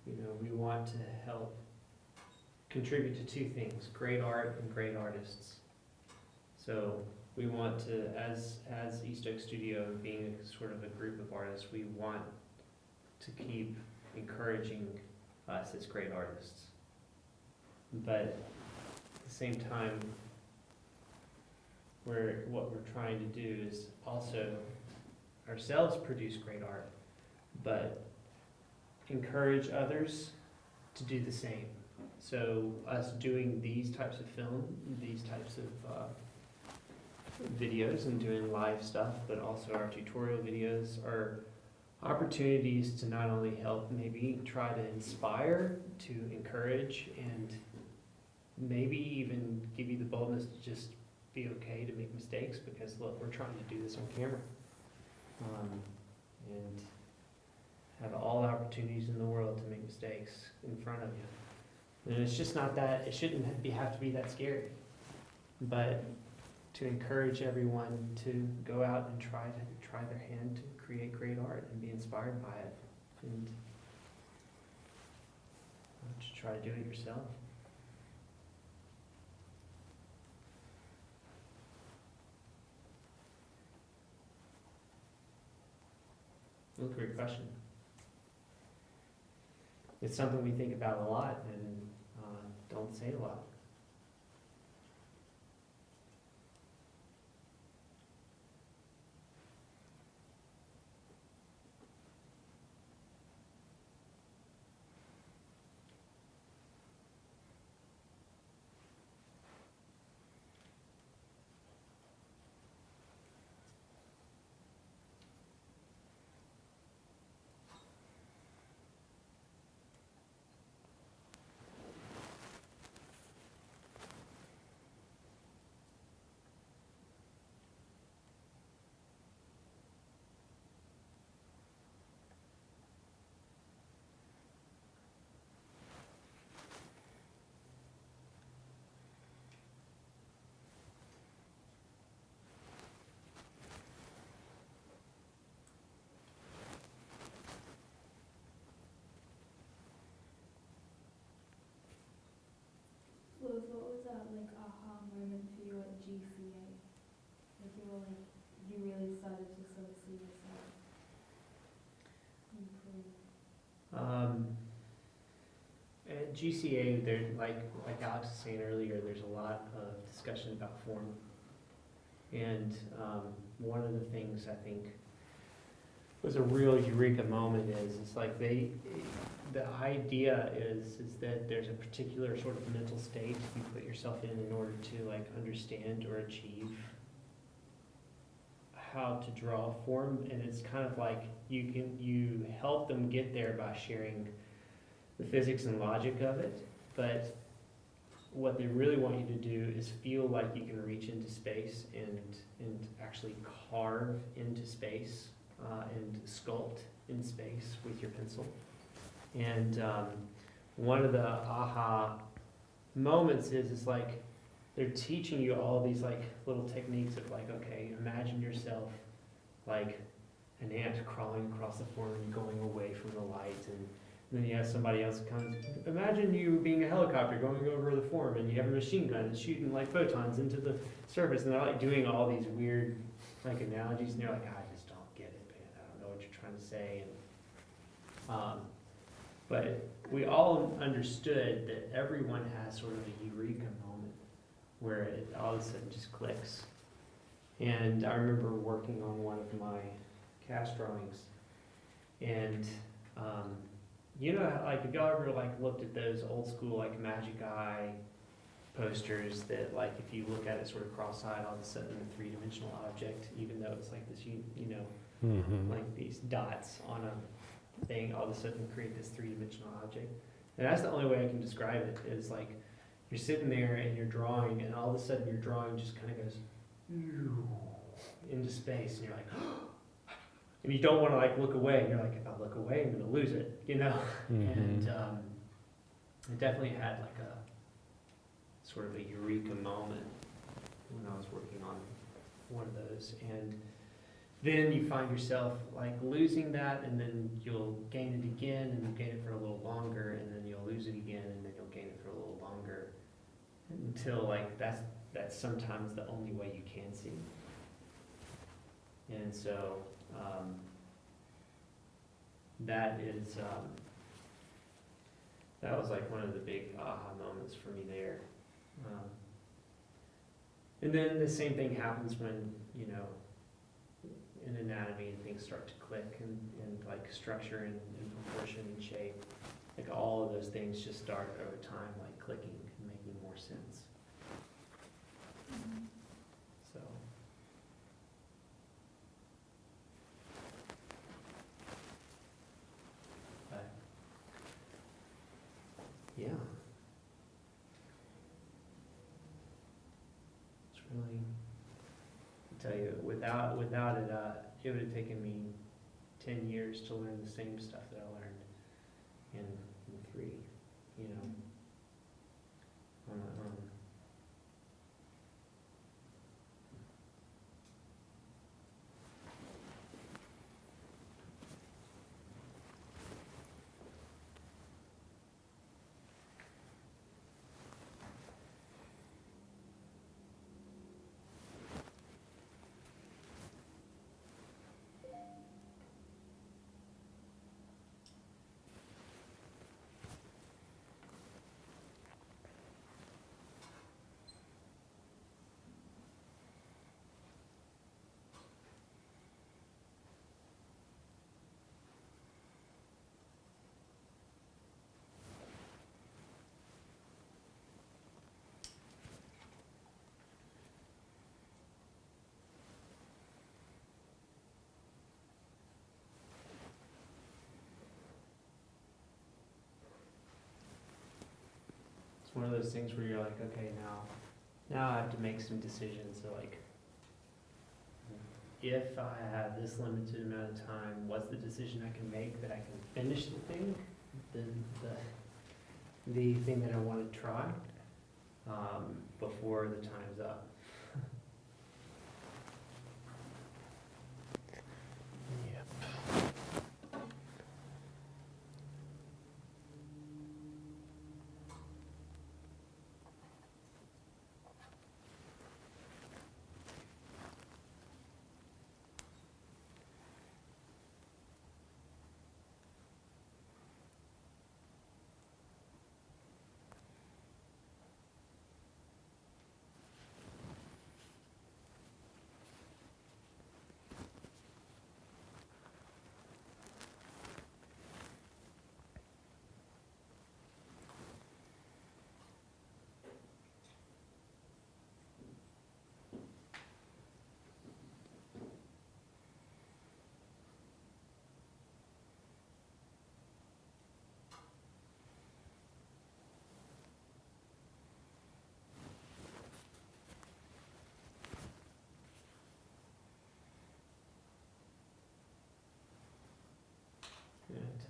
you know, we want to help contribute to two things: great art and great artists. So we want to, as East Oak Studio being sort of a group of artists, we want to keep encouraging us as great artists. But at the same time, what we're trying to do is also ourselves produce great art, but encourage others to do the same. So us doing these types of film, these types of videos and doing live stuff, but also our tutorial videos are opportunities to not only help maybe try to inspire, to encourage, and maybe even give you the boldness to just be okay to make mistakes, because look, we're trying to do this on camera. And have all the opportunities in the world to make mistakes in front of you. And it's just not that, it shouldn't have to be that scary. But to encourage everyone to go out and try their hand to create great art and be inspired by it, and to try to do it yourself. That's a great question. It's something we think about a lot and don't say a lot. At GCA, there, like Alex was saying earlier, there's a lot of discussion about form. And one of the things I think was a real eureka moment is it's like the idea is that there's a particular sort of mental state you put yourself in order to like understand or achieve how to draw form, and it's kind of like you help them get there by sharing the physics and logic of it, but what they really want you to do is feel like you can reach into space and actually carve into space and sculpt in space with your pencil. And one of the aha moments is it's like they're teaching you all these like little techniques of like, okay, imagine yourself like an ant crawling across the form and going away from the light, and then you have somebody else comes, imagine you being a helicopter going over the form, and you have a machine gun and shooting like photons into the surface, and they're like doing all these weird like analogies, and you're like, I just don't get it, man. I don't know what you're trying to say. And but we all understood that everyone has sort of a eureka moment where it all of a sudden just clicks. And I remember working on one of my cast drawings, and you know, like if y'all ever like looked at those old school like Magic Eye posters that like if you look at it sort of cross-eyed, all of a sudden a three-dimensional object, even though it's like this, you know, like these dots on a thing, all of a sudden create this three-dimensional object. And that's the only way I can describe it, is like you're sitting there and you're drawing, and all of a sudden your drawing just kind of goes into space, and you're like, and you don't want to like look away, and you're like, if I look away, I'm going to lose it, you know? And I definitely had like a sort of a eureka moment when I was working on one of those. And then you find yourself like losing that, and then you'll gain it again, and you'll gain it for a little longer, and then you'll lose it again, and then you'll gain it for a little longer, until like that's sometimes the only way you can see. And so that is that was like one of the big aha moments for me there. And then the same thing happens when, you know, in anatomy and things start to click, and like structure and proportion and shape. Like all of those things just start over time like clicking and making more sense. So. Yeah. It's really, I tell you, without it, it would have taken me 10 years to learn the same stuff that I learned in 3, you know, on my own. One of those things where you're like, okay, now I have to make some decisions. So like, if I have this limited amount of time, what's the decision I can make that I can finish the thing, the thing that I want to try, before the time's up.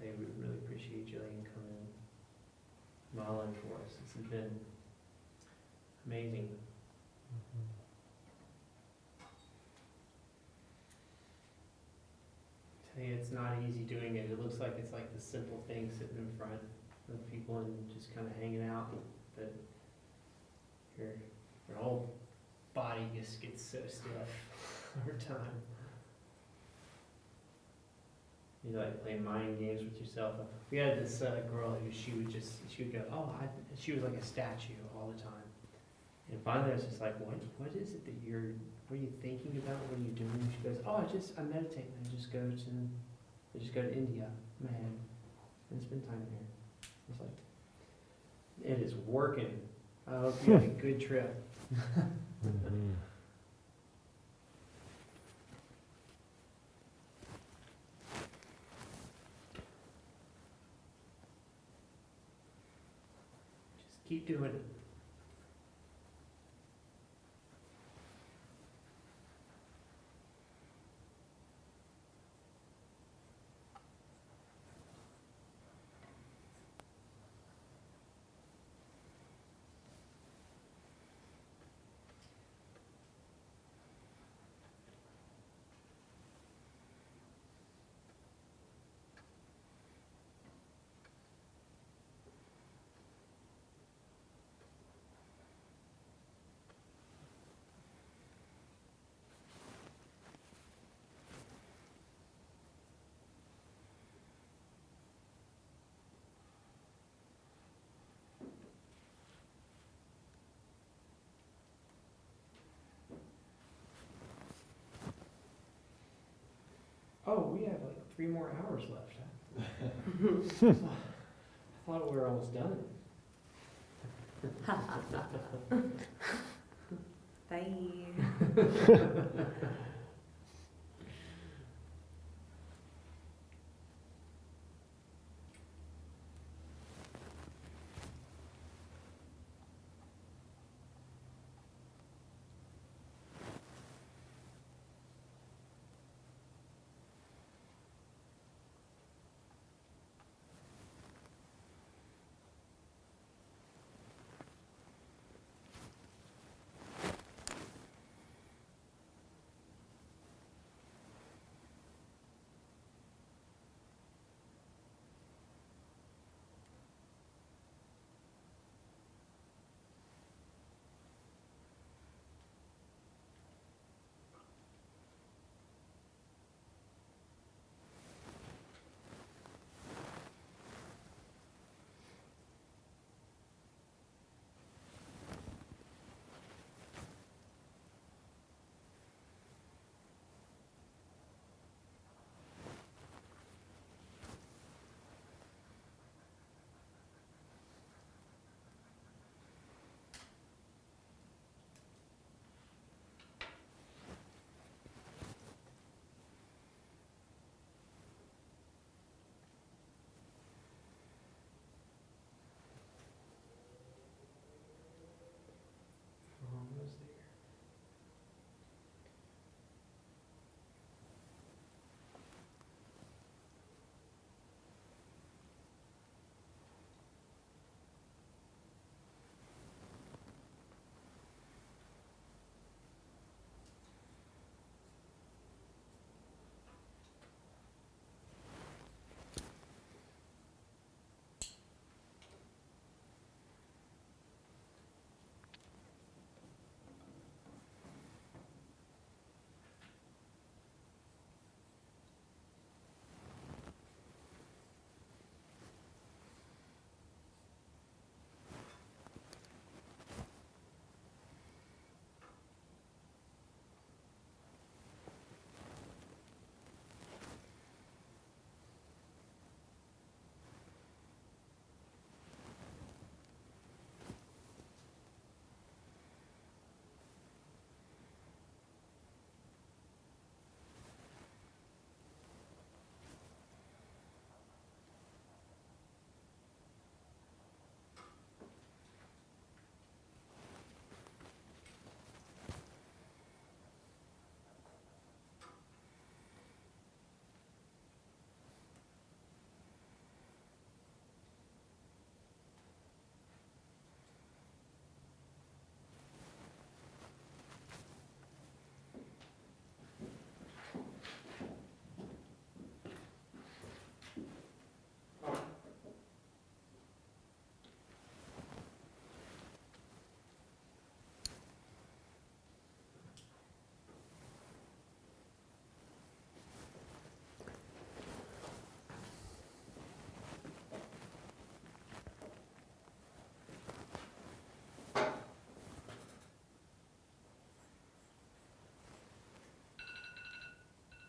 say we really appreciate Jillian coming modeling for us. This has been amazing. Tell you, it's not easy doing it. It looks like it's like the simple thing sitting in front of people and just kind of hanging out, but your whole body just gets so stiff over time. You like playing mind games with yourself. We had this girl who she would go, she was like a statue all the time. And finally I was just like, what is it that what are you thinking about? What are you doing? She goes, I meditate and I just go to India, my head, and spend time here. I was like, it is working. I hope you had a good trip. Just keep doing it. Oh, we have like 3 more hours left. I thought we were almost done. Bye.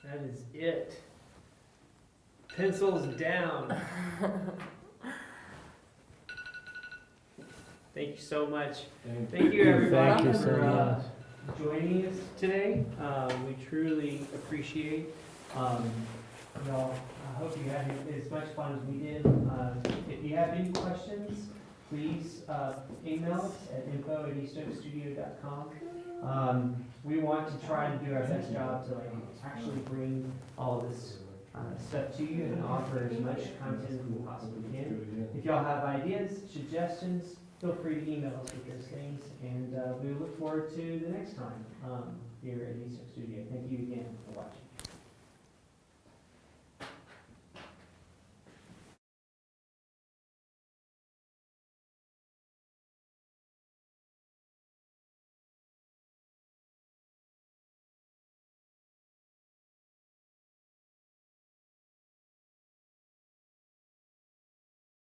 That is it. Pencils down. Thank you so much. Thank you, everybody, Thank you so for much. joining us today. We truly appreciate y'all. I hope you had as much fun as we did. If you have any questions, please email us at info@eastoakstudio.com. We want to try to do our best job to actually bring all of this stuff to you and offer as much content as we possibly can. If y'all have ideas, suggestions, feel free to email us with those things, and we look forward to the next time here at East Oak Studio. Thank you again for watching.